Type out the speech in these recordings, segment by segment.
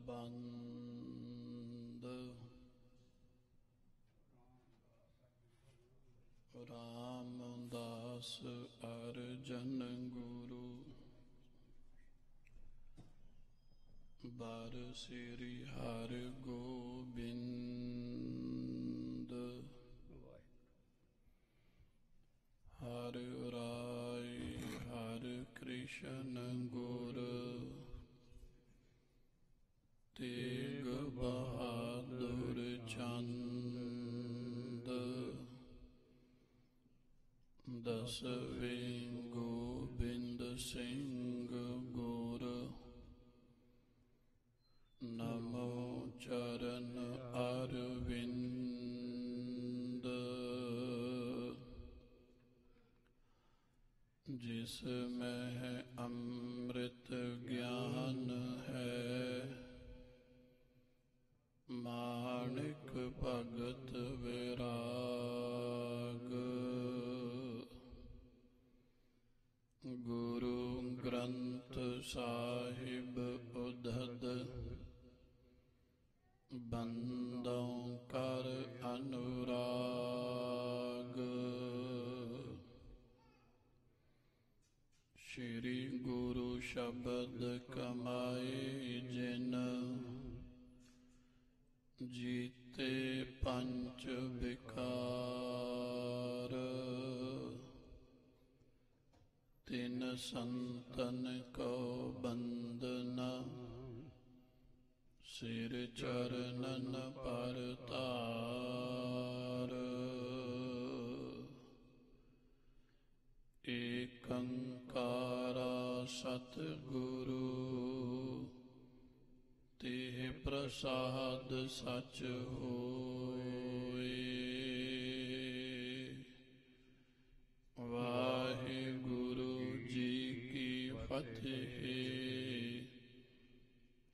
ਬੰਦ। ਰਾਮਦਾਸ ਅਰਜਨ ਗੁਰੂ ਬਾਰ ਸ੍ਰੀ ਹਰਿ ਗੋਬਿੰਦ। ਹਰਿ ਰਾਇ ਹਰਿ ਕ੍ਰਿਸ਼ਨ ਗੁਰ ਤੇਗ ਬਹਾਦੁਰ ਚੰਦ। ਦਸਵੇਂ ਗੋਬਿੰਦ ਸਿੰਘ ਗੁਰ ਨਮੋ ਚਰਨ ਅਰਵਿੰਦ। ਜਿਸ ਮਹਿ ਅੰਮ੍ਰਿਤ ਗਿਆਨ ਹੈ ਮਾਣਿਕ ਭਗਤ ਵਿਰਾਗ। ਗੁਰੂ ਗ੍ਰੰਥ ਸਾਹਿਬ ਉਧਦ ਬੰਦੋਂ ਕਰ ਅਨੁਰਾਗ। ਸ਼੍ਰੀ ਗੁਰੂ ਸ਼ਬਦ ਕਮਾਏ ਜਿਨ ਜੀਤੇ ਪੰਚ ਵਿਕਾਰ। ਤਿਨ ਸੰਤਨ ਕੋ ਬੰਦਨਾ ਸਿਰ ਚਰਨਨ ਪਰਤਾਰ। ਏਕੰਕਾਰਾ ਸਤਿਗੁਰੂ ਤਿਹ ਪ੍ਰਸਾਦ ਸਚ ਹੋਏ। ਵਾਹਿਗੁਰੂ ਜੀ ਕੀ ਫਤਿਹ।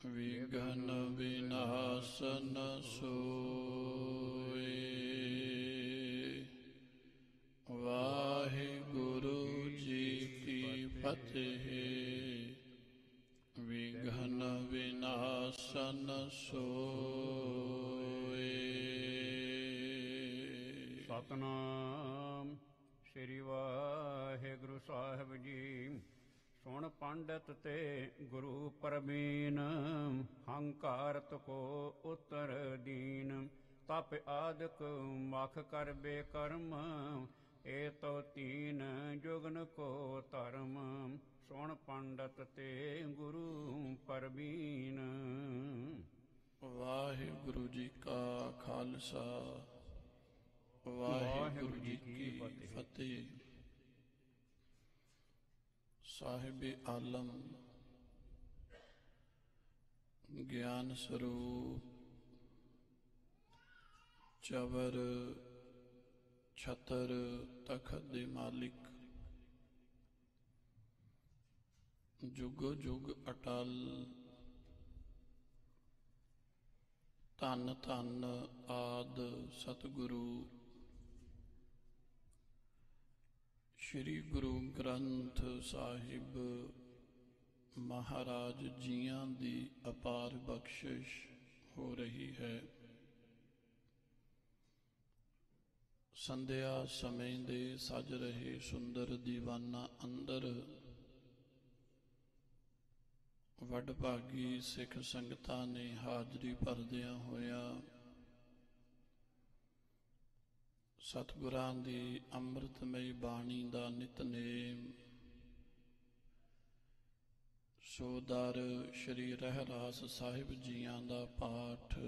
ਵਿਘਨ ਵਿਨਾਸ਼ਨ ਸੋਏ। ਵਾਹਿਗੁਰੂ ਜੀ ਕੀ ਫਤਿਹ। ਵਿਘਨ ਵਿਨਾਸ਼ਨ ਸੋਏ। ਸਤਨਾਮ ਸ੍ਰੀ ਵਾਹਿਗੁਰੂ ਸਾਹਿਬ ਜੀ। ਸੁਣ ਪੰਡਤ ਤੇ ਗੁਰੂ ਪ੍ਰਬੀਨ ਹੰਕਾਰਤ ਕੋ ਉਤਰ ਦੀਨ। ਤਪ ਆਦਿਕ ਮਖ ਕਰ ਬੇਕਰਮ ਏ ਤੋ ਤੀਨ ਜੁਗਨ ਕੋ ਧਰਮ। ਸੁਣ ਪੰਡਤ ਤੇ ਗੁਰੂ ਪ੍ਰਬੀਨ। ਵਾਹਿਗੁਰੂ ਜੀ ਕਾ ਖਾਲਸਾ ਵਾਹਿਗੁਰੂ ਜੀ ਕੀ ਫਤਿਹ। ਸਾਹਿਬੇ ਆਲਮ ਗਿਆਨ ਸਰੂਪ ਚਵਰ ਛਤਰ ਤਖਤ ਦੇ ਮਾਲਿਕ ਜੁਗੋ ਜੁਗ ਅਟਲ ਧੰਨ ਧੰਨ ਆਦ ਸਤਿਗੁਰੂ ਸ਼੍ਰੀ ਗੁਰੂ ਗ੍ਰੰਥ ਸਾਹਿਬ ਮਹਾਰਾਜ ਜੀਆਂ ਦੀ ਅਪਾਰ ਬਖਸ਼ਿਸ਼ ਹੋ ਰਹੀ ਹੈ। ਸੰਧਿਆ ਸਮੇਂ ਦੇ ਸਜ ਰਹੇ ਸੁੰਦਰ ਦੀਵਾਨਾਂ ਅੰਦਰ ਵਡਭਾਗੀ ਸਿੱਖ ਸੰਗਤਾਂ ਨੇ ਹਾਜ਼ਰੀ ਭਰਦਿਆਂ ਹੋਇਆਂ ਸਤਿਗੁਰਾਂ ਦੀ ਅੰਮ੍ਰਿਤਮਈ ਬਾਣੀ ਦਾ ਨਿਤਨੇਮ ਸੋਦਰ ਸ਼੍ਰੀ ਰਹਿਰਾਸ ਸਾਹਿਬ ਜੀਆਂ ਦਾ ਪਾਠ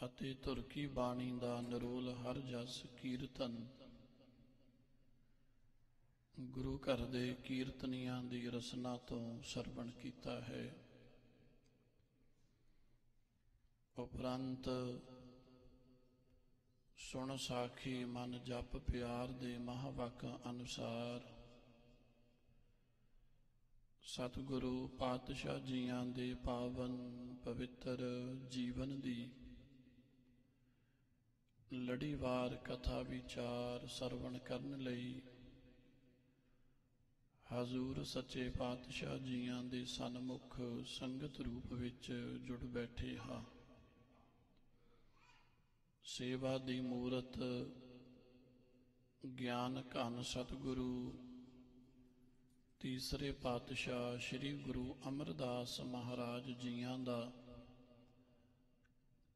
ਅਤੇ ਤੁਰਕੀ ਬਾਣੀ ਦਾ ਨਿਰੋਲ ਹਰ ਜਸ ਕੀਰਤਨ ਗੁਰੂ ਘਰ ਦੇ ਕੀਰਤਨੀਆਂ ਦੀ ਰਸਨਾ ਤੋਂ ਸਰਵਣ ਕੀਤਾ ਹੈ। ਉਪਰੰਤ ਸੁਣ ਸਾਖੀ ਮਨ ਜਪ ਪਿਆਰ ਦੇ ਮਹਾਵਾਕਾਂ ਅਨੁਸਾਰ ਸਤਿਗੁਰੂ ਪਾਤਸ਼ਾਹ ਜੀਆਂ ਦੇ ਪਾਵਨ ਪਵਿੱਤਰ ਜੀਵਨ ਦੀ ਲੜੀਵਾਰ ਕਥਾ ਵਿਚਾਰ ਸਰਵਣ ਕਰਨ ਲਈ ਹਜ਼ੂਰ ਸੱਚੇ ਪਾਤਸ਼ਾਹ ਜੀਆਂ ਦੇ ਸਨਮੁਖ ਸੰਗਤ ਰੂਪ ਵਿੱਚ ਜੁੜ ਬੈਠੇ ਹਾਂ। ਸੇਵਾ ਦੀ ਮੂਰਤ ਗਿਆਨ ਘਨ ਸਤਿਗੁਰੂ ਤੀਸਰੇ ਪਾਤਸ਼ਾਹ ਸ੍ਰੀ ਗੁਰੂ ਅਮਰਦਾਸ ਮਹਾਰਾਜ ਜੀਆਂ ਦਾ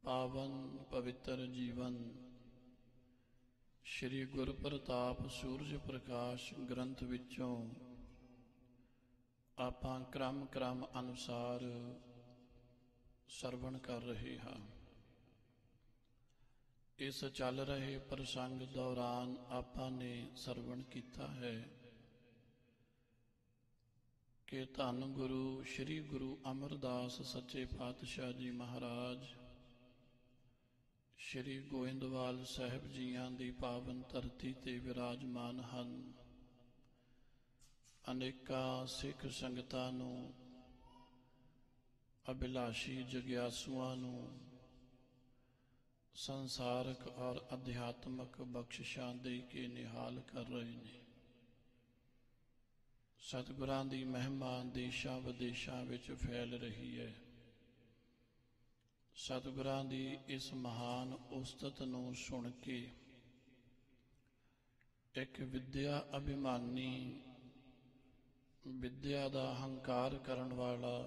ਪਾਵਨ ਪਵਿੱਤਰ ਜੀਵਨ ਸ੍ਰੀ ਗੁਰਪ੍ਰਤਾਪ ਸੂਰਜ ਪ੍ਰਕਾਸ਼ ਗ੍ਰੰਥ ਵਿੱਚੋਂ ਆਪਾਂ ਕ੍ਰਮ ਅਨੁਸਾਰ ਸਰਵਣ ਕਰ ਰਹੇ ਹਾਂ। ਇਸ ਚੱਲ ਰਹੇ ਪ੍ਰਸੰਗ ਦੌਰਾਨ ਆਪਾਂ ਨੇ ਸਰਵਣ ਕੀਤਾ ਹੈ ਕਿ ਧੰਨ ਗੁਰੂ ਸ੍ਰੀ ਗੁਰੂ ਅਮਰਦਾਸ ਸੱਚੇ ਪਾਤਸ਼ਾਹ ਜੀ ਮਹਾਰਾਜ ਸ੍ਰੀ ਗੋਇੰਦਵਾਲ ਸਾਹਿਬ ਜੀਆਂ ਦੀ ਪਾਵਨ ਧਰਤੀ ਤੇ ਵਿਰਾਜਮਾਨ ਹਨ। ਅਨੇਕਾਂ ਸਿੱਖ ਸੰਗਤਾਂ ਨੂੰ, ਅਭਿਲਾਸ਼ੀ ਜਗਿਆਸੂਆਂ ਨੂੰ ਸੰਸਾਰਕ ਔਰ ਅਧਿਆਤਮਕ ਬਖਸ਼ਿਸ਼ਾਂ ਦੇ ਕੇ ਨਿਹਾਲ ਕਰ ਰਹੇ ਨੇ। ਸਤਿਗੁਰਾਂ ਦੀ ਮਹਿਮਾ ਦੇਸ਼ਾਂ ਵਿਦੇਸ਼ਾਂ ਵਿੱਚ ਫੈਲ ਰਹੀ ਹੈ। ਸਤਿਗੁਰਾਂ ਦੀ ਇਸ ਮਹਾਨ ਉਸਤਤ ਨੂੰ ਸੁਣ ਕੇ ਇੱਕ ਵਿਦਿਆ ਅਭਿਮਾਨੀ, ਵਿਦਿਆ ਦਾ ਹੰਕਾਰ ਕਰਨ ਵਾਲਾ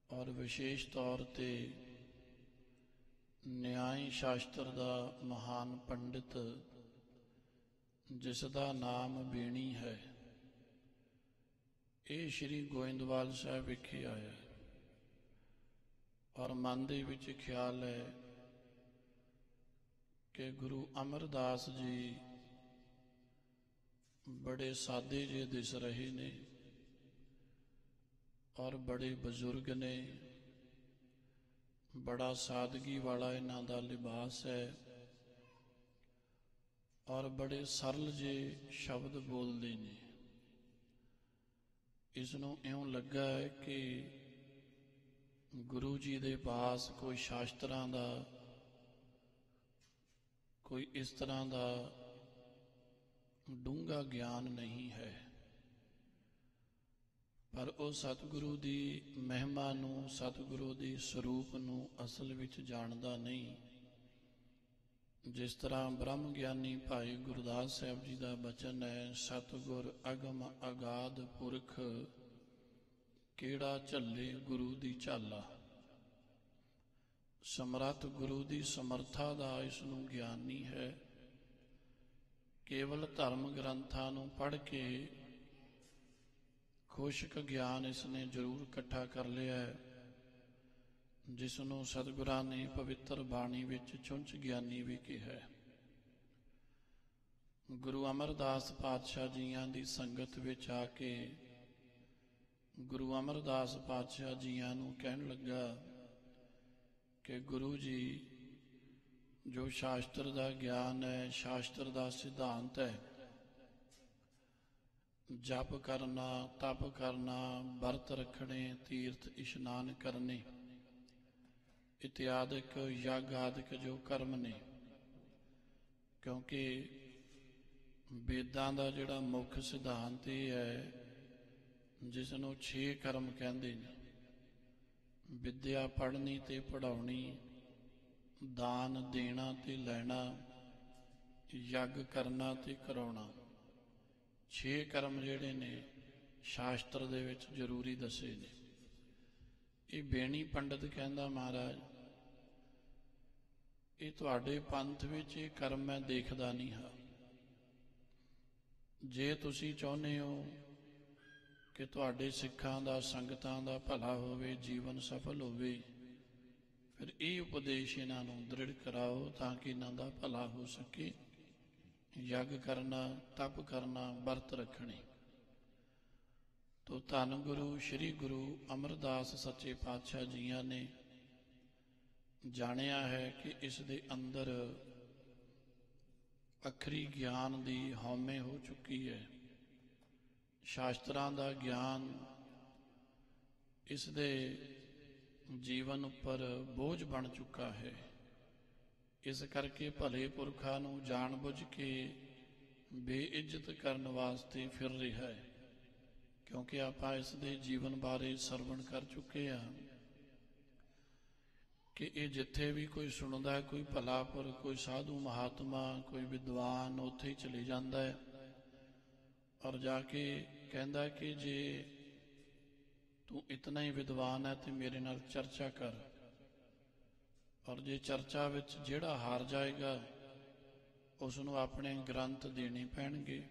ਔਰ ਵਿਸ਼ੇਸ਼ ਤੌਰ ਤੇ ਨਿਆਇ ਸ਼ਾਸਤਰ ਦਾ ਮਹਾਨ ਪੰਡਿਤ, ਜਿਸ ਦਾ ਨਾਮ ਬੇਣੀ ਹੈ, ਇਹ ਸ੍ਰੀ ਗੋਇੰਦਵਾਲ ਸਾਹਿਬ ਵਿਖੇ ਆਇਆ ਔਰ ਮਨ ਦੇ ਵਿੱਚ ਖਿਆਲ ਹੈ ਕਿ ਗੁਰੂ ਅਮਰਦਾਸ ਜੀ ਬੜੇ ਸਾਦੇ ਜਿਹੇ ਦਿਸ ਰਹੇ ਨੇ ਔਰ ਬੜੇ ਬਜ਼ੁਰਗ ਨੇ। ਬੜਾ ਸਾਦਗੀ ਵਾਲਾ ਇਹਨਾਂ ਦਾ ਲਿਬਾਸ ਹੈ ਔਰ ਬੜੇ ਸਰਲ ਜਿਹੇ ਸ਼ਬਦ ਬੋਲਦੇ ਨੇ। ਇਸ ਨੂੰ ਇਉਂ ਲੱਗਾ ਹੈ ਕਿ ਗੁਰੂ ਜੀ ਦੇ ਪਾਸ ਕੋਈ ਸ਼ਾਸਤਰਾਂ ਦਾ, ਕੋਈ ਇਸ ਤਰ੍ਹਾਂ ਦਾ ਡੂੰਘਾ ਗਿਆਨ ਨਹੀਂ ਹੈ, ਪਰ ਉਹ ਸਤਿਗੁਰੂ ਦੀ ਮਹਿਮਾ ਨੂੰ, ਸਤਿਗੁਰੂ ਦੀ ਸਰੂਪ ਨੂੰ ਅਸਲ ਵਿੱਚ ਜਾਣਦਾ ਨਹੀਂ। ਜਿਸ ਤਰ੍ਹਾਂ ਬ੍ਰਹਮ ਗਿਆਨੀ ਭਾਈ ਗੁਰਦਾਸ ਸਾਹਿਬ ਜੀ ਦਾ ਬਚਨ ਹੈ, ਸਤਿਗੁਰ ਅਗਮ ਅਗਾਧ ਪੁਰਖ ਕਿਹੜਾ ਝੱਲੇ ਗੁਰੂ ਦੀ ਝਾਲਾ। ਸਮਰੱਥ ਗੁਰੂ ਦੀ ਸਮਰਥਾ ਦਾ ਇਸ ਨੂੰ ਗਿਆਨ ਨਹੀਂ ਹੈ। ਕੇਵਲ ਧਰਮ ਗ੍ਰੰਥਾਂ ਨੂੰ ਪੜ੍ਹ ਕੇ ਖੁਸ਼ਕ ਗਿਆਨ ਇਸ ਨੇ ਜ਼ਰੂਰ ਇਕੱਠਾ ਕਰ ਲਿਆ ਹੈ, ਜਿਸ ਨੂੰ ਸਤਿਗੁਰਾਂ ਨੇ ਪਵਿੱਤਰ ਬਾਣੀ ਵਿੱਚ ਚੁੰਚ ਗਿਆਨੀ ਵੀ ਕਿਹਾ ਹੈ। ਗੁਰੂ ਅਮਰਦਾਸ ਪਾਤਸ਼ਾਹ ਜੀਆਂ ਦੀ ਸੰਗਤ ਵਿੱਚ ਆ ਕੇ ਗੁਰੂ ਅਮਰਦਾਸ ਪਾਤਸ਼ਾਹ ਜੀਆਂ ਨੂੰ ਕਹਿਣ ਲੱਗਾ ਕਿ ਗੁਰੂ ਜੀ, ਜੋ ਸ਼ਾਸਤਰ ਦਾ ਗਿਆਨ ਹੈ, ਸ਼ਾਸਤਰ ਦਾ ਸਿਧਾਂਤ ਹੈ, ਜਪ ਕਰਨਾ, ਤਪ ਕਰਨਾ, ਵਰਤ ਰੱਖਣੇ, ਤੀਰਥ ਇਸ਼ਨਾਨ ਕਰਨੇ ਇਤਿਆਦਿਕ ਯੱਗ ਆਦਿਕ ਜੋ ਕਰਮ ਨੇ, ਕਿਉਂਕਿ ਵੇਦਾਂ ਦਾ ਜਿਹੜਾ ਮੁੱਖ ਸਿਧਾਂਤ ਇਹ ਹੈ, ਜਿਸ ਨੂੰ 6 ਕਰਮ ਕਹਿੰਦੇ ਨੇ। ਵਿਦਿਆ ਪੜ੍ਹਨੀ ਤੇ ਪੜ੍ਹਾਉਣੀ, ਦਾਨ ਦੇਣਾ ਤੇ ਲੈਣਾ, ਯੱਗ ਕਰਨਾ ਤੇ ਕਰਾਉਣਾ। 6 ਕਰਮ ਜਿਹੜੇ ਨੇ ਸ਼ਾਸਤਰ ਦੇ ਵਿੱਚ ਜ਼ਰੂਰੀ ਦੱਸੇ ਨੇ। ਇਹ ਬੇਣੀ ਪੰਡਤ ਕਹਿੰਦਾ, ਮਹਾਰਾਜ ਇਹ ਤੁਹਾਡੇ ਪੰਥ ਵਿੱਚ ਇਹ ਕਰਮ ਮੈਂ ਦੇਖਦਾ ਨਹੀਂ ਹਾਂ। ਜੇ ਤੁਸੀਂ ਚਾਹੁੰਦੇ ਹੋ ਕਿ ਤੁਹਾਡੇ ਸਿੱਖਾਂ ਦਾ, ਸੰਗਤਾਂ ਦਾ ਭਲਾ ਹੋਵੇ, ਜੀਵਨ ਸਫਲ ਹੋਵੇ, ਫਿਰ ਇਹ ਉਪਦੇਸ਼ ਇਹਨਾਂ ਨੂੰ ਦ੍ਰਿੜ ਕਰਾਓ ਤਾਂ ਕਿ ਇਹਨਾਂ ਦਾ ਭਲਾ ਹੋ ਸਕੇ। ਯੱਗ ਕਰਨਾ, ਤਪ ਕਰਨਾ, ਵਰਤ ਰੱਖਣੇ। ਤੋ ਧੰਨ ਗੁਰੂ ਸ੍ਰੀ ਗੁਰੂ ਅਮਰਦਾਸ ਸੱਚੇ ਪਾਤਸ਼ਾਹ ਜੀਆਂ ਨੇ ਜਾਣਿਆ ਹੈ ਕਿ ਇਸ ਦੇ ਅੰਦਰ ਅਖਰੀ ਗਿਆਨ ਦੀ ਹਉਮੈ ਹੋ ਚੁੱਕੀ ਹੈ। ਸ਼ਾਸਤਰਾਂ ਦਾ ਗਿਆਨ ਇਸ ਦੇ ਜੀਵਨ ਉੱਪਰ ਬੋਝ ਬਣ ਚੁੱਕਾ ਹੈ। ਇਸ ਕਰਕੇ ਭਲੇ ਪੁਰਖਾਂ ਨੂੰ ਜਾਣ ਬੁੱਝ ਕੇ ਬੇਇੱਜ਼ਤ ਕਰਨ ਵਾਸਤੇ ਫਿਰ ਰਿਹਾ ਹੈ, ਕਿਉਂਕਿ ਆਪਾਂ ਇਸ ਦੇ ਜੀਵਨ ਬਾਰੇ ਸਰਵਣ ਕਰ ਚੁੱਕੇ ਹਾਂ ਕਿ ਇਹ ਜਿੱਥੇ ਵੀ ਕੋਈ ਸੁਣਦਾ ਹੈ, ਕੋਈ ਭਲਾਪੁਰ, ਕੋਈ ਸਾਧੂ ਮਹਾਤਮਾ, ਕੋਈ ਵਿਦਵਾਨ, ਉੱਥੇ ਹੀ ਚਲੇ ਜਾਂਦਾ ਹੈ ਔਰ ਜਾ ਕੇ ਕਹਿੰਦਾ ਕਿ ਜੇ ਤੂੰ ਇਤਨਾ ਹੀ ਵਿਦਵਾਨ ਹੈ ਤੇ ਮੇਰੇ ਨਾਲ ਚਰਚਾ ਕਰ, ਔਰ ਜੇ ਚਰਚਾ ਵਿੱਚ ਜਿਹੜਾ ਹਾਰ ਜਾਏਗਾ ਉਸ ਨੂੰ ਆਪਣੇ ਗ੍ਰੰਥ ਦੇਣੇ ਪੈਣਗੇ।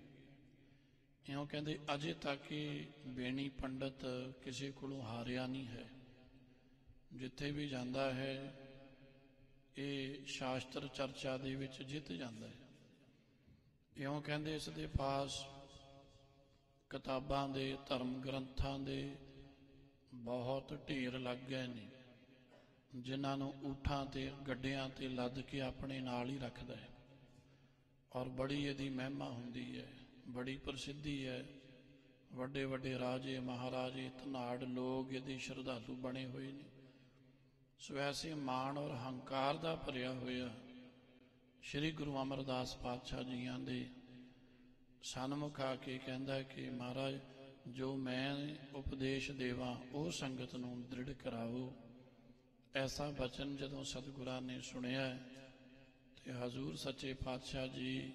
ਇਉਂ ਕਹਿੰਦੇ ਅਜੇ ਤੱਕ ਹੀ ਬੇਣੀ ਪੰਡਤ ਕਿਸੇ ਕੋਲੋਂ ਹਾਰਿਆ ਨਹੀਂ ਹੈ, ਜਿੱਥੇ ਵੀ ਜਾਂਦਾ ਹੈ ਇਹ ਸ਼ਾਸਤਰ ਚਰਚਾ ਦੇ ਵਿੱਚ ਜਿੱਤ ਜਾਂਦਾ ਹੈ। ਇਉਂ ਕਹਿੰਦੇ ਇਸ ਦੇ ਪਾਸ ਕਿਤਾਬਾਂ ਦੇ, ਧਰਮ ਗ੍ਰੰਥਾਂ ਦੇ ਬਹੁਤ ਢੇਰ ਲੱਗ ਗਏ ਨੇ, ਜਿਨ੍ਹਾਂ ਨੂੰ ਊਠਾਂ ਤੇ ਗੱਡਿਆਂ ਤੇ ਲੱਦ ਕੇ ਆਪਣੇ ਨਾਲ ਹੀ ਰੱਖਦਾ ਹੈ ਔਰ ਬੜੀ ਇਹਦੀ ਮਹਿਮਾ ਹੁੰਦੀ ਹੈ, ਬੜੀ ਪ੍ਰਸਿੱਧੀ ਹੈ। ਵੱਡੇ ਵੱਡੇ ਰਾਜੇ ਮਹਾਰਾਜੇ ਧਨਾੜ ਲੋਕ ਇਹਦੇ ਸ਼ਰਧਾਲੂ ਬਣੇ ਹੋਏ ਨੇ। ਸੋ ਐਸੇ ਮਾਣ ਔਰ ਹੰਕਾਰ ਦਾ ਭਰਿਆ ਹੋਇਆ ਸ੍ਰੀ ਗੁਰੂ ਅਮਰਦਾਸ ਪਾਤਸ਼ਾਹ ਜੀਆਂ ਦੇ ਸਨਮੁਖ ਆ ਕੇ ਕਹਿੰਦਾ ਕਿ ਮਹਾਰਾਜ ਜੋ ਮੈਂ ਉਪਦੇਸ਼ ਦੇਵਾਂ ਉਹ ਸੰਗਤ ਨੂੰ ਦ੍ਰਿੜ ਕਰਾਓ। ਐਸਾ ਬਚਨ ਜਦੋਂ ਸਤਿਗੁਰਾਂ ਨੇ ਸੁਣਿਆ ਤੇ ਹਜ਼ੂਰ ਸੱਚੇ ਪਾਤਸ਼ਾਹ ਜੀ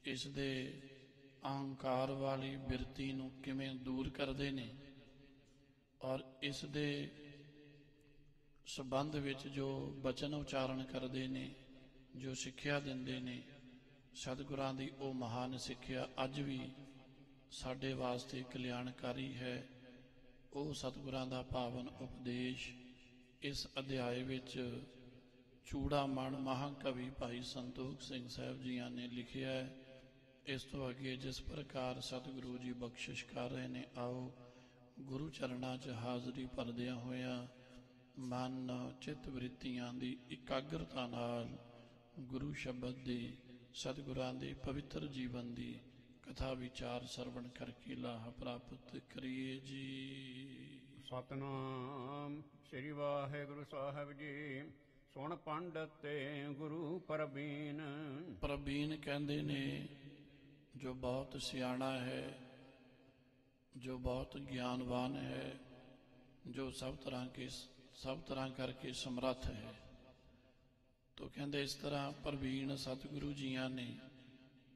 ਇਸ ਦੇ ਅਹੰਕਾਰ ਵਾਲੀ ਬਿਰਤੀ ਨੂੰ ਕਿਵੇਂ ਦੂਰ ਕਰਦੇ ਨੇ ਔਰ ਇਸ ਦੇ ਸੰਬੰਧ ਵਿੱਚ ਜੋ ਬਚਨ ਉਚਾਰਨ ਕਰਦੇ ਨੇ, ਜੋ ਸਿੱਖਿਆ ਦਿੰਦੇ ਨੇ, ਸਤਿਗੁਰਾਂ ਦੀ ਉਹ ਮਹਾਨ ਸਿੱਖਿਆ ਅੱਜ ਵੀ ਸਾਡੇ ਵਾਸਤੇ ਕਲਿਆਣਕਾਰੀ ਹੈ। ਉਹ ਸਤਿਗੁਰਾਂ ਦਾ ਪਾਵਨ ਉਪਦੇਸ਼ ਇਸ ਅਧਿਆਏ ਵਿੱਚ ਚੂੜਾਮਣ ਮਹਾਕਵੀ ਭਾਈ ਸੰਤੋਖ ਸਿੰਘ ਸਾਹਿਬ ਜੀਆਂ ਨੇ ਲਿਖਿਆ ਹੈ। ਇਸ ਤੋਂ ਅੱਗੇ ਜਿਸ ਪ੍ਰਕਾਰ ਸਤਿਗੁਰੂ ਜੀ ਬਖਸ਼ਿਸ਼ ਕਰ ਰਹੇ ਨੇ, ਆਓ ਗੁਰੂ ਚਰਨਾਂ 'ਚ ਹਾਜ਼ਰੀ ਭਰਦਿਆਂ ਹੋਇਆਂ ਮਨ ਚਿੱਤ ਵਰਿੱਤੀਆਂ ਦੀ ਇਕਾਗਰਤਾ ਨਾਲ ਗੁਰੂ ਸ਼ਬਦ ਦੀ, ਸਤਿਗੁਰਾਂ ਦੇ ਪਵਿੱਤਰ ਜੀਵਨ ਦੀ ਕਥਾ ਵਿਚਾਰ ਸਰਵਣ ਕਰਕੇ ਲਾਹ ਪ੍ਰਾਪਤ ਕਰੀਏ ਜੀ। ਸਤਿਨਾਮ ਸ੍ਰੀ ਵਾਹਿਗੁਰੂ ਸਾਹਿਬ ਜੀ। ਸੁਣ ਪੰਡਤ ਤੇ ਗੁਰੂ ਪ੍ਰਬੀਨ। ਪ੍ਰਬੀਨ ਕਹਿੰਦੇ ਨੇ ਜੋ ਬਹੁਤ ਸਿਆਣਾ ਹੈ, ਜੋ ਬਹੁਤ ਗਿਆਨਵਾਨ ਹੈ, ਜੋ ਸਭ ਤਰ੍ਹਾਂ ਕਰਕੇ ਸਮਰੱਥ ਹੈ। ਤੋ ਕਹਿੰਦੇ ਇਸ ਤਰ੍ਹਾਂ ਪ੍ਰਬੀਨ ਸਤਿਗੁਰੂ ਜੀਆਂ ਨੇ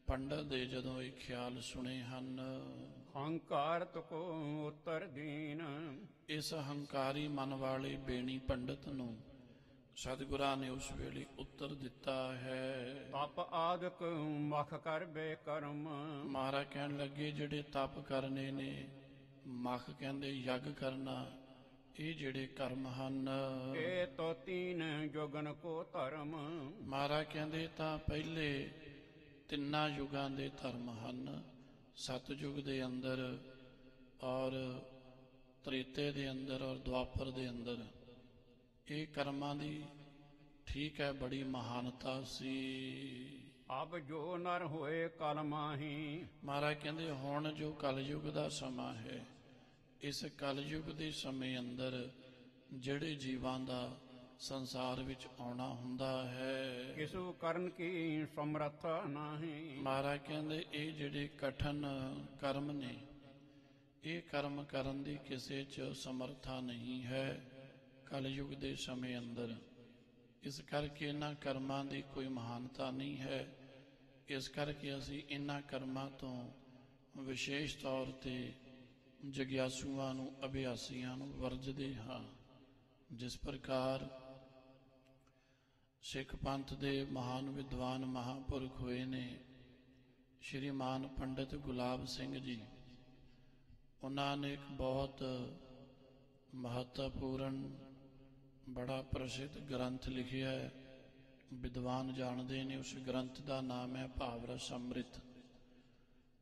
ਪੰਡਤ ਦੇ ਜਦੋਂ ਇਹ ਖਿਆਲ ਸੁਣੇ ਹਨ, ਹੰਕਾਰਤ ਕੋ ਉਤਰ ਦੀਨ। ਇਸ ਹੰਕਾਰੀ ਮਨ ਵਾਲੇ ਬੇਣੀ ਪੰਡਤ ਨੂੰ ਸਤਿਗੁਰਾਂ ਨੇ ਉਸ ਵੇਲੇ ਉੱਤਰ ਦਿੱਤਾ ਹੈ। ਤਪ ਆਦਿਕ ਮਖ ਕਰ ਬੇਕਰਮ। ਮਹਾਰਾਜ ਕਹਿਣ ਲੱਗੇ ਜਿਹੜੇ ਤਪ ਕਰਨੇ ਨੇ, ਮਖ ਕਹਿੰਦੇ ਯੱਗ ਕਰਨਾ, ਇਹ ਜਿਹੜੇ ਕਰਮ ਹਨ ਇਹ ਤੋ ਤੀਨ ਜੁਗਨ ਕੋ ਧਰਮ। ਮਹਾਰਾਜ ਕਹਿੰਦੇ ਤਾਂ ਪਹਿਲੇ ਤਿੰਨਾਂ ਯੁਗਾਂ ਦੇ ਧਰਮ ਹਨ, ਸਤਯੁਗ ਦੇ ਅੰਦਰ ਔਰ ਤ੍ਰੇਤੇ ਦੇ ਅੰਦਰ ਔਰ ਦੁਆਪਰ ਦੇ ਅੰਦਰ। ਇਹ ਕਰਮਾਂ ਦੀ ਠੀਕ ਹੈ ਬੜੀ ਮਹਾਨਤਾ ਸੀ। ਅਬ ਜੋ ਨਰ ਹੋਏ ਕਲ ਮਾਹੀ। ਮਹਾਰਾਜ ਕਹਿੰਦੇ ਹੁਣ ਜੋ ਕਲਯੁਗ ਦਾ ਸਮਾਂ ਹੈ, ਇਸ ਕਲਯੁਗ ਦੇ ਸਮੇਂ ਅੰਦਰ ਜਿਹੜੇ ਜੀਵਾਂ ਦਾ ਸੰਸਾਰ ਵਿੱਚ ਆਉਣਾ ਹੁੰਦਾ ਹੈ, ਕਿਸੂ ਕਰਨ ਕੀ ਸਮਰੱਥਾ ਨਹੀਂ। ਮਹਾਰਾਜ ਕਹਿੰਦੇ ਇਹ ਜਿਹੜੇ ਕਠਨ ਕਰਮ ਨੇ, ਇਹ ਕਰਮ ਕਰਨ ਦੀ ਕਿਸੇ 'ਚ ਸਮਰੱਥਾ ਨਹੀਂ ਹੈ ਕਲਯੁਗ ਦੇ ਸਮੇਂ ਅੰਦਰ। ਇਸ ਕਰਕੇ ਇਹਨਾਂ ਕਰਮਾਂ ਦੀ ਕੋਈ ਮਹਾਨਤਾ ਨਹੀਂ ਹੈ। ਇਸ ਕਰਕੇ ਅਸੀਂ ਇਹਨਾਂ ਕਰਮਾਂ ਤੋਂ ਵਿਸ਼ੇਸ਼ ਤੌਰ 'ਤੇ ਜਗਿਆਸੂਆਂ ਨੂੰ, ਅਭਿਆਸੀਆਂ ਨੂੰ ਵਰਜਦੇ ਹਾਂ। ਜਿਸ ਪ੍ਰਕਾਰ ਸਿੱਖ ਪੰਥ ਦੇ ਮਹਾਨ ਵਿਦਵਾਨ ਮਹਾਂਪੁਰਖ ਹੋਏ ਨੇ ਸ਼੍ਰੀਮਾਨ ਪੰਡਿਤ ਗੁਲਾਬ ਸਿੰਘ ਜੀ, ਉਹਨਾਂ ਨੇ ਇੱਕ ਬਹੁਤ ਮਹੱਤਵਪੂਰਨ ਬੜਾ ਪ੍ਰਸਿੱਧ ਗ੍ਰੰਥ ਲਿਖਿਆ ਹੈ, ਵਿਦਵਾਨ ਜਾਣਦੇ ਨੇ। ਉਸ ਗ੍ਰੰਥ ਦਾ ਨਾਮ ਹੈ ਭਾਵਰਸ ਅੰਮ੍ਰਿਤ।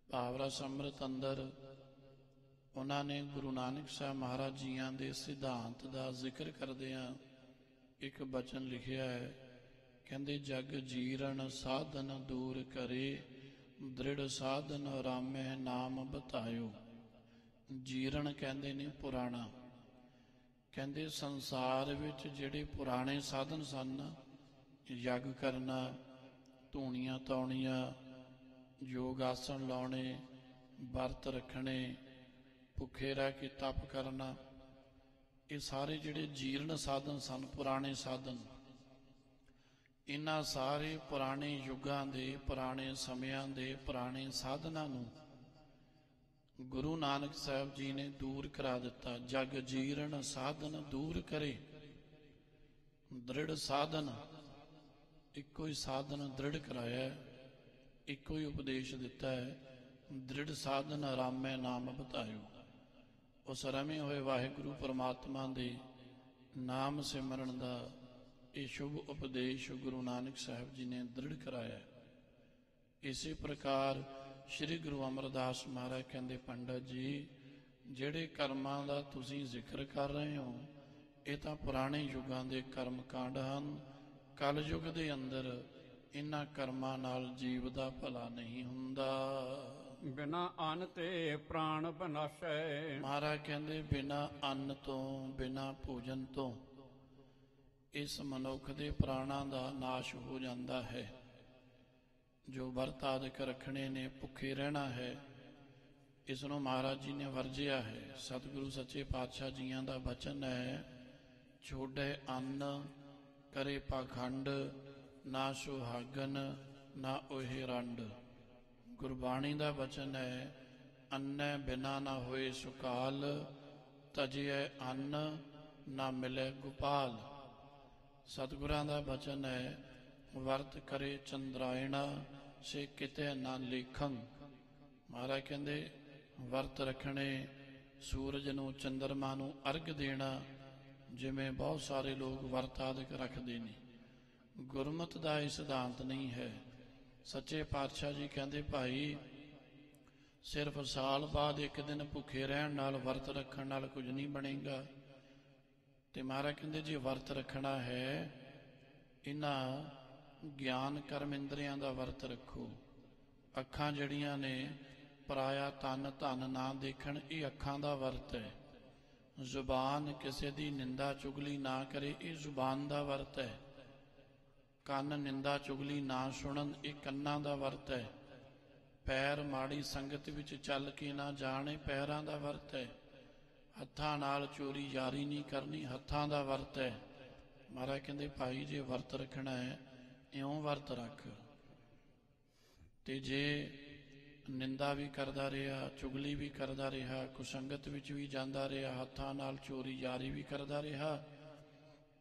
ਭਾਵਰਸ ਅੰਮ੍ਰਿਤ ਅੰਦਰ ਉਹਨਾਂ ਨੇ ਗੁਰੂ ਨਾਨਕ ਸਾਹਿਬ ਮਹਾਰਾਜ ਜੀਆਂ ਦੇ ਸਿਧਾਂਤ ਦਾ ਜ਼ਿਕਰ ਕਰਦਿਆਂ ਇੱਕ ਬਚਨ ਲਿਖਿਆ ਹੈ। ਕਹਿੰਦੇ ਜਗ ਜੀਰਨ ਸਾਧਨ ਦੂਰ ਕਰੇ, ਦ੍ਰਿੜ ਸਾਧਨ ਰਾਮੈ ਨਾਮ ਬਤਾਇਓ। ਜੀਰਨ ਕਹਿੰਦੇ ਨੇ ਪੁਰਾਣਾ। ਕਹਿੰਦੇ ਸੰਸਾਰ ਵਿੱਚ ਜਿਹੜੇ ਪੁਰਾਣੇ ਸਾਧਨ ਸਨ, ਯੱਗ ਕਰਨਾ, ਧੂਣੀਆਂ ਤੌਣੀਆਂ, ਯੋਗ ਆਸਣ ਲਾਉਣੇ, ਵਰਤ ਰੱਖਣੇ, ਭੁੱਖੇ ਰਹਿ ਕੇ ਤਪ ਕਰਨਾ, ਇਹ ਸਾਰੇ ਜਿਹੜੇ ਜੀਰਨ ਸਾਧਨ ਸਨ, ਪੁਰਾਣੇ ਸਾਧਨ, ਇਹਨਾਂ ਸਾਰੇ ਪੁਰਾਣੇ ਯੁੱਗਾਂ ਦੇ, ਪੁਰਾਣੇ ਸਮਿਆਂ ਦੇ ਪੁਰਾਣੇ ਸਾਧਨਾਂ ਨੂੰ ਗੁਰੂ ਨਾਨਕ ਸਾਹਿਬ ਜੀ ਨੇ ਦੂਰ ਕਰਾ ਦਿੱਤਾ। ਜਗ ਜੀਰਨ ਸਾਧਨ ਦੂਰ ਕਰੇ। ਦ੍ਰਿੜ ਸਾਧਨ, ਇੱਕੋ ਹੀ ਸਾਧਨ ਦ੍ਰਿੜ ਕਰਾਇਆ, ਇੱਕੋ ਹੀ ਉਪਦੇਸ਼ ਦਿੱਤਾ ਹੈ। ਦ੍ਰਿੜ ਸਾਧਨ ਰਾਮੈ ਨਾਮ ਬਤਾਇਓ। ਉਸ ਰਮੇ ਹੋਏ ਵਾਹਿਗੁਰੂ ਪਰਮਾਤਮਾ ਦੇ ਨਾਮ ਸਿਮਰਨ ਦਾ ਇਹ ਸ਼ੁਭ ਉਪਦੇਸ਼ ਗੁਰੂ ਨਾਨਕ ਸਾਹਿਬ ਜੀ ਨੇ ਦ੍ਰਿੜ ਕਰਾਇਆ। ਇਸੇ ਪ੍ਰਕਾਰ ਸ੍ਰੀ ਗੁਰੂ ਅਮਰਦਾਸ ਮਹਾਰਾਜ ਕਹਿੰਦੇ, ਪੰਡਤ ਜੀ, ਜਿਹੜੇ ਕਰਮਾਂ ਦਾ ਤੁਸੀਂ ਜ਼ਿਕਰ ਕਰ ਰਹੇ ਹੋ, ਇਹ ਤਾਂ ਪੁਰਾਣੇ ਯੁੱਗਾਂ ਦੇ ਕਰਮ ਕਾਂਡ ਹਨ। ਕਲਯੁੱਗ ਦੇ ਅੰਦਰ ਇਹਨਾਂ ਕਰਮਾਂ ਨਾਲ ਜੀਵ ਦਾ ਭਲਾ ਨਹੀਂ ਹੁੰਦਾ। ਬਿਨਾ ਅੰਨ ਤੇ ਪ੍ਰਾਣ ਬਨਾਸੈ। ਮਹਾਰਾਜ ਕਹਿੰਦੇ, ਬਿਨਾ ਅੰਨ ਤੋਂ, ਬਿਨਾ ਭੋਜਨ ਤੋਂ ਇਸ ਮਨੁੱਖ ਦੇ ਪ੍ਰਾਣਾਂ ਦਾ ਨਾਸ਼ ਹੋ ਜਾਂਦਾ ਹੈ। ਜੋ ਵਰਤ ਆਦਿਕ ਰੱਖਣੇ ਨੇ, ਭੁੱਖੇ ਰਹਿਣਾ ਹੈ, ਇਸ ਨੂੰ ਮਹਾਰਾਜ ਜੀ ਨੇ ਵਰਜਿਆ ਹੈ। ਸਤਿਗੁਰੂ ਸੱਚੇ ਪਾਤਸ਼ਾਹ ਜੀਆਂ ਦਾ ਬਚਨ ਹੈ, ਛੋੜੈ ਅੰਨ ਕਰੇ ਪਾਖੰਡ, ਨਾ ਸੁਹਾਗਨ ਨਾ ਉਹੇ ਰੰਡ। ਗੁਰਬਾਣੀ ਦਾ ਬਚਨ ਹੈ, ਅੰਨੈ ਬਿਨਾ ਨਾ ਹੋਏ ਸੁਕਾਲ, ਤਜਿਐ ਅੰਨ ਨਾ ਮਿਲੇ ਗੋਪਾਲ। ਸਤਿਗੁਰਾਂ ਦਾ ਬਚਨ ਹੈ, ਵਰਤ ਕਰੇ ਚੰਦਰਾਇਣਾ, ਸੇ ਕਿਤੇ ਨਾ ਲੇਖੰ। ਮਹਾਰਾਜ ਕਹਿੰਦੇ, ਵਰਤ ਰੱਖਣੇ, ਸੂਰਜ ਨੂੰ, ਚੰਦਰਮਾ ਨੂੰ ਅਰਗ ਦੇਣਾ, ਜਿਵੇਂ ਬਹੁਤ ਸਾਰੇ ਲੋਕ ਵਰਤ ਆਦਿਕ ਰੱਖਦੇ ਨੇ। ਗੁਰਮਤਿ ਦਾ ਇਹ ਸਿਧਾਂਤ ਨਹੀਂ ਹੈ। ਸੱਚੇ ਪਾਤਸ਼ਾਹ ਜੀ ਕਹਿੰਦੇ, ਭਾਈ, ਸਿਰਫ ਸਾਲ ਬਾਅਦ ਇੱਕ ਦਿਨ ਭੁੱਖੇ ਰਹਿਣ ਨਾਲ, ਵਰਤ ਰੱਖਣ ਨਾਲ ਕੁਝ ਨਹੀਂ ਬਣੇਗਾ। ਤੇ ਮਹਾਰਾਜ ਕਹਿੰਦੇ, ਜੇ ਵਰਤ ਰੱਖਣਾ ਹੈ, ਇਹਨਾਂ ਗਿਆਨ ਕਰਮ ਇੰਦਰੀਆਂ ਦਾ ਵਰਤ ਰੱਖੋ। ਅੱਖਾਂ ਜਿਹੜੀਆਂ ਨੇ, ਪਰਾਇਆ ਤਨ ਧਨ ਨਾ ਦੇਖਣ, ਇਹ ਅੱਖਾਂ ਦਾ ਵਰਤ ਹੈ। ਜ਼ੁਬਾਨ ਕਿਸੇ ਦੀ ਨਿੰਦਾ ਚੁਗਲੀ ਨਾ ਕਰੇ, ਇਹ ਜ਼ੁਬਾਨ ਦਾ ਵਰਤ ਹੈ। ਕੰਨ ਨਿੰਦਾ ਚੁਗਲੀ ਨਾ ਸੁਣਨ, ਇਹ ਕੰਨਾਂ ਦਾ ਵਰਤ ਹੈ। ਪੈਰ ਮਾੜੀ ਸੰਗਤ ਵਿੱਚ ਚੱਲ ਕੇ ਨਾ ਜਾਣੇ, ਪੈਰਾਂ ਦਾ ਵਰਤ ਹੈ। ਹੱਥਾਂ ਨਾਲ ਚੋਰੀ ਯਾਰੀ ਨਹੀਂ ਕਰਨੀ, ਹੱਥਾਂ ਦਾ ਵਰਤ ਹੈ। ਮਹਾਰਾਜ ਕਹਿੰਦੇ, ਭਾਈ, ਜੇ ਵਰਤ ਰੱਖਣਾ ਹੈ, ਇਉਂ ਵਰਤ ਰੱਖ। ਤੇ ਜੇ ਨਿੰਦਾ ਵੀ ਕਰਦਾ ਰਿਹਾ, ਚੁਗਲੀ ਵੀ ਕਰਦਾ ਰਿਹਾ, ਕੁਸੰਗਤ ਵਿੱਚ ਵੀ ਜਾਂਦਾ ਰਿਹਾ, ਹੱਥਾਂ ਨਾਲ ਚੋਰੀ ਯਾਰੀ ਵੀ ਕਰਦਾ ਰਿਹਾ,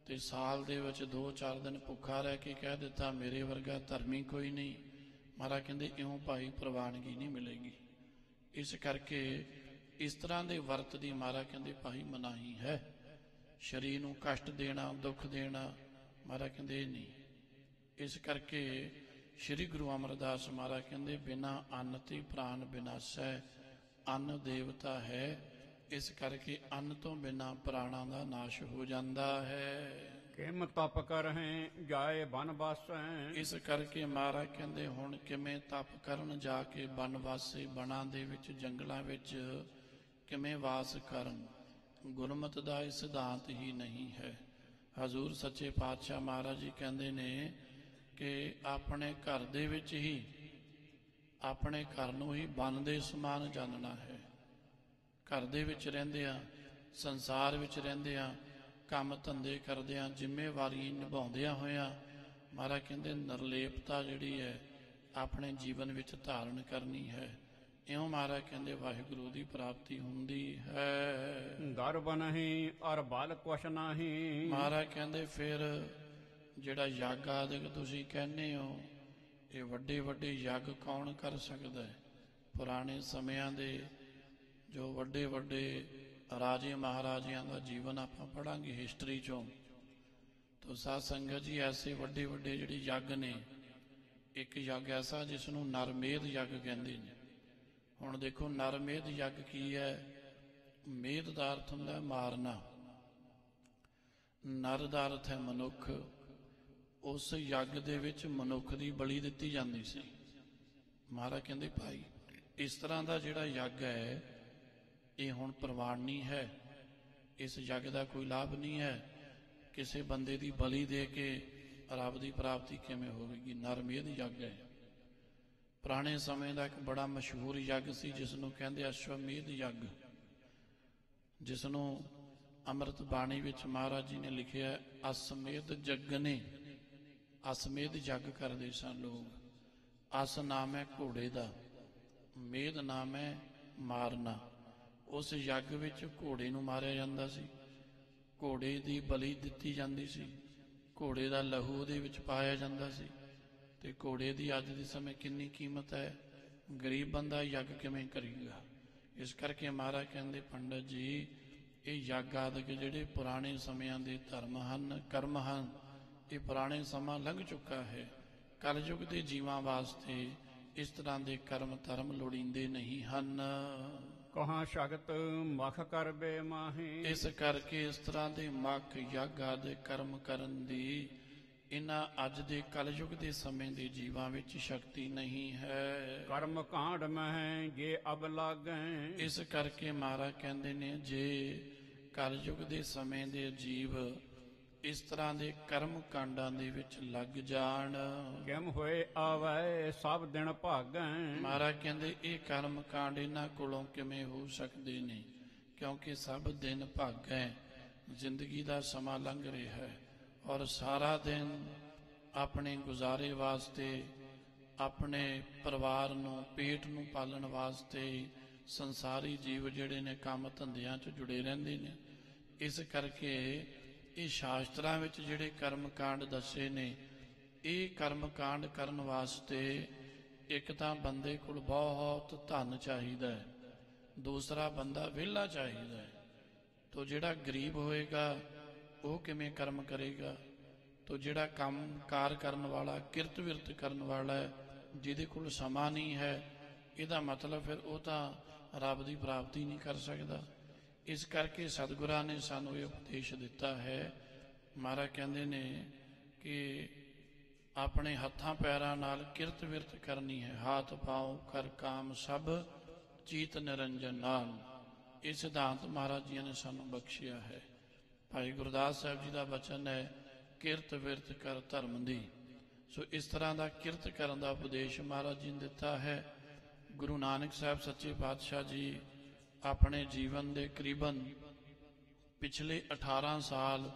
ਤੇ ਸਾਲ ਦੇ ਵਿੱਚ 2-4 ਦਿਨ ਭੁੱਖਾ ਰਹਿ ਕੇ ਕਹਿ ਦਿੱਤਾ, ਮੇਰੇ ਵਰਗਾ ਧਰਮੀ ਕੋਈ ਨਹੀਂ, ਮਹਾਰਾਜ ਕਹਿੰਦੇ, ਇਉਂ ਭਾਈ ਪ੍ਰਵਾਨਗੀ ਨਹੀਂ ਮਿਲੇਗੀ। ਇਸ ਕਰਕੇ ਇਸ ਤਰ੍ਹਾਂ ਦੇ ਵਰਤ ਦੀ ਮਹਾਰਾਜ ਕਹਿੰਦੇ, ਭਾਈ, ਮਨਾਹੀ ਹੈ। ਸਰੀਰ ਨੂੰ ਕਸ਼ਟ ਦੇਣਾ, ਦੁੱਖ ਦੇਣਾ, ਮਹਾਰਾਜ ਕਹਿੰਦੇ ਇਹ ਨਹੀਂ। ਇਸ ਕਰਕੇ ਸ੍ਰੀ ਗੁਰੂ ਅਮਰਦਾਸ ਮਹਾਰਾਜ ਕਹਿੰਦੇ, ਬਿਨਾ ਅੰਨ ਤੇ ਪ੍ਰਾਣ ਬਿਨਾਸੈ। ਅੰਨ ਦੇਵਤਾ ਹੈ, ਇਸ ਕਰਕੇ ਅੰਨ ਤੋਂ ਬਿਨਾ ਪ੍ਰਾਣਾਂ ਦਾ ਨਾਸ਼ ਹੋ ਜਾਂਦਾ ਹੈ। ਕਿਮ ਤਪ ਕਰਹਿ ਜਾਏ ਬਨ ਵਾਸੈ। ਇਸ ਕਰਕੇ ਮਹਾਰਾਜ ਕਹਿੰਦੇ, ਹੁਣ ਕਿਵੇਂ ਤਪ ਕਰਨ, ਜਾ ਕੇ ਬਨਵਾਸੇ, ਬਨਾਂ ਦੇ ਵਿੱਚ, ਜੰਗਲਾਂ ਵਿੱਚ ਕਿਵੇਂ ਵਾਸ ਕਰਨ। ਗੁਰਮਤਿ ਦਾ ਇਹ ਸਿਧਾਂਤ ਹੀ ਨਹੀਂ ਹੈ। ਹਜ਼ੂਰ ਸੱਚੇ ਪਾਤਸ਼ਾਹ ਮਹਾਰਾਜ ਜੀ ਕਹਿੰਦੇ ਨੇ ਕਿ ਆਪਣੇ ਘਰ ਦੇ ਵਿੱਚ ਹੀ, ਆਪਣੇ ਘਰ ਨੂੰ ਹੀ ਬਨ ਦੇ ਸਮਾਨ ਜਾਣਨਾ ਹੈ। ਘਰ ਦੇ ਵਿੱਚ ਰਹਿੰਦੇ ਆ, ਸੰਸਾਰ ਵਿੱਚ ਰਹਿੰਦੇ ਆ, ਕੰਮ ਧੰਦੇ ਕਰਦੇ ਆ, ਜ਼ਿੰਮੇਵਾਰੀਆਂ ਨਿਭਾਉਂਦਿਆਂ ਹੋਇਆਂ, ਮਹਾਰਾਜ ਕਹਿੰਦੇ, ਨਿਰਲੇਪਤਾ ਜਿਹੜੀ ਹੈ ਆਪਣੇ ਜੀਵਨ ਵਿੱਚ ਧਾਰਨ ਕਰਨੀ ਹੈ। ਇਉਂ ਮਹਾਰਾਜ ਕਹਿੰਦੇ, ਵਾਹਿਗੁਰੂ ਦੀ ਪ੍ਰਾਪਤੀ ਹੁੰਦੀ ਹੈ। ਗਰਭ ਨਹੀਂ ਅਰ ਬਲ ਕੁਛ ਨਹੀਂ। ਮਹਾਰਾਜ ਕਹਿੰਦੇ, ਫਿਰ ਜਿਹੜਾ ਯੱਗ ਆਦਿਕ ਤੁਸੀਂ ਕਹਿੰਦੇ ਹੋ, ਇਹ ਵੱਡੇ ਵੱਡੇ ਯੱਗ ਕੌਣ ਕਰ ਸਕਦਾ ਹੈ? ਪੁਰਾਣੇ ਸਮਿਆਂ ਦੇ ਜੋ ਵੱਡੇ ਵੱਡੇ ਰਾਜੇ ਮਹਾਰਾਜਿਆਂ ਦਾ ਜੀਵਨ ਆਪਾਂ ਪੜਾਂਗੇ ਹਿਸਟਰੀ ਚੋਂ, ਤਾਂ ਸਾਧ ਸੰਗਤ ਜੀ, ਐਸੇ ਵੱਡੇ ਵੱਡੇ ਜਿਹੜੇ ਯੱਗ ਨੇ, ਇੱਕ ਯੱਗ ਐਸਾ ਜਿਸ ਨੂੰ ਨਰਮੇਧ ਯੱਗ ਕਹਿੰਦੇ ਨੇ। ਹੁਣ ਦੇਖੋ, ਨਰਮੇਧ ਯੱਗ ਕੀ ਹੈ? ਮੇਧ ਦਾ ਅਰਥ ਹੁੰਦਾ ਮਾਰਨਾ, ਨਰ ਦਾ ਅਰਥ ਹੈ ਮਨੁੱਖ। ਉਸ ਯੱਗ ਦੇ ਵਿੱਚ ਮਨੁੱਖ ਦੀ ਬਲੀ ਦਿੱਤੀ ਜਾਂਦੀ ਸੀ। ਮਹਾਰਾਜ ਕਹਿੰਦੇ, ਭਾਈ, ਇਸ ਤਰ੍ਹਾਂ ਦਾ ਜਿਹੜਾ ਯੱਗ ਹੈ, ਇਹ ਹੁਣ ਪ੍ਰਵਾਨੀ ਹੈ। ਇਸ ਯੱਗ ਦਾ ਕੋਈ ਲਾਭ ਨਹੀਂ ਹੈ। ਕਿਸੇ ਬੰਦੇ ਦੀ ਬਲੀ ਦੇ ਕੇ ਰੱਬ ਦੀ ਪ੍ਰਾਪਤੀ ਕਿਵੇਂ ਹੋਵੇਗੀ? ਨਰਮੇਧ ਯੱਗ ਹੈ। ਪੁਰਾਣੇ ਸਮੇਂ ਦਾ ਇੱਕ ਬੜਾ ਮਸ਼ਹੂਰ ਯੱਗ ਸੀ ਜਿਸ ਨੂੰ ਕਹਿੰਦੇ ਅਸ਼ਵਮੇਧ ਯੱਗ, ਜਿਸ ਨੂੰ ਅੰਮ੍ਰਿਤ ਬਾਣੀ ਵਿੱਚ ਮਹਾਰਾਜ ਜੀ ਨੇ ਲਿਖਿਆ ਅਸਮੇਧ ਜੱਗਨੇ। ਅਸਮੇਧ ਯੱਗ ਕਰਦੇ ਸਨ ਲੋਕ। ਅਸ ਨਾਮ ਹੈ ਘੋੜੇ ਦਾ, ਮੇਧ ਨਾਮ ਹੈ ਮਾਰਨਾ। ਉਸ ਯੱਗ ਵਿੱਚ ਘੋੜੇ ਨੂੰ ਮਾਰਿਆ ਜਾਂਦਾ ਸੀ, ਘੋੜੇ ਦੀ ਬਲੀ ਦਿੱਤੀ ਜਾਂਦੀ ਸੀ, ਘੋੜੇ ਦਾ ਲਹੂ ਉਹਦੇ ਵਿੱਚ ਪਾਇਆ ਜਾਂਦਾ ਸੀ। ਤੇ ਘੋੜੇ ਦੀ ਅੱਜ ਦੇ ਸਮੇਂ ਕਿੰਨੀ ਕੀਮਤ ਹੈ, ਗਰੀਬ ਬੰਦਾ ਯੱਗ ਕਿਵੇਂ ਕਰੇਗਾ। ਇਸ ਕਰਕੇ ਮਹਾਰਾਜ ਕਹਿੰਦੇ ਪੰਡਤ ਜੀ ਇਹ ਯੱਗ ਆਦਿਕ ਜਿਹੜੇ ਪੁਰਾਣੇ ਸਮਿਆਂ ਦੇ ਧਰਮ ਹਨ, ਕਰਮ ਹਨ, ਇਹ ਪੁਰਾਣੇ ਸਮਾਂ ਲੰਘ ਚੁੱਕਾ ਹੈ। ਕਲਯੁਗ ਦੇ ਜੀਵਾਂ ਵਾਸਤੇ ਇਸ ਤਰ੍ਹਾਂ ਦੇ ਕਰਮ ਧਰਮ ਲੋੜੀਂਦੇ ਨਹੀਂ ਹਨ। ਕਹਾਂ ਸ਼ਗਤ ਮਖ ਕਰ ਬੇਮਾਹੀ। ਇਸ ਕਰਕੇ ਇਸ ਤਰ੍ਹਾਂ ਦੇ ਮਖ ਯੱਗ ਆਦਿ ਕਰਮ ਕਰਨ ਦੀ ਇਹਨਾਂ ਅੱਜ ਦੇ ਕਲਯੁਗ ਦੇ ਸਮੇਂ ਦੇ ਜੀਵਾਂ ਵਿੱਚ ਸ਼ਕਤੀ ਨਹੀਂ ਹੈ। ਕਰਮ ਕਾਂਡ ਮਹਿ ਜੇ ਅਬ ਲਾਗੈ। ਇਸ ਕਰਕੇ ਮਹਾਰਾਜ ਕਹਿੰਦੇ ਨੇ ਜੇ ਕਲਯੁਗ ਦੇ ਸਮੇਂ ਦੇ ਜੀਵ ਇਸ ਤਰ੍ਹਾਂ ਦੇ ਕਰਮ ਕਾਂਡਾਂ ਦੇ ਵਿੱਚ ਲੱਗ ਜਾਣ, ਕਿਮ ਹੋਏ ਆਵੈ ਸਭ ਦਿਨ ਭਾਗੈ। ਮਹਾਰਾਜ ਕਹਿੰਦੇ ਇਹ ਕਰਮ ਕਾਂਡ ਇਹਨਾਂ ਕੋਲੋਂ ਕਿਵੇਂ ਹੋ ਸਕਦੇ ਨੇ, ਕਿਉਂਕਿ ਸਭ ਦਿਨ ਭਾਗੈ। ਜ਼ਿੰਦਗੀ ਦਾ ਸਮਾਂ ਲੰਘ ਰਿਹਾ ਹੈ ਔਰ ਸਾਰਾ ਦਿਨ ਆਪਣੇ ਗੁਜ਼ਾਰੇ ਵਾਸਤੇ, ਆਪਣੇ ਪਰਿਵਾਰ ਨੂੰ, ਪੇਟ ਨੂੰ ਪਾਲਣ ਵਾਸਤੇ ਸੰਸਾਰੀ ਜੀਵ ਜਿਹੜੇ ਨੇ ਕੰਮ ਧੰਦਿਆਂ 'ਚ ਜੁੜੇ ਰਹਿੰਦੇ ਨੇ। ਇਸ ਕਰਕੇ ਇਹ ਸ਼ਾਸਤਰਾਂ ਵਿੱਚ ਜਿਹੜੇ ਕਰਮ ਕਾਂਡ ਦੱਸੇ ਨੇ, ਇਹ ਕਰਮ ਕਾਂਡ ਕਰਨ ਵਾਸਤੇ ਇੱਕ ਤਾਂ ਬੰਦੇ ਕੋਲ ਬਹੁਤ ਧਨ ਚਾਹੀਦਾ ਹੈ, ਦੂਸਰਾ ਬੰਦਾ ਵਿਹਲਾ ਚਾਹੀਦਾ ਹੈ। ਤੋ ਜਿਹੜਾ ਗਰੀਬ ਹੋਏਗਾ ਉਹ ਕਿਵੇਂ ਕਰਮ ਕਰੇਗਾ। ਤੋ ਜਿਹੜਾ ਕੰਮ ਕਾਰ ਕਰਨ ਵਾਲਾ, ਕਿਰਤ ਵਿਰਤ ਕਰਨ ਵਾਲਾ ਹੈ, ਜਿਹਦੇ ਕੋਲ ਸਮਾਂ ਨਹੀਂ ਹੈ, ਇਹਦਾ ਮਤਲਬ ਫਿਰ ਉਹ ਤਾਂ ਰੱਬ ਦੀ ਪ੍ਰਾਪਤੀ ਨਹੀਂ ਕਰ ਸਕਦਾ। ਇਸ ਕਰਕੇ ਸਤਿਗੁਰਾਂ ਨੇ ਸਾਨੂੰ ਇਹ ਉਪਦੇਸ਼ ਦਿੱਤਾ ਹੈ। ਮਹਾਰਾਜ ਕਹਿੰਦੇ ਨੇ ਕਿ ਆਪਣੇ ਹੱਥਾਂ ਪੈਰਾਂ ਨਾਲ ਕਿਰਤ ਵਿਰਤ ਕਰਨੀ ਹੈ। ਹਾਥ ਪਾਉ ਕਰ ਕਾਮ ਸਭ ਚੀਤ ਨਿਰੰਜਨ ਨਾਮ। ਇਹ ਸਿਧਾਂਤ ਮਹਾਰਾਜ ਜੀ ਨੇ ਸਾਨੂੰ ਬਖਸ਼ਿਆ ਹੈ। ਭਾਈ ਗੁਰਦਾਸ ਸਾਹਿਬ ਜੀ ਦਾ ਬਚਨ ਹੈ ਕਿਰਤ ਵਿਰਤ ਕਰ ਧਰਮ ਦੀ। ਸੋ ਇਸ ਤਰ੍ਹਾਂ ਦਾ ਕਿਰਤ ਕਰਨ ਦਾ ਉਪਦੇਸ਼ ਮਹਾਰਾਜ ਜੀ ਨੇ ਦਿੱਤਾ ਹੈ। ਗੁਰੂ ਨਾਨਕ ਸਾਹਿਬ ਸੱਚੇ ਪਾਤਸ਼ਾਹ ਜੀ ਆਪਣੇ ਜੀਵਨ ਦੇ ਕਰੀਬਨ ਪਿਛਲੇ 18 ਸਾਲ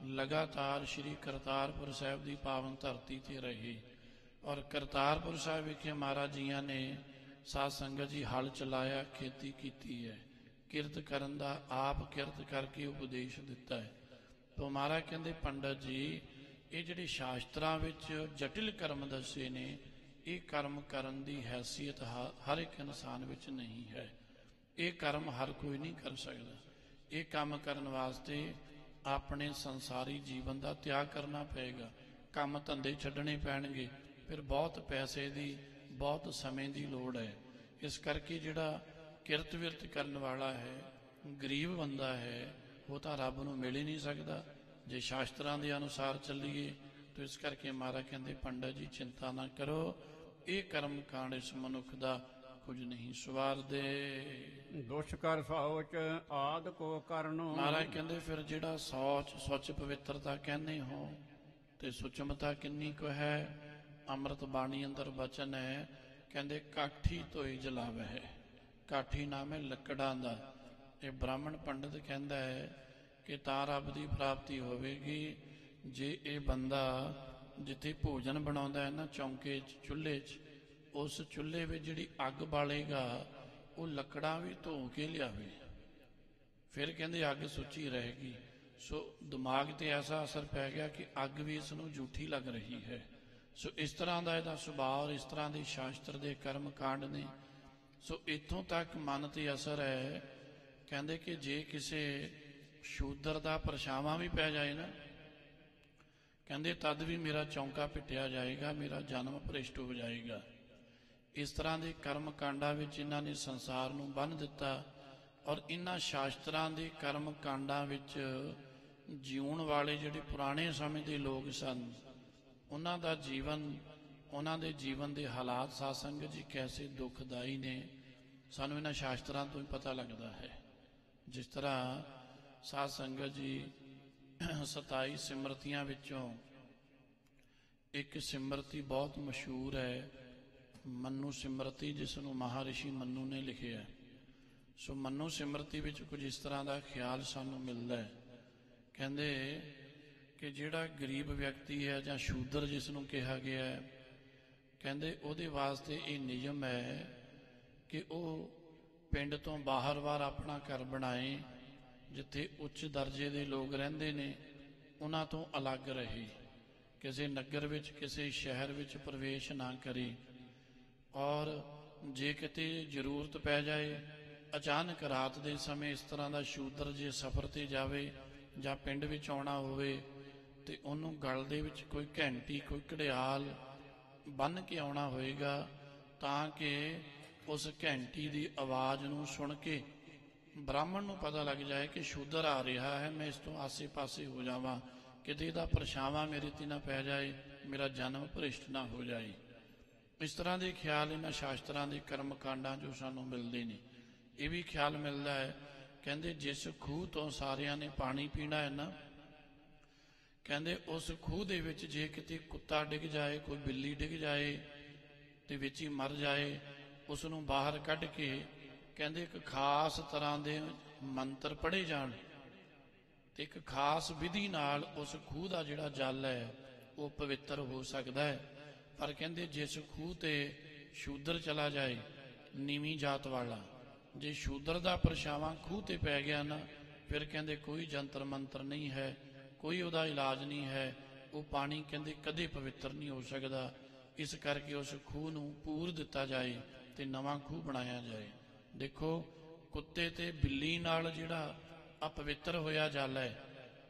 ਲਗਾਤਾਰ ਸ਼੍ਰੀ ਕਰਤਾਰਪੁਰ ਸਾਹਿਬ ਦੀ ਪਾਵਨ ਧਰਤੀ ਤੇ ਰਹੇ ਔਰ ਕਰਤਾਰਪੁਰ ਸਾਹਿਬ ਵਿਖੇ ਮਹਾਰਾਜ ਜੀਆਂ ਨੇ ਸਾਧ ਸੰਗਤ ਜੀ ਹਲ ਚਲਾਇਆ, ਖੇਤੀ ਕੀਤੀ ਹੈ। ਕਿਰਤ ਕਰਨ ਦਾ ਆਪ ਕਿਰਤ ਕਰਕੇ ਉਪਦੇਸ਼ ਦਿੱਤਾ ਹੈ। ਤੋ ਮਹਾਰਾਜ ਕਹਿੰਦੇ ਪੰਡਤ ਜੀ ਇਹ ਜਿਹੜੇ ਸ਼ਾਸਤਰਾਂ ਵਿੱਚ ਜਟਿਲ ਕਰਮ ਦੱਸੇ ਨੇ, ਇਹ ਕਰਮ ਕਰਨ ਦੀ ਹੈਸੀਅਤ ਹਰ ਇੱਕ ਇਨਸਾਨ ਵਿੱਚ ਨਹੀਂ ਹੈ। ਇਹ ਕਰਮ ਹਰ ਕੋਈ ਨਹੀਂ ਕਰ ਸਕਦਾ। ਇਹ ਕੰਮ ਕਰਨ ਵਾਸਤੇ ਆਪਣੇ ਸੰਸਾਰੀ ਜੀਵਨ ਦਾ ਤਿਆਗ ਕਰਨਾ ਪਏਗਾ, ਕੰਮ ਧੰਦੇ ਛੱਡਣੇ ਪੈਣਗੇ, ਫਿਰ ਬਹੁਤ ਪੈਸੇ ਦੀ, ਬਹੁਤ ਸਮੇਂ ਦੀ ਲੋੜ ਹੈ। ਇਸ ਕਰਕੇ ਜਿਹੜਾ ਕਿਰਤ ਵਿਰਤ ਕਰਨ ਵਾਲਾ ਹੈ, ਗਰੀਬ ਬੰਦਾ ਹੈ, ਉਹ ਤਾਂ ਰੱਬ ਨੂੰ ਮਿਲ ਹੀ ਨਹੀਂ ਸਕਦਾ ਜੇ ਸ਼ਾਸਤਰਾਂ ਦੇ ਅਨੁਸਾਰ ਚੱਲੀਏ। ਤਾਂ ਇਸ ਕਰਕੇ ਮਹਾਰਾਜ ਕਹਿੰਦੇ ਪੰਡਤ ਜੀ ਚਿੰਤਾ ਨਾ ਕਰੋ, ਇਹ ਕਰਮ ਕਾਂਡ ਇਸ ਮਨੁੱਖ ਦਾ ਕੁਝ ਨਹੀਂ ਸਵਾਰਦੇ। ਦੁਸ਼ ਕਰ ਸੋਚ ਆਦ ਕੋ ਕਰਨੋ। ਮਹਾਰਾਜ ਕਹਿੰਦੇ ਫਿਰ ਜਿਹੜਾ ਸੋਚ, ਸੁੱਚ ਪਵਿੱਤਰਤਾ ਕਹਿੰਦੇ ਹੋ ਤੇ ਸੁਚਮਤਾ ਕਿੰਨੀ ਕੁ ਹੈ। ਅੰਮ੍ਰਿਤ ਬਾਣੀ ਅੰਦਰ ਬਚਨ ਹੈ, ਕਹਿੰਦੇ ਕਾਠੀ ਧੋਈ ਜਲਾਵੇ ਹੈ। ਕਾਠੀ ਨਾਮ ਹੈ ਲੱਕੜਾਂ ਦਾ। ਇਹ ਬ੍ਰਾਹਮਣ ਪੰਡਤ ਕਹਿੰਦਾ ਹੈ ਕਿ ਤਾਂ ਰੱਬ ਦੀ ਪ੍ਰਾਪਤੀ ਹੋਵੇਗੀ ਜੇ ਇਹ ਬੰਦਾ ਜਿੱਥੇ ਭੋਜਨ ਬਣਾਉਂਦਾ ਹੈ ਨਾ, ਚੌਂਕੇ 'ਚ, ਚੁੱਲ੍ਹੇ 'ਚ, ਉਸ ਚੁੱਲ੍ਹੇ ਵਿੱਚ ਜਿਹੜੀ ਅੱਗ ਬਾਲੇਗਾ ਉਹ ਲੱਕੜਾਂ ਵੀ ਧੋ ਕੇ ਲਿਆਵੇ। ਫਿਰ ਕਹਿੰਦੇ ਅੱਗ ਸੁੱਚੀ ਰਹੇਗੀ। ਸੋ ਦਿਮਾਗ ਤੇ ਐਸਾ ਅਸਰ ਪੈ ਗਿਆ ਕਿ ਅੱਗ ਵੀ ਇਸ ਨੂੰ ਝੂਠੀ ਲੱਗ ਰਹੀ ਹੈ। ਸੋ ਇਸ ਤਰ੍ਹਾਂ ਦਾ ਇਹਦਾ ਸੁਭਾਅ, ਇਸ ਤਰ੍ਹਾਂ ਦੇ ਸ਼ਾਸਤਰ ਦੇ ਕਰਮ ਕਾਂਡ ਨੇ। ਸੋ ਇੱਥੋਂ ਤੱਕ ਮਨ ਤੇ ਅਸਰ ਹੈ। ਕਹਿੰਦੇ ਕਿ ਜੇ ਕਿਸੇ ਸ਼ੂਦਰ ਦਾ ਪਰਛਾਵਾਂ ਵੀ ਪੈ ਜਾਏ ਨਾ, ਕਹਿੰਦੇ ਤਦ ਵੀ ਮੇਰਾ ਚੌਂਕਾ ਪਿੱਟਿਆ ਜਾਏਗਾ, ਮੇਰਾ ਜਨਮ ਭ੍ਰਿਸ਼ਟ ਹੋ ਜਾਏਗਾ। ਇਸ ਤਰ੍ਹਾਂ ਦੇ ਕਰਮ ਕਾਂਡਾਂ ਵਿੱਚ ਇਹਨਾਂ ਨੇ ਸੰਸਾਰ ਨੂੰ ਬੰਨ੍ਹ ਦਿੱਤਾ ਔਰ ਇਹਨਾਂ ਸ਼ਾਸਤਰਾਂ ਦੇ ਕਰਮ ਕਾਂਡਾਂ ਵਿੱਚ ਜਿਉਣ ਵਾਲੇ ਜਿਹੜੇ ਪੁਰਾਣੇ ਸਮੇਂ ਦੇ ਲੋਕ ਸਨ, ਉਹਨਾਂ ਦਾ ਜੀਵਨ, ਉਹਨਾਂ ਦੇ ਜੀਵਨ ਦੇ ਹਾਲਾਤ ਸਾਧ ਸੰਗਤ ਜੀ ਕੈਸੇ ਦੁਖਦਾਈ ਨੇ, ਸਾਨੂੰ ਇਹਨਾਂ ਸ਼ਾਸਤਰਾਂ ਤੋਂ ਹੀ ਪਤਾ ਲੱਗਦਾ ਹੈ। ਜਿਸ ਤਰ੍ਹਾਂ ਸਾਧ ਸੰਗਤ ਜੀ 27 ਸਿਮਰਤੀਆਂ ਵਿੱਚੋਂ ਇੱਕ ਸਿਮਰਤੀ ਬਹੁਤ ਮਸ਼ਹੂਰ ਹੈ, ਮਨੂ ਸਿਮਰਤੀ, ਜਿਸ ਨੂੰ ਮਹਾਰਿਸ਼ੀ ਮਨੂ ਨੇ ਲਿਖਿਆ। ਸੋ ਮਨੂ ਸਿਮਰਤੀ ਵਿੱਚ ਕੁਝ ਇਸ ਤਰ੍ਹਾਂ ਦਾ ਖਿਆਲ ਸਾਨੂੰ ਮਿਲਦਾ ਹੈ। ਕਹਿੰਦੇ ਕਿ ਜਿਹੜਾ ਗਰੀਬ ਵਿਅਕਤੀ ਹੈ ਜਾਂ ਸ਼ੂਦਰ ਜਿਸ ਨੂੰ ਕਿਹਾ ਗਿਆ ਹੈ, ਕਹਿੰਦੇ ਉਹਦੇ ਵਾਸਤੇ ਇਹ ਨਿਯਮ ਹੈ ਕਿ ਉਹ ਪਿੰਡ ਤੋਂ ਬਾਹਰ-ਬਾਹਰ ਆਪਣਾ ਘਰ ਬਣਾਏ, ਜਿੱਥੇ ਉੱਚ ਦਰਜੇ ਦੇ ਲੋਕ ਰਹਿੰਦੇ ਨੇ ਉਹਨਾਂ ਤੋਂ ਅਲੱਗ ਰਹੇ, ਕਿਸੇ ਨਗਰ ਵਿੱਚ ਕਿਸੇ ਸ਼ਹਿਰ ਵਿੱਚ ਪ੍ਰਵੇਸ਼ ਨਾ ਕਰੇ। ਔਰ ਜੇ ਕਿਤੇ ਜ਼ਰੂਰਤ ਪੈ ਜਾਏ, ਅਚਾਨਕ ਰਾਤ ਦੇ ਸਮੇਂ ਇਸ ਤਰ੍ਹਾਂ ਦਾ ਸ਼ੂਦਰ ਜੇ ਸਫ਼ਰ 'ਤੇ ਜਾਵੇ ਜਾਂ ਪਿੰਡ ਵਿੱਚ ਆਉਣਾ ਹੋਵੇ ਤੇ ਉਹਨੂੰ ਗਲ ਦੇ ਵਿੱਚ ਕੋਈ ਘੰਟੀ, ਕੋਈ ਘੜਿਆਲ ਬੰਨ੍ਹ ਕੇ ਆਉਣਾ ਹੋਏਗਾ, ਤਾਂ ਕਿ ਉਸ ਘੰਟੀ ਦੀ ਆਵਾਜ਼ ਨੂੰ ਸੁਣ ਕੇ ਬ੍ਰਾਹਮਣ ਨੂੰ ਪਤਾ ਲੱਗ ਜਾਏ ਕਿ ਸ਼ੂਦਰ ਆ ਰਿਹਾ ਹੈ, ਮੈਂ ਇਸ ਤੋਂ ਆਸੇ-ਪਾਸੇ ਹੋ ਜਾਵਾਂ, ਕਿਤੇ ਇਹਦਾ ਪਰਛਾਵਾਂ ਮੇਰੇ 'ਤੇ ਨਾ ਪੈ ਜਾਏ, ਮੇਰਾ ਜਨਮ ਭ੍ਰਿਸ਼ਟ ਨਾ ਹੋ ਜਾਏ। ਇਸ ਤਰ੍ਹਾਂ ਦੇ ਖਿਆਲ ਇਹਨਾਂ ਸ਼ਾਸਤਰਾਂ ਦੇ ਕਰਮ ਕਾਂਡਾਂ 'ਚੋਂ ਸਾਨੂੰ ਮਿਲਦੇ ਨੇ। ਇਹ ਵੀ ਖਿਆਲ ਮਿਲਦਾ ਹੈ, ਕਹਿੰਦੇ ਜਿਸ ਖੂਹ ਤੋਂ ਸਾਰਿਆਂ ਨੇ ਪਾਣੀ ਪੀਣਾ ਹੈ ਨਾ, ਕਹਿੰਦੇ ਉਸ ਖੂਹ ਦੇ ਵਿੱਚ ਜੇ ਕਿਤੇ ਕੁੱਤਾ ਡਿੱਗ ਜਾਏ, ਕੋਈ ਬਿੱਲੀ ਡਿੱਗ ਜਾਏ ਤੇ ਵਿੱਚ ਹੀ ਮਰ ਜਾਏ, ਉਸ ਨੂੰ ਬਾਹਰ ਕੱਢ ਕੇ ਕਹਿੰਦੇ ਇੱਕ ਖਾਸ ਤਰ੍ਹਾਂ ਦੇ ਮੰਤਰ ਪੜ੍ਹੇ ਜਾਣ ਤੇ ਇੱਕ ਖਾਸ ਵਿਧੀ ਨਾਲ ਉਸ ਖੂਹ ਦਾ ਜਿਹੜਾ ਜਲ ਹੈ ਉਹ ਪਵਿੱਤਰ ਹੋ ਸਕਦਾ ਹੈ। ਪਰ ਕਹਿੰਦੇ ਜਿਸ ਖੂਹ ਤੇ ਸ਼ੂਦਰ ਚਲਾ ਜਾਏ, ਨੀਵੀਂ ਜਾਤ ਵਾਲਾ, ਜੇ ਸ਼ੂਦਰ ਦਾ ਪਰਛਾਵਾਂ ਖੂਹ ਤੇ ਪੈ ਗਿਆ ਨਾ, ਫਿਰ ਕਹਿੰਦੇ ਕੋਈ ਜੰਤਰ ਮੰਤਰ ਨਹੀਂ ਹੈ, ਕੋਈ ਉਹਦਾ ਇਲਾਜ ਨਹੀਂ ਹੈ, ਉਹ ਪਾਣੀ ਕਹਿੰਦੇ ਕਦੇ ਪਵਿੱਤਰ ਨਹੀਂ ਹੋ ਸਕਦਾ। ਇਸ ਕਰਕੇ ਉਸ ਖੂਹ ਨੂੰ ਪੂਰ ਦਿੱਤਾ ਜਾਏ ਤੇ ਨਵਾਂ ਖੂਹ ਬਣਾਇਆ ਜਾਏ। ਦੇਖੋ, ਕੁੱਤੇ ਤੇ ਬਿੱਲੀ ਨਾਲ ਜਿਹੜਾ ਅਪਵਿੱਤਰ ਹੋਇਆ ਜਲ ਹੈ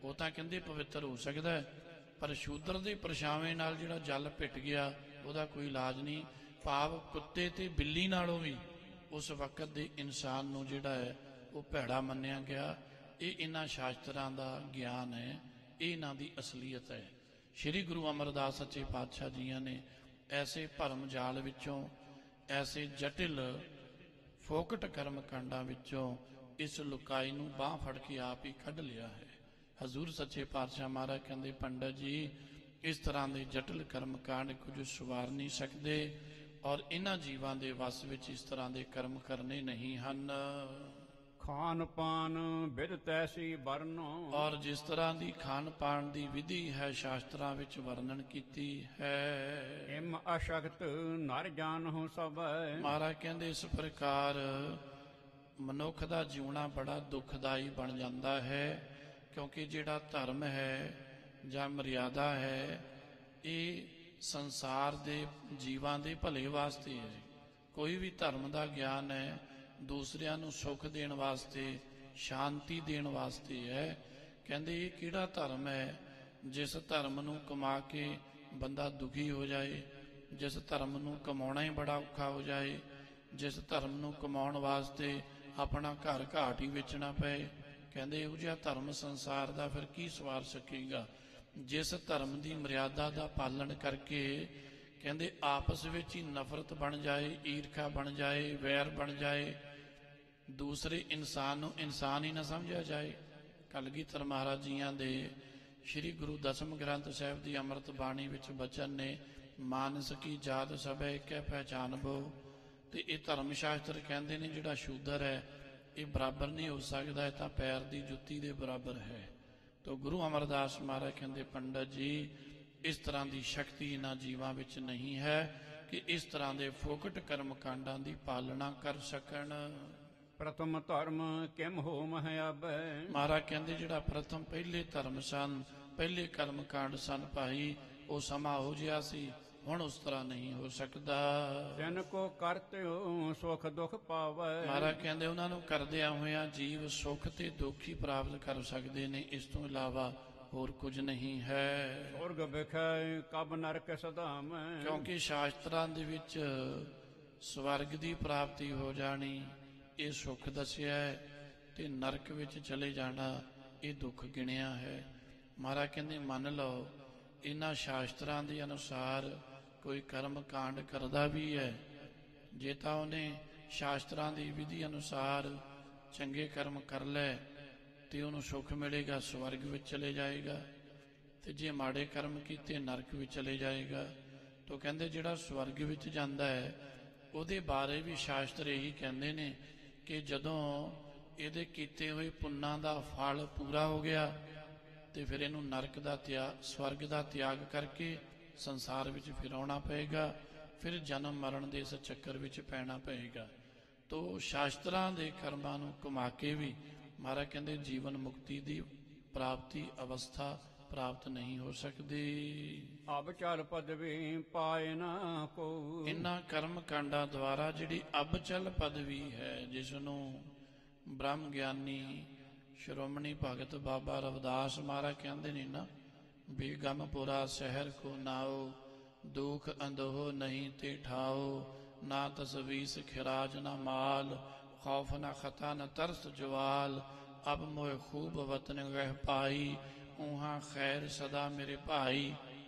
ਉਹ ਤਾਂ ਕਹਿੰਦੇ ਪਵਿੱਤਰ ਹੋ ਸਕਦਾ ਹੈ, ਪਰ ਸ਼ੂਦਰ ਦੇ ਪਰਛਾਵੇਂ ਨਾਲ ਜਿਹੜਾ ਜਲ ਪਿੱਟ ਗਿਆ ਉਹਦਾ ਕੋਈ ਇਲਾਜ ਨਹੀਂ। ਭਾਵ ਕੁੱਤੇ ਤੇ ਬਿੱਲੀ ਨਾਲੋਂ ਵੀ ਉਸ ਵਕਤ ਦੇ ਇਨਸਾਨ ਨੂੰ ਜਿਹੜਾ ਹੈ ਉਹ ਭੈੜਾ ਮੰਨਿਆ ਗਿਆ। ਇਹ ਇਹਨਾਂ ਸ਼ਾਸਤਰਾਂ ਦਾ ਗਿਆਨ ਹੈ, ਇਹ ਇਹਨਾਂ ਦੀ ਅਸਲੀਅਤ ਹੈ। ਸ੍ਰੀ ਗੁਰੂ ਅਮਰਦਾਸ ਸੱਚੇ ਪਾਤਸ਼ਾਹ ਜੀਆਂ ਨੇ ਐਸੇ ਭਰਮ ਜਾਲ ਵਿੱਚੋਂ, ਐਸੇ ਜਟਿਲ ਫੋਕਟ ਕਰਮ ਕਾਂਡਾਂ ਵਿੱਚੋਂ ਇਸ ਲੁਕਾਈ ਨੂੰ ਬਾਂਹ ਫੜ ਕੇ ਆਪ ਹੀ ਕੱਢ ਲਿਆ ਹੈ। ਹਜ਼ੂਰ ਸੱਚੇ ਪਾਤਸ਼ਾਹ ਮਹਾਰਾਜ ਕਹਿੰਦੇ, ਪੰਡਤ ਜੀ ਇਸ ਤਰ੍ਹਾਂ ਦੇ ਜਟਿਲ ਕਰਮ ਕਾਂਡ ਕੁਝ ਸਵਾਰ ਨਹੀਂ ਸਕਦੇ, ਔਰ ਇਹਨਾਂ ਜੀਵਾਂ ਦੇ ਵਸ ਵਿੱਚ ਇਸ ਤਰ੍ਹਾਂ ਦੇ ਕਰਮ ਕਰਨੇ ਨਹੀਂ ਹਨ। ਖਾਨ ਪਾਨ ਬਿਦ ਤੈਸੀ ਵਰਨੋ, ਔਰ ਜਿਸ ਤਰ੍ਹਾਂ ਦੀ ਖਾਣ ਪਾਣ ਦੀ ਵਿਧੀ ਹੈ ਸ਼ਾਸਤਰਾਂ ਵਿੱਚ ਵਰਣਨ ਕੀਤੀ ਹੈ। ਇਮ ਅਸ਼ਕਤ ਨਰ ਜਾਨਹੁ ਸਭੈ, ਮਹਾਰਾਜ ਕਹਿੰਦੇ ਇਸ ਪ੍ਰਕਾਰ ਮਨੁੱਖ ਦਾ ਜਿਉਣਾ ਬੜਾ ਦੁਖਦਾਈ ਬਣ ਜਾਂਦਾ ਹੈ, ਕਿਉਂਕਿ ਜਿਹੜਾ ਧਰਮ ਹੈ ਜਾਂ ਮਰਿਆਦਾ ਹੈ ਇਹ ਸੰਸਾਰ ਦੇ ਜੀਵਾਂ ਦੇ ਭਲੇ ਵਾਸਤੇ ਹੈ। ਕੋਈ ਵੀ ਧਰਮ ਦਾ ਗਿਆਨ ਹੈ ਦੂਸਰਿਆਂ ਨੂੰ ਸੁੱਖ ਦੇਣ ਵਾਸਤੇ, ਸ਼ਾਂਤੀ ਦੇਣ ਵਾਸਤੇ ਹੈ। ਕਹਿੰਦੇ ਇਹ ਕਿਹੜਾ ਧਰਮ ਹੈ ਜਿਸ ਧਰਮ ਨੂੰ ਕਮਾ ਕੇ ਬੰਦਾ ਦੁਖੀ ਹੋ ਜਾਏ, ਜਿਸ ਧਰਮ ਨੂੰ ਕਮਾਉਣਾ ਹੀ ਬੜਾ ਔਖਾ ਹੋ ਜਾਏ, ਜਿਸ ਧਰਮ ਨੂੰ ਕਮਾਉਣ ਵਾਸਤੇ ਆਪਣਾ ਘਰ ਘਾਟ ਹੀ ਵੇਚਣਾ ਪਏ। ਕਹਿੰਦੇ ਇਹੋ ਜਿਹਾ ਧਰਮ ਸੰਸਾਰ ਦਾ ਫਿਰ ਕੀ ਸਵਾਰ ਸਕੇਗਾ। ਜਿਸ ਧਰਮ ਦੀ ਮਰਿਆਦਾ ਦਾ ਪਾਲਣ ਕਰਕੇ ਕਹਿੰਦੇ ਆਪਸ ਵਿੱਚ ਹੀ ਨਫ਼ਰਤ ਬਣ ਜਾਏ, ਈਰਖਾ ਬਣ ਜਾਏ, ਵੈਰ ਬਣ ਜਾਏ, ਦੂਸਰੇ ਇਨਸਾਨ ਨੂੰ ਇਨਸਾਨ ਹੀ ਨਾ ਸਮਝਿਆ ਜਾਏ। ਕਲਗੀਧਰ ਮਹਾਰਾਜ ਜੀਆਂ ਦੇ ਸ੍ਰੀ ਗੁਰੂ ਦਸਮ ਗ੍ਰੰਥ ਸਾਹਿਬ ਦੀ ਅੰਮ੍ਰਿਤ ਬਾਣੀ ਵਿੱਚ ਬਚਨ ਨੇ, ਮਾਨਸ ਕੀ ਜਾਤ ਸਭੈ ਏਕੈ ਪਹਿਚਾਨ ਬੋ। ਤੇ ਇਹ ਧਰਮ ਸ਼ਾਸਤਰ ਕਹਿੰਦੇ ਨੇ ਜਿਹੜਾ ਸ਼ੂਦਰ ਹੈ ਇਹ ਬਰਾਬਰ ਨਹੀਂ ਹੋ ਸਕਦਾ, ਇਹ ਤਾਂ ਪੈਰ ਦੀ ਜੁੱਤੀ ਦੇ ਬਰਾਬਰ ਹੈ। ਤਾਂ ਗੁਰੂ ਅਮਰਦਾਸ ਮਹਾਰਾਜ ਕਹਿੰਦੇ, ਪੰਡਤ ਜੀ ਇਸ ਤਰ੍ਹਾਂ ਦੀ ਸ਼ਕਤੀ ਇਹਨਾਂ ਜੀਵਾਂ ਵਿੱਚ ਨਹੀਂ ਹੈ ਕਿ ਇਸ ਤਰ੍ਹਾਂ ਦੇ ਫੋਕਟ ਕਰਮ ਕਾਂਡਾਂ ਦੀ ਪਾਲਣਾ ਕਰ ਸਕਣ। ਪ੍ਰਥਮ ਧਰਮ ਕਿਮ ਹੋਮ ਹੈ ਅਬੈ, ਮਹਾਰਾਜ ਕਹਿੰਦੇ ਜਿਹੜਾ ਪ੍ਰਥਮ ਪਹਿਲੇ ਧਰਮ ਸਨ, ਪਹਿਲੇ ਕਰਮ ਕਾਂਡ ਸਨ ਭਾਈ, ਉਹ ਸਮਾਂ ਹੋ ਜਿਹਾ ਸੀ, ਹੁਣ ਉਸ ਤਰ੍ਹਾਂ ਨਹੀਂ ਹੋ ਸਕਦਾ। ਤਿਨ ਕੋ ਕਰਤਿਓ ਸੁਖ ਦੁਖ ਪਾਵੈ, ਮਹਾਰਾਜ ਕਹਿੰਦੇ ਉਹਨਾਂ ਨੂੰ ਕਰਦਿਆਂ ਹੋਇਆਂ ਜੀਵ ਸੁਖ ਤੇ ਦੁੱਖ ਹੀ ਪ੍ਰਾਪਤ ਕਰ ਸਕਦੇ ਨੇ, ਇਸ ਤੋਂ ਇਲਾਵਾ ਹੋਰ ਕੁਝ ਨਹੀਂ ਹੈ। ਸੁਰਗ ਵਿਖੈ ਕਬ ਨਰਕ ਸਦਾਮ, ਕਿਉਂਕਿ ਸ਼ਾਸਤਰਾਂ ਦੇ ਵਿੱਚ ਸਵਰਗ ਦੀ ਪ੍ਰਾਪਤੀ ਹੋ ਜਾਣੀ ਇਹ ਸੁੱਖ ਦੱਸਿਆ ਹੈ, ਤੇ ਨਰਕ ਵਿੱਚ ਚਲੇ ਜਾਣਾ ਇਹ ਦੁੱਖ ਗਿਣਿਆ ਹੈ। ਮਹਾਰਾਜ ਕਹਿੰਦੇ ਮੰਨ ਲਓ ਇਹਨਾਂ ਸ਼ਾਸਤਰਾਂ ਦੇ ਅਨੁਸਾਰ ਕੋਈ ਕਰਮ ਕਾਂਡ ਕਰਦਾ ਵੀ ਹੈ, ਜੇ ਤਾਂ ਉਹਨੇ ਸ਼ਾਸਤਰਾਂ ਦੀ ਵਿਧੀ ਅਨੁਸਾਰ ਚੰਗੇ ਕਰਮ ਕਰ ਲੈ ਤੇ ਉਹਨੂੰ ਸੁੱਖ ਮਿਲੇਗਾ, ਸਵਰਗ ਵਿੱਚ ਚਲੇ ਜਾਏਗਾ, ਤੇ ਜੇ ਮਾੜੇ ਕਰਮ ਕੀਤੇ ਨਰਕ ਵਿੱਚ ਚਲੇ ਜਾਏਗਾ। ਤੋ ਕਹਿੰਦੇ ਜਿਹੜਾ ਸਵਰਗ ਵਿੱਚ ਜਾਂਦਾ ਹੈ ਉਹਦੇ ਬਾਰੇ ਵੀ ਸ਼ਾਸਤਰ ਇਹੀ ਕਹਿੰਦੇ ਨੇ ਕਿ ਜਦੋਂ ਇਹਦੇ ਕੀਤੇ ਹੋਏ ਪੁੰਨਾਂ ਦਾ ਫਲ ਪੂਰਾ ਹੋ ਗਿਆ ਤੇ ਫਿਰ ਇਹਨੂੰ ਨਰਕ ਦਾ ਸਵਰਗ ਦਾ ਤਿਆਗ ਕਰਕੇ ਸੰਸਾਰ ਵਿੱਚ ਫਿਰ ਆਉਣਾ ਪਏਗਾ, ਫਿਰ ਜਨਮ ਮਰਨ ਦੇ ਇਸ ਚੱਕਰ ਵਿੱਚ ਪੈਣਾ ਪਏਗਾ। ਤੋ ਸ਼ਾਸਤਰਾਂ ਦੇ ਕਰਮਾਂ ਨੂੰ ਘੁਮਾ ਕੇ ਵੀ ਮਹਾਰਾਜ ਕਹਿੰਦੇ ਜੀਵਨ ਮੁਕਤੀ ਦੀ ਪ੍ਰਾਪਤੀ ਅਵਸਥਾ ਪ੍ਰਾਪਤ ਨਹੀਂ ਹੋ ਸਕਦੀ। ਅਬ ਚਲ ਪਦਵੀ ਪਾਏ ਨਾ ਕੋ। ਇਨ੍ਹਾਂ ਕਰਮ ਕਾਂਡਾਂ ਦੁਆਰਾ ਜਿਹੜੀ ਅਬਚਲ ਪਦਵੀ ਹੈ, ਜਿਸ ਨੂੰ ਬ੍ਰਹਮ ਗਿਆਨੀ ਸ਼੍ਰੋਮਣੀ ਭਗਤ ਬਾਬਾ ਰਵਿਦਾਸ ਮਹਾਰਾਜ ਕਹਿੰਦੇ ਨੇ ਨਾ, ਬੇਗਮਪੁਰਾ ਸ਼ਹਿਰ ਕੋ ਨਾਓ, ਦੁਖ ਅੰਦੋਹ ਨਹੀਂ ਤੇ ਠਾਓ, ਨਾ ਤਸਵੀਸ ਖਿਰਾਜ ਨਾ ਮਾਲ, ਖੌਫ ਨਾ ਖਤਾ ਨਾ ਤਰਸ ਜਵਾਲ, ਅਬ ਮੋਏ ਖੂਬ ਵਤਨ ਗਹਿ ਪਾਈ, ਉਹਾਂ ਖੈਰ ਸਦਾ ਮੇਰੇ ਭਾਈ।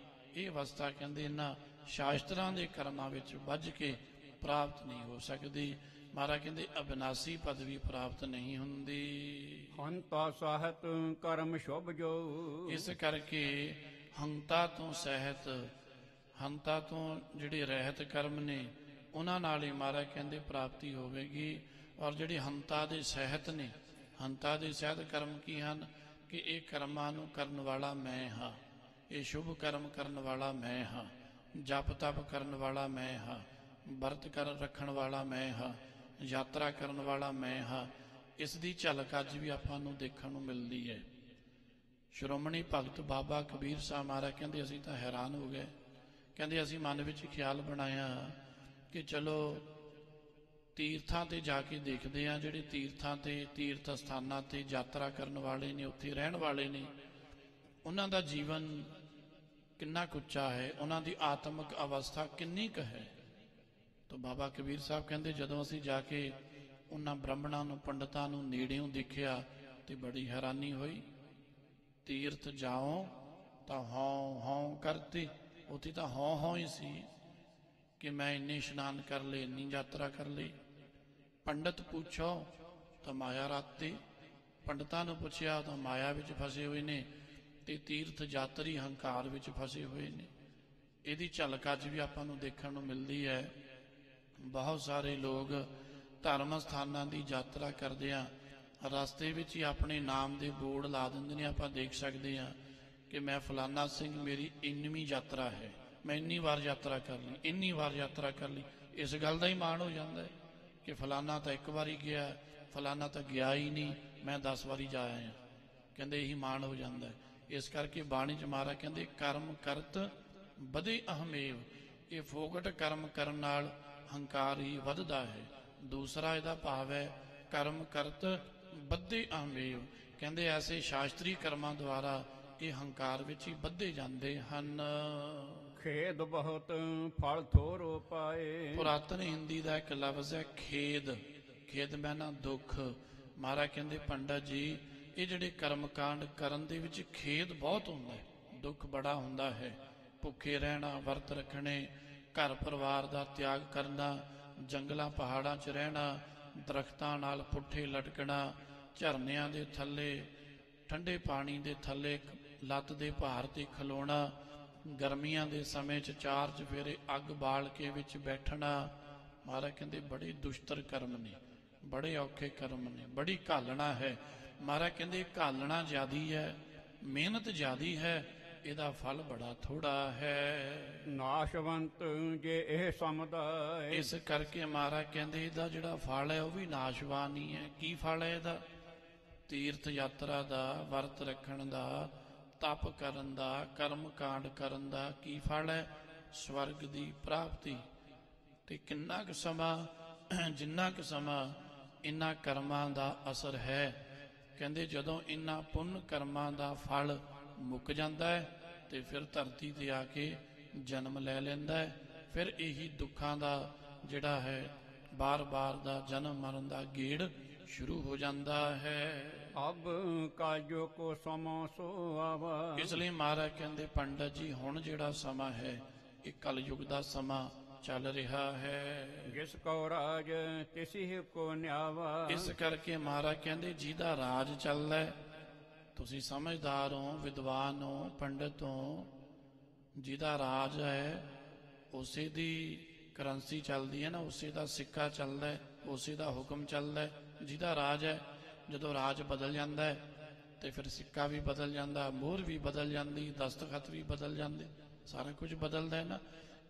ਇਹ ਅਵਸਥਾ ਕਹਿੰਦੇ ਇਹਨਾਂ ਸ਼ਾਸਤਰਾਂ ਦੇ ਕਰਮਾਂ ਵਿੱਚ ਵੱਜ ਕੇ ਪ੍ਰਾਪਤ ਨਹੀਂ ਹੋ ਸਕਦੀ। ਮਹਾਰਾਜ ਕਹਿੰਦੇ ਅਬਿਨਾਸੀ ਪਦਵੀ ਪ੍ਰਾਪਤ ਨਹੀਂ ਹੁੰਦੀ। ਹੰਤਾ ਸਾਹਿਤ ਕਰਮ ਸ਼ੁਭ ਜੋ। ਇਸ ਕਰਕੇ ਹੰਤਾ ਤੋਂ ਸਹਿਤ, ਹੰਤਾ ਤੋਂ ਜਿਹੜੇ ਰਹਿਤ ਕਰਮ ਨੇ ਉਹਨਾਂ ਨਾਲ ਹੀ ਮਹਾਰਾਜ ਕਹਿੰਦੇ ਪ੍ਰਾਪਤੀ ਹੋਵੇਗੀ। ਔਰ ਜਿਹੜੇ ਹੰਤਾ ਦੇ ਸਹਿਤ ਨੇ, ਹੰਤਾ ਦੇ ਸਹਿਤ ਕਰਮ ਕੀ ਹਨ ਕਿ ਇਹ ਕਰਮਾਂ ਨੂੰ ਕਰਨ ਵਾਲਾ ਮੈਂ ਹਾਂ, ਇਹ ਸ਼ੁਭ ਕਰਮ ਕਰਨ ਵਾਲਾ ਮੈਂ ਹਾਂ, ਜਪ ਤਪ ਕਰਨ ਵਾਲਾ ਮੈਂ ਹਾਂ, ਵਰਤ ਕਰ ਰੱਖਣ ਵਾਲਾ ਮੈਂ ਹਾਂ, ਯਾਤਰਾ ਕਰਨ ਵਾਲਾ ਮੈਂ ਹਾਂ। ਇਸ ਦੀ ਝਲਕ ਅੱਜ ਵੀ ਆਪਾਂ ਨੂੰ ਦੇਖਣ ਨੂੰ ਮਿਲਦੀ ਹੈ। ਸ਼੍ਰੋਮਣੀ ਭਗਤ ਬਾਬਾ ਕਬੀਰ ਸਾਹਿਬ ਮਹਾਰਾਜ ਕਹਿੰਦੇ ਅਸੀਂ ਤਾਂ ਹੈਰਾਨ ਹੋ ਗਏ। ਕਹਿੰਦੇ ਅਸੀਂ ਮਨ ਵਿੱਚ ਖਿਆਲ ਬਣਾਇਆ ਕਿ ਚਲੋ ਤੀਰਥਾਂ ਤੇ ਜਾ ਕੇ ਦੇਖਦੇ ਹਾਂ, ਜਿਹੜੇ ਤੀਰਥਾਂ ਤੇ ਤੀਰਥ ਸਥਾਨਾਂ ਤੇ ਯਾਤਰਾ ਕਰਨ ਵਾਲੇ ਨੇ, ਉੱਥੇ ਰਹਿਣ ਵਾਲੇ ਨੇ, ਉਹਨਾਂ ਦਾ ਜੀਵਨ ਕਿੰਨਾ ਕੁ ਉੱਚਾ ਹੈ, ਉਹਨਾਂ ਦੀ ਆਤਮਿਕ ਅਵਸਥਾ ਕਿੰਨੀ ਕੁ ਹੈ। ਤਾਂ ਬਾਬਾ ਕਬੀਰ ਸਾਹਿਬ ਕਹਿੰਦੇ ਜਦੋਂ ਅਸੀਂ ਜਾ ਕੇ ਉਹਨਾਂ ਬ੍ਰਾਹਮਣਾਂ ਨੂੰ, ਪੰਡਤਾਂ ਨੂੰ ਨੇੜਿਓਂ ਦੇਖਿਆ ਤੇ ਬੜੀ ਹੈਰਾਨੀ ਹੋਈ। ਤੀਰਥ ਜਾਓ ਤਾਂ ਹਉ ਹਉ ਕਰਤੇ, ਉੱਥੇ ਤਾਂ ਹਉ ਹਉ ਹੀ ਸੀ ਕਿ ਮੈਂ ਇੰਨੇ ਇਸ਼ਨਾਨ ਕਰ ਲਏ, ਇੰਨੀ ਯਾਤਰਾ ਕਰ ਲਈ। ਪੰਡਤ ਪੁੱਛੋ ਤਾਂ ਮਾਇਆ ਰਾਤੇ, ਪੰਡਤਾਂ ਨੂੰ ਪੁੱਛਿਆ ਤਾਂ ਮਾਇਆ ਵਿੱਚ ਫਸੇ ਹੋਏ ਨੇ, ਤੇ ਤੀਰਥ ਯਾਤਰੀ ਹੰਕਾਰ ਵਿੱਚ ਫਸੇ ਹੋਏ ਨੇ। ਇਹਦੀ ਝਲਕ ਅੱਜ ਵੀ ਆਪਾਂ ਨੂੰ ਦੇਖਣ ਨੂੰ ਮਿਲਦੀ ਹੈ। ਬਹੁਤ ਸਾਰੇ ਲੋਕ ਧਰਮ ਸਥਾਨਾਂ ਦੀ ਯਾਤਰਾ ਕਰਦੇ ਆ, ਰਸਤੇ ਵਿੱਚ ਹੀ ਆਪਣੇ ਨਾਮ ਦੇ ਬੋਰਡ ਲਾ ਦਿੰਦੇ ਨੇ। ਆਪਾਂ ਦੇਖ ਸਕਦੇ ਹਾਂ ਕਿ ਮੈਂ ਫਲਾਨਾ ਸਿੰਘ, ਮੇਰੀ ਇੰਨਵੀਂ ਯਾਤਰਾ ਹੈ, ਮੈਂ ਇੰਨੀ ਵਾਰ ਯਾਤਰਾ ਕਰ ਲਈ, ਇੰਨੀ ਵਾਰ ਯਾਤਰਾ ਕਰ ਲਈ। ਇਸ ਗੱਲ ਦਾ ਹੀ ਮਾਣ ਹੋ ਜਾਂਦਾ ਹੈ ਕਿ ਫਲਾਨਾ ਤਾਂ ਇੱਕ ਵਾਰੀ ਗਿਆ, ਫਲਾਨਾ ਤਾਂ ਗਿਆ ਹੀ ਨਹੀਂ, ਮੈਂ 10 ਵਾਰੀ ਜਾ ਆਇਆ। ਕਹਿੰਦੇ ਇਹੀ ਮਾਣ ਹੋ ਜਾਂਦਾ ਹੈ। ਇਸ ਕਰਕੇ ਬਾਣੀ 'ਚ ਮਹਾਰਾਜ ਕਹਿੰਦੇ ਕਰਮ ਕਰਤ ਵਧੇ ਅਹਮੇਵ, ਇਹ ਫੋਕਟ ਕਰਮ ਕਰਨ ਨਾਲ ਹੰਕਾਰ ਹੀ ਵੱਧਦਾ ਹੈ। ਦੂਸਰਾ ਇਹਦਾ ਭਾਵ ਹੈ ਕਰਮ ਕਰਤ ਵਧੇ ਅਹਮੇਵ, ਕਹਿੰਦੇ ਐਸੇ ਸ਼ਾਸਤਰੀ ਕਰਮਾਂ ਦੁਆਰਾ ਇਹ ਹੰਕਾਰ ਵਿੱਚ ਹੀ ਵੱਧੇ ਜਾਂਦੇ ਹਨ। ਖੇਦ ਬਹੁਤ ਫਲ ਥੋਰੋ ਪਾਏ। ਪੁਰਾਤਨ ਹਿੰਦੀ ਦਾ ਇੱਕ ਲਫ਼ਜ਼ ਹੈ ਖੇਦ, ਖੇਦ ਮੈਨਾ ਦੁੱਖ। ਮਹਾਰਾਜ ਕਹਿੰਦੇ ਪੰਡਤ ਜੀ ਇਹ ਜਿਹੜੇ ਕਰਮਕਾਂਡ ਕਰਨ ਦੇ ਵਿੱਚ ਖੇਦ ਬਹੁਤ ਹੁੰਦਾ ਹੈ, ਦੁੱਖ ਬੜਾ ਹੁੰਦਾ ਹੈ। ਭੁੱਖੇ ਰਹਿਣਾ, ਵਰਤ ਰੱਖਣੇ, ਘਰ ਪਰਿਵਾਰ ਦਾ ਤਿਆਗ ਕਰਨਾ, ਜੰਗਲਾਂ ਪਹਾੜਾਂ 'ਚ ਰਹਿਣਾ, ਦਰਖਤਾਂ ਨਾਲ ਪੁੱਠੇ ਲਟਕਣਾ, ਝਰਨਿਆਂ ਦੇ ਥੱਲੇ, ਠੰਡੇ ਪਾਣੀ ਦੇ ਥੱਲੇ ਲੱਤ ਦੇ ਭਾਰ ਤੇ ਖਲੋਣਾ, ਗਰਮੀਆਂ ਦੇ ਸਮੇਂ 'ਚ 4 ਚੁਫੇਰੇ ਅੱਗ ਬਾਲ ਕੇ ਵਿੱਚ ਬੈਠਣਾ। ਮਹਾਰਾਜ ਕਹਿੰਦੇ ਬੜੇ ਦੁਸ਼ਤਰ ਕਰਮ ਨੇ, ਬੜੇ ਔਖੇ ਕਰਮ ਨੇ, ਬੜੀ ਘਾਲਣਾ ਹੈ। ਮਹਾਰਾਜ ਕਹਿੰਦੇ ਘਾਲਣਾ ਜ਼ਿਆਦੀ ਹੈ, ਮਿਹਨਤ ਜ਼ਿਆਦੀ ਹੈ, ਇਹਦਾ ਫਲ ਬੜਾ ਥੋੜਾ ਹੈ। ਨਾਸ਼ਵੰਤ ਜੇ ਇਹ ਸਮਝਦਾ। ਇਸ ਕਰਕੇ ਮਹਾਰਾਜ ਕਹਿੰਦੇ ਇਹਦਾ ਜਿਹੜਾ ਫਲ ਹੈ ਉਹ ਵੀ ਨਾਸ਼ਵਾਨ ਹੀ ਹੈ। ਕੀ ਫਲ ਹੈ ਇਹਦਾ? ਤੀਰਥ ਯਾਤਰਾ ਦਾ, ਵਰਤ ਰੱਖਣ ਦਾ, ਤਪ ਕਰਨ ਦਾ, ਕਰਮ ਕਾਂਡ ਕਰਨ ਦਾ ਕੀ ਫਲ ਹੈ? ਸਵਰਗ ਦੀ ਪ੍ਰਾਪਤੀ। ਤੇ ਕਿੰਨਾ ਕੁ ਸਮਾਂ, ਜਿੰਨਾ ਕੁ ਸਮਾਂ ਇਹਨਾਂ ਕਰਮਾਂ ਦਾ ਅਸਰ ਹੈ, ਕਹਿੰਦੇ ਜਦੋਂ ਇਹਨਾਂ ਪੁੰਨ ਕਰਮਾਂ ਦਾ ਫਲ ਮੁੱਕ ਜਾਂਦਾ ਹੈ ਤੇ ਫਿਰ ਧਰਤੀ ਤੇ ਆ ਕੇ ਜਨਮ ਲੈ ਲੈਂਦਾ ਹੈ। ਫਿਰ ਇਹੀ ਦੁੱਖਾਂ ਦਾ ਜਿਹੜਾ ਹੈ ਬਾਰ-ਬਾਰ ਦਾ ਜਨਮ ਮਰਨ ਦਾ ਗੇੜ ਸ਼ੁਰੂ ਹੋ ਜਾਂਦਾ ਹੈ। ਅਬ ਕਾਜੋ ਕੋ ਸਮੋ ਸੋ ਆਵਾ। ਇਸ ਲਈ ਮਹਾਰਾਜ ਕਹਿੰਦੇ ਪੰਡਤ ਜੀ ਹੁਣ ਜਿਹੜਾ ਸਮਾਂ ਹੈ ਇਹ ਕਲਯੁਗ ਦਾ ਸਮਾਂ ਚੱਲ ਰਿਹਾ ਹੈ। ਜਿਸ ਕੋ ਰਾਜ ਤਿਸੀ ਕੋ ਨਿਆਵਾ। ਇਸ ਕਰਕੇ ਮਹਾਰਾਜ ਕਹਿੰਦੇ ਜਿਹਦਾ ਰਾਜ ਚੱਲਦਾ ਹੈ, ਤੁਸੀਂ ਸਮਝਦਾਰ ਹੋ, ਵਿਦਵਾਨ ਹੋ, ਪੰਡਤ ਹੋ, ਜਿਹਦਾ ਰਾਜ ਹੈ ਉਸੇ ਦੀ ਕਰੰਸੀ ਚੱਲਦੀ ਹੈ ਨਾ, ਉਸੇ ਦਾ ਸਿੱਕਾ ਚੱਲਦਾ ਹੈ, ਉਸੇ ਦਾ ਹੁਕਮ ਚੱਲਦਾ ਹੈ। ਜਿਹਦਾ ਰਾਜ ਹੈ, ਜਦੋਂ ਰਾਜ ਬਦਲ ਜਾਂਦਾ ਹੈ ਤੇ ਫਿਰ ਸਿੱਕਾ ਵੀ ਬਦਲ ਜਾਂਦਾ, ਮੋਹਰ ਵੀ ਬਦਲ ਜਾਂਦੀ, ਦਸਤਖਤ ਵੀ ਬਦਲ ਜਾਂਦੇ, ਸਾਰਾ ਕੁਝ ਬਦਲਦਾ ਹੈ ਨਾ।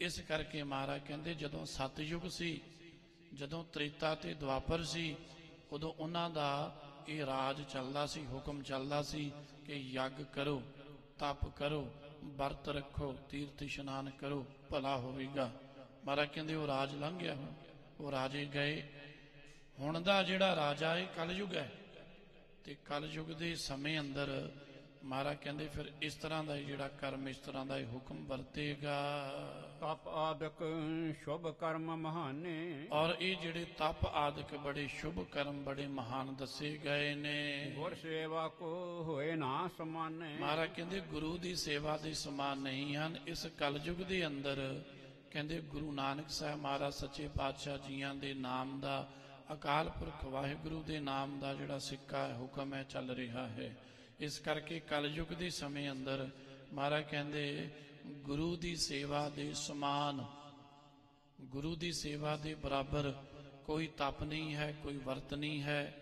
ਇਸ ਕਰਕੇ ਮਹਾਰਾਜ ਕਹਿੰਦੇ ਜਦੋਂ ਸਤਯੁਗ ਸੀ, ਜਦੋਂ ਤ੍ਰੇਤਾ ਤੇ ਦੁਆਪਰ ਸੀ, ਉਦੋਂ ਉਹਨਾਂ ਦਾ ਇਹ ਰਾਜ ਚੱਲਦਾ ਸੀ, ਹੁਕਮ ਚੱਲਦਾ ਸੀ ਕਿ ਯੱਗ ਕਰੋ, ਤਪ ਕਰੋ, ਵਰਤ ਰੱਖੋ, ਤੀਰਥ ਇਸ਼ਨਾਨ ਕਰੋ, ਭਲਾ ਹੋਵੇਗਾ। ਮਹਾਰਾਜ ਕਹਿੰਦੇ ਉਹ ਰਾਜ ਲੰਘ ਗਿਆ, ਹੁਣ ਉਹ ਰਾਜੇ ਗਏ। ਹੁਣ ਦਾ ਜਿਹੜਾ ਰਾਜਾ ਇਹ ਕਲਯੁਗ ਹੈ, ਤੇ ਕਲਯੁਗ ਦੇ ਸਮੇਂ ਅੰਦਰ ਮਹਾਰਾਜ ਕਹਿੰਦੇ ਫਿਰ ਇਸ ਤਰ੍ਹਾਂ ਦਾ ਜਿਹੜਾ ਕਰਮ, ਇਸ ਤਰ੍ਹਾਂ ਦਾ ਇਹ ਹੁਕਮ ਵਰਤੇਗਾ। ਤਪ ਆਦਿਕ ਸ਼ੁਭ ਕਰਮ ਮਹਾਨੇ, ਔਰ ਇਹ ਜਿਹੜੇ ਤਪ ਆਦਿਕ ਬੜੇ ਸ਼ੁਭ ਕਰਮ, ਬੜੇ ਮਹਾਨ ਦੱਸੇ ਗਏ ਨੇ। ਗੁਰ ਸੇਵਾ ਕੋ ਹੋਏ ਨਾ ਸਮਾਨੇ, ਮਹਾਰਾਜ ਕਹਿੰਦੇ ਗੁਰੂ ਦੀ ਸੇਵਾ ਦੇ ਸਮਾਨ ਨਹੀਂ ਹਨ। ਇਸ ਕਲਯੁਗ ਦੇ ਅੰਦਰ ਕਹਿੰਦੇ ਗੁਰੂ ਨਾਨਕ ਸਾਹਿਬ ਮਹਾਰਾਜ ਸੱਚੇ ਪਾਤਸ਼ਾਹ ਜੀਆਂ ਦੇ ਨਾਮ ਦਾ, ਅਕਾਲ ਪੁਰਖ ਵਾਹਿਗੁਰੂ ਦੇ ਨਾਮ ਦਾ ਜਿਹੜਾ ਸਿੱਕਾ ਹੈ, ਹੁਕਮ ਹੈ, ਚੱਲ ਰਿਹਾ ਹੈ। ਇਸ ਕਰਕੇ ਕਲਯੁਗ ਦੇ ਸਮੇਂ ਅੰਦਰ ਮਹਾਰਾਜ ਕਹਿੰਦੇ ਗੁਰੂ ਦੀ ਸੇਵਾ ਦੇ ਸਮਾਨ, ਗੁਰੂ ਦੀ ਸੇਵਾ ਦੇ ਬਰਾਬਰ ਕੋਈ ਤਪ ਨਹੀਂ ਹੈ, ਕੋਈ ਵਰਤ ਨਹੀਂ ਹੈ,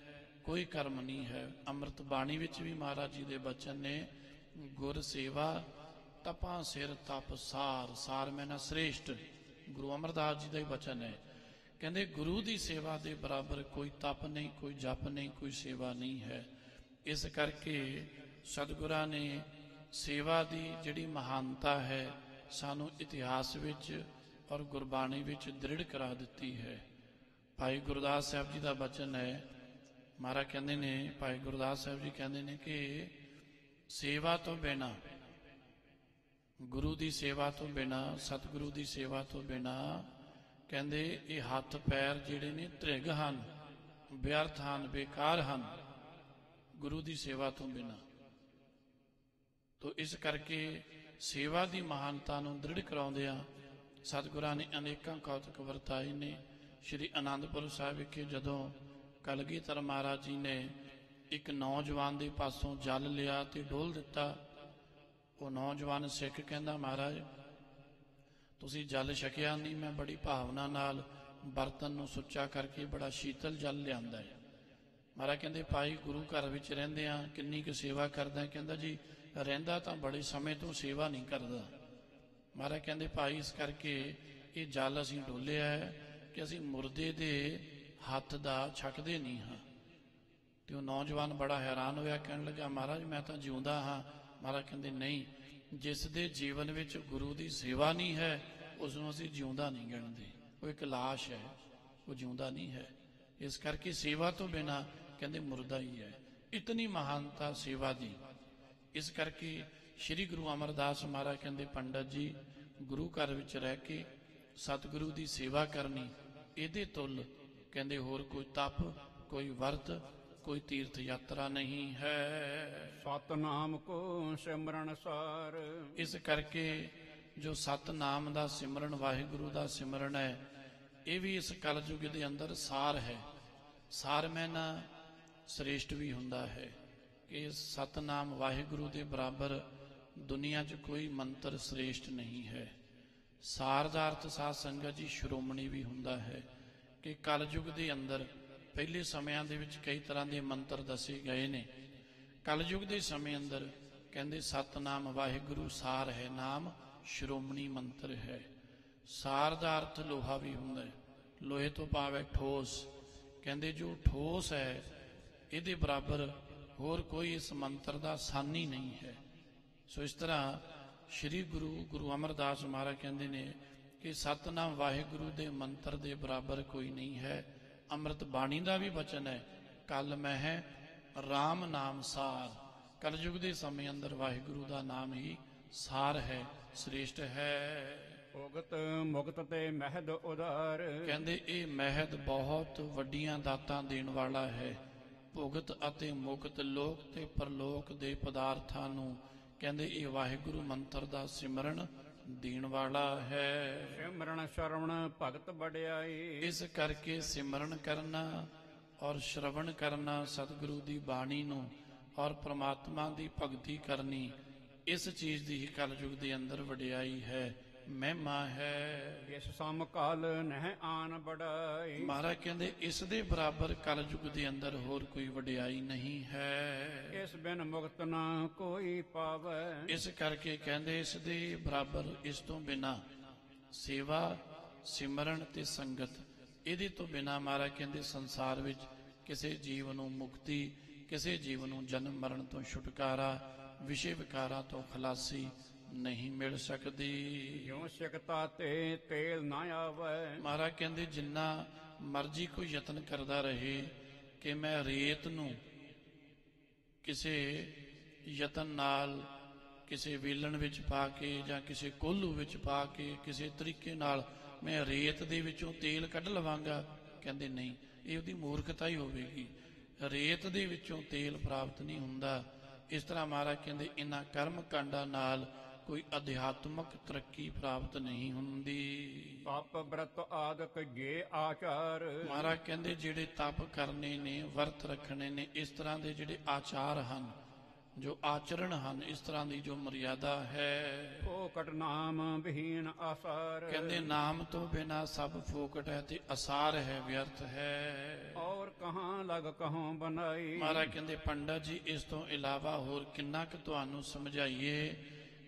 ਕੋਈ ਕਰਮ ਨਹੀਂ ਹੈ। ਅੰਮ੍ਰਿਤ ਬਾਣੀ ਵਿੱਚ ਵੀ ਮਹਾਰਾਜ ਜੀ ਦੇ ਬਚਨ ਨੇ, ਗੁਰ ਸੇਵਾ ਤਪਾਂ ਸਿਰ ਤਪ ਸਾਰ, ਸਾਰ ਮੈਨਾ ਸ੍ਰੇਸ਼ਟ, ਗੁਰੂ ਅਮਰਦਾਸ ਜੀ ਦਾ ਹੀ ਬਚਨ ਹੈ। ਕਹਿੰਦੇ ਗੁਰੂ ਦੀ ਸੇਵਾ ਦੇ ਬਰਾਬਰ ਕੋਈ ਤਪ ਨਹੀਂ, ਕੋਈ ਜਪ ਨਹੀਂ, ਕੋਈ ਸੇਵਾ ਨਹੀਂ ਹੈ। ਇਸ ਕਰਕੇ ਸਤਿਗੁਰਾਂ ਨੇ ਸੇਵਾ ਦੀ ਜਿਹੜੀ ਮਹਾਨਤਾ ਹੈ ਸਾਨੂੰ ਇਤਿਹਾਸ ਵਿੱਚ ਔਰ ਗੁਰਬਾਣੀ ਵਿੱਚ ਦ੍ਰਿੜ ਕਰਾ ਦਿੱਤੀ ਹੈ। ਭਾਈ ਗੁਰਦਾਸ ਸਾਹਿਬ ਜੀ ਦਾ ਬਚਨ ਹੈ, ਮਹਾਰਾਜ ਕਹਿੰਦੇ ਨੇ, ਭਾਈ ਗੁਰਦਾਸ ਸਾਹਿਬ ਜੀ ਕਹਿੰਦੇ ਨੇ ਕਿ ਸੇਵਾ ਤੋਂ ਬਿਨਾਂ, ਗੁਰੂ ਦੀ ਸੇਵਾ ਤੋਂ ਬਿਨਾਂ, ਸਤਿਗੁਰੂ ਦੀ ਸੇਵਾ ਤੋਂ ਬਿਨਾਂ ਕਹਿੰਦੇ ਇਹ ਹੱਥ ਪੈਰ ਜਿਹੜੇ ਨੇ ਤ੍ਰਿਗ ਹਨ, ਵਿਅਰਥ ਹਨ, ਬੇਕਾਰ ਹਨ, ਗੁਰੂ ਦੀ ਸੇਵਾ ਤੋਂ ਬਿਨਾਂ। ਤੋ ਇਸ ਕਰਕੇ ਸੇਵਾ ਦੀ ਮਹਾਨਤਾ ਨੂੰ ਦ੍ਰਿੜ ਕਰਾਉਂਦਿਆਂ ਸਤਿਗੁਰਾਂ ਨੇ ਅਨੇਕਾਂ ਕੌਤਕ ਵਰਤਾਏ ਨੇ। ਸ਼੍ਰੀ ਅਨੰਦਪੁਰ ਸਾਹਿਬ ਵਿਖੇ ਜਦੋਂ ਕਲਗੀਧਰ ਮਹਾਰਾਜ ਜੀ ਨੇ ਇੱਕ ਨੌਜਵਾਨ ਦੇ ਪਾਸੋਂ ਜਲ ਲਿਆ ਤੇ ਡੋਲ ਦਿੱਤਾ, ਉਹ ਨੌਜਵਾਨ ਸਿੱਖ ਕਹਿੰਦਾ ਮਹਾਰਾਜ ਤੁਸੀਂ ਜਲ ਛਕਿਆ ਨਹੀਂ, ਮੈਂ ਬੜੀ ਭਾਵਨਾ ਨਾਲ ਬਰਤਨ ਨੂੰ ਸੁੱਚਾ ਕਰਕੇ ਬੜਾ ਸ਼ੀਤਲ ਜਲ ਲਿਆਂਦਾ ਹੈ। ਮਹਾਰਾਜ ਕਹਿੰਦੇ ਭਾਈ ਗੁਰੂ ਘਰ ਵਿੱਚ ਰਹਿੰਦੇ ਆ, ਕਿੰਨੀ ਕੁ ਸੇਵਾ ਕਰਦਾ? ਕਹਿੰਦਾ ਜੀ ਰਹਿੰਦਾ ਤਾਂ ਬੜੇ ਸਮੇਂ ਤੋਂ, ਸੇਵਾ ਨਹੀਂ ਕਰਦਾ। ਮਹਾਰਾਜ ਕਹਿੰਦੇ ਭਾਈ ਇਸ ਕਰਕੇ ਇਹ ਜਲ ਅਸੀਂ ਡੋਲਿਆ ਹੈ ਕਿ ਅਸੀਂ ਮੁਰਦੇ ਦੇ ਹੱਥ ਦਾ ਛਕਦੇ ਨਹੀਂ ਹਾਂ। ਤੇ ਉਹ ਨੌਜਵਾਨ ਬੜਾ ਹੈਰਾਨ ਹੋਇਆ, ਕਹਿਣ ਲੱਗਾ ਮਹਾਰਾਜ ਮੈਂ ਤਾਂ ਜਿਉਂਦਾ ਹਾਂ। ਮਹਾਰਾਜ ਕਹਿੰਦੇ ਨਹੀਂ, ਜਿਸ ਦੇ ਜੀਵਨ ਵਿੱਚ ਗੁਰੂ ਦੀ ਸੇਵਾ ਨਹੀਂ ਹੈ ਉਸ ਨੂੰ ਅਸੀਂ ਜਿਉਂਦਾ ਨਹੀਂ ਗਿਣਦੇ, ਉਹ ਇੱਕ ਲਾਸ਼ ਹੈ, ਉਹ ਜਿਉਂਦਾ ਨਹੀਂ ਹੈ। ਇਸ ਕਰਕੇ ਸੇਵਾ ਤੋਂ ਬਿਨਾਂ ਕਹਿੰਦੇ ਮੁਰਦਾ ਹੀ ਹੈ। ਇਤਨੀ ਮਹਾਨਤਾ ਸੇਵਾ ਦੀ। ਇਸ ਕਰਕੇ ਸ੍ਰੀ ਗੁਰੂ ਅਮਰਦਾਸ ਮਹਾਰਾਜ ਕਹਿੰਦੇ ਪੰਡਤ ਜੀ ਗੁਰੂ ਘਰ ਵਿੱਚ ਰਹਿ ਕੇ ਸਤਿਗੁਰੂ ਦੀ ਸੇਵਾ ਕਰਨੀ, ਇਹਦੇ ਤੁੱਲ ਕਹਿੰਦੇ ਹੋਰ ਕੋਈ ਤਪ, ਕੋਈ ਵਰਤ, ਕੋਈ ਤੀਰਥ ਯਾਤਰਾ ਨਹੀਂ ਹੈ। ਸਤਨਾਮ ਕੋ ਸਿਮਰਨ ਸਾਰ, ਇਸ ਕਰਕੇ ਜੋ ਸਤਨਾਮ ਦਾ ਸਿਮਰਨ, ਵਾਹਿਗੁਰੂ ਦਾ ਸਿਮਰਨ ਹੈ, ਇਹ ਵੀ ਇਸ ਕਲਯੁਗ ਦੇ ਅੰਦਰ ਸਾਰ ਹੈ। ਸਾਰ ਮੈਨਾ ਸ੍ਰੇਸ਼ਟ ਵੀ ਹੁੰਦਾ ਹੈ ਕਿ ਸਤਨਾਮ ਵਾਹਿਗੁਰੂ ਦੇ ਬਰਾਬਰ ਦੁਨੀਆ 'ਚ ਕੋਈ ਮੰਤਰ ਸ੍ਰੇਸ਼ਟ ਨਹੀਂ ਹੈ। ਸਾਰ ਦਾ ਅਰਥ ਸਾਧ ਸੰਗਤ ਜੀ ਸ਼੍ਰੋਮਣੀ ਵੀ ਹੁੰਦਾ ਹੈ ਕਿ ਕਲਯੁਗ ਦੇ ਅੰਦਰ ਪਹਿਲੇ ਸਮਿਆਂ ਦੇ ਵਿੱਚ ਕਈ ਤਰ੍ਹਾਂ ਦੇ ਮੰਤਰ ਦੱਸੇ ਗਏ ਨੇ। ਕਲਯੁਗ ਦੇ ਸਮੇਂ ਅੰਦਰ ਕਹਿੰਦੇ ਸਤਨਾਮ ਵਾਹਿਗੁਰੂ ਸਾਰ ਹੈ, ਨਾਮ ਸ਼੍ਰੋਮਣੀ ਮੰਤਰ ਹੈ। ਸਾਰ ਦਾ ਅਰਥ ਲੋਹਾ ਵੀ ਹੁੰਦਾ ਹੈ, ਲੋਹੇ ਤੋਂ ਭਾਵ ਹੈ ਠੋਸ। ਕਹਿੰਦੇ ਜੋ ਠੋਸ ਹੈ ਇਹਦੇ ਬਰਾਬਰ ਹੋਰ ਕੋਈ ਇਸ ਮੰਤਰ ਦਾ ਸਾਨੀ ਨਹੀਂ ਹੈ। ਸੋ ਇਸ ਤਰ੍ਹਾਂ ਸ੍ਰੀ ਗੁਰੂ ਅਮਰਦਾਸ ਮਹਾਰਾਜ ਕਹਿੰਦੇ ਨੇ ਕਿ ਸਤਨਾਮ ਵਾਹਿਗੁਰੂ ਦੇ ਮੰਤਰ ਦੇ ਬਰਾਬਰ ਕੋਈ ਨਹੀਂ ਹੈ। ਅੰਮ੍ਰਿਤ ਬਾਣੀ ਦਾ ਵੀ ਬਚਨ ਹੈ, ਕਲ ਮਹਿ ਰਾਮ ਨਾਮ ਸਾਰ। ਕਲਯੁਗ ਦੇ ਸਮੇਂ ਅੰਦਰ ਵਾਹਿਗੁਰੂ ਦਾ ਨਾਮ ਹੀ ਸਾਰ ਹੈ, ਸ੍ਰੇਸ਼ਟ ਹੈ। ਭੁਗਤ ਮੁਕਤ ਤੇ ਮਹਿਦ ਉਦਾਰ, ਕਹਿੰਦੇ ਇਹ ਮਹਿਦ ਬਹੁਤ ਵੱਡੀਆਂ ਦਾਤਾਂ ਦੇਣ ਵਾਲਾ ਹੈ। ਭੁਗਤ ਅਤੇ ਮੁਕਤ, ਲੋਕ ਤੇ ਪਰਲੋਕ ਦੇ ਪਦਾਰਥਾਂ ਨੂੰ ਕਹਿੰਦੇ ਇਹ ਵਾਹਿਗੁਰੂ ਮੰਤਰ ਦਾ ਸਿਮਰਨ ਦੇਣ ਵਾਲਾ ਹੈ। ਸਿਮਰਨ ਸ਼ਰਵਣ ਭਗਤ ਵਡਿਆਈ, ਇਸ ਕਰਕੇ ਸਿਮਰਨ ਕਰਨਾ ਔਰ ਸ਼ਰਵਣ ਕਰਨਾ ਸਤਿਗੁਰੂ ਦੀ ਬਾਣੀ ਨੂੰ ਔਰ ਪ੍ਰਮਾਤਮਾ ਦੀ ਭਗਤੀ ਕਰਨੀ, ਇਸ ਚੀਜ਼ ਦੀ ਹੀ ਕਲਯੁਗ ਦੇ ਅੰਦਰ ਵਡਿਆਈ ਹੈ। ਮਹਿਮਾ ਹੈ। ਇਸ ਸਮਕਾਲ ਨਹਿ ਆਨ ਬੜਾਈ ਮਹਾਰਾਜ ਕਹਿੰਦੇ ਇਸ ਦੇ ਬਰਾਬਰ ਕਲਯੁਗ ਦੇ ਅੰਦਰ ਹੋਰ ਕੋਈ ਵਡਿਆਈ ਨਹੀਂ ਹੈ। ਇਸ ਬਿਨ ਮੁਕਤ ਨਾ ਕੋਈ ਪਾਵੈ ਇਸ ਕਰਕੇ ਕਹਿੰਦੇ ਇਸ ਦੇ ਬਰਾਬਰ, ਇਸ ਤੋਂ ਬਿਨਾ ਸੇਵਾ ਸਿਮਰਨ ਤੇ ਸੰਗਤ, ਇਹਦੇ ਤੋਂ ਬਿਨਾ ਮਹਾਰਾਜ ਕਹਿੰਦੇ ਸੰਸਾਰ ਵਿੱਚ ਕਿਸੇ ਜੀਵ ਨੂੰ ਮੁਕਤੀ, ਕਿਸੇ ਜੀਵ ਨੂੰ ਜਨਮ ਮਰਨ ਤੋਂ ਛੁਟਕਾਰਾ, ਵਿਸ਼ੇ ਵਿਕਾਰਾਂ ਤੋਂ ਖਲਾਸੀ ਨਹੀਂ ਮਿਲ ਸਕਦੀ। ਜਿਉ ਸਿਕਤਾ ਤੇ ਤੇਲ ਨਾ ਆਵੈ ਮਹਾਰਾਜ ਕਹਿੰਦੇ ਜਿੰਨਾ ਮਰਜ਼ੀ ਕੋਈ ਯਤਨ ਕਰਦਾ ਰਹੇ ਕਿ ਮੈਂ ਰੇਤ ਨੂੰ ਕਿਸੇ ਯਤਨ ਨਾਲ ਕਿਸੇ ਵੇਲਣ ਵਿੱਚ ਪਾ ਕੇ ਜਾਂ ਕਿਸੇ ਕੋਹਲੂ ਵਿੱਚ ਪਾ ਕੇ ਕਿਸੇ ਤਰੀਕੇ ਨਾਲ ਮੈਂ ਰੇਤ ਦੇ ਵਿੱਚੋਂ ਤੇਲ ਕੱਢ ਲਵਾਂਗਾ, ਕਹਿੰਦੇ ਨਹੀਂ, ਇਹ ਉਹਦੀ ਮੂਰਖਤਾ ਹੀ ਹੋਵੇਗੀ। ਰੇਤ ਦੇ ਵਿੱਚੋਂ ਤੇਲ ਪ੍ਰਾਪਤ ਨਹੀਂ ਹੁੰਦਾ। ਇਸ ਤਰ੍ਹਾਂ ਮਹਾਰਾਜ ਕਹਿੰਦੇ ਇਹਨਾਂ ਕਰਮ ਕਾਂਡਾਂ ਨਾਲ ਕੋਈ ਅਧਿਆਤਮਕ ਤਰੱਕੀ ਪ੍ਰਾਪਤ ਨਹੀਂ ਹੁੰਦੀ। ਤਪ ਬ੍ਰਤ ਆਦਿਕ ਜੇ ਆਚਾਰ ਮਹਾਰਾਜ ਕਹਿੰਦੇ ਜਿਹੜੇ ਤਪ ਕਰਨੇ ਨੇ, ਵਰਤ ਰੱਖਣੇ ਨੇ, ਇਸ ਤਰ੍ਹਾਂ ਦੇ ਜਿਹੜੇ ਆਚਾਰ ਹਨ, ਜੋ ਆਚਰਣ ਹਨ, ਇਸ ਤਰ੍ਹਾਂ ਦੀ ਜੋ ਮਰਿਆਦਾ ਹੈ, ਫੋਕਟ ਨਾਮ ਵਿਹੀਨ ਆਸਾਰ ਕਹਿੰਦੇ ਨਾਮ ਤੋਂ ਬਿਨਾ ਸਭ ਫੋਕਟ ਹੈ ਤੇ ਅਸਾਰ ਹੈ, ਵਿਅਰਥ ਹੈ। ਔਰ ਕਹਾਂ ਲਗ ਕਹਾਂ ਬਨਾਈ ਮਹਾਰਾਜ ਕਹਿੰਦੇ ਪੰਡਤ ਜੀ ਇਸ ਤੋਂ ਇਲਾਵਾ ਹੋਰ ਕਿੰਨਾ ਕੁ ਤੁਹਾਨੂੰ ਸਮਝਾਈਏ,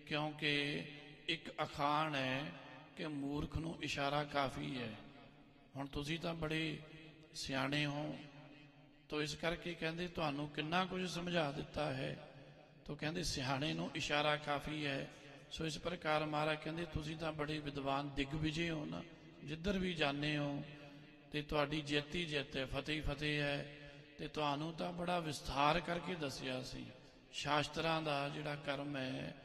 ਕਿਉਂਕਿ ਇੱਕ ਅਖਾਣ ਹੈ ਕਿ ਮੂਰਖ ਨੂੰ ਇਸ਼ਾਰਾ ਕਾਫੀ ਹੈ। ਹੁਣ ਤੁਸੀਂ ਤਾਂ ਬੜੇ ਸਿਆਣੇ ਹੋ, ਤੋ ਇਸ ਕਰਕੇ ਕਹਿੰਦੇ ਤੁਹਾਨੂੰ ਕਿੰਨਾ ਕੁਝ ਸਮਝਾ ਦਿੱਤਾ ਹੈ, ਤੋ ਕਹਿੰਦੇ ਸਿਆਣੇ ਨੂੰ ਇਸ਼ਾਰਾ ਕਾਫੀ ਹੈ। ਸੋ ਇਸ ਪ੍ਰਕਾਰ ਮਹਾਰਾਜ ਕਹਿੰਦੇ ਤੁਸੀਂ ਤਾਂ ਬੜੇ ਵਿਦਵਾਨ ਦਿਗਵਿਜੇ ਹੋ ਨਾ, ਜਿੱਧਰ ਵੀ ਜਾਂਦੇ ਹੋ ਤੇ ਤੁਹਾਡੀ ਜਿੱਤ ਹੀ ਜਿੱਤ ਹੈ, ਫਤਿਹ ਹੀ ਫਤਿਹ ਹੈ। ਤੇ ਤੁਹਾਨੂੰ ਤਾਂ ਬੜਾ ਵਿਸਥਾਰ ਕਰਕੇ ਦੱਸਿਆ ਸੀ ਸ਼ਾਸਤਰਾਂ ਦਾ ਜਿਹੜਾ ਕਰਮ ਹੈ,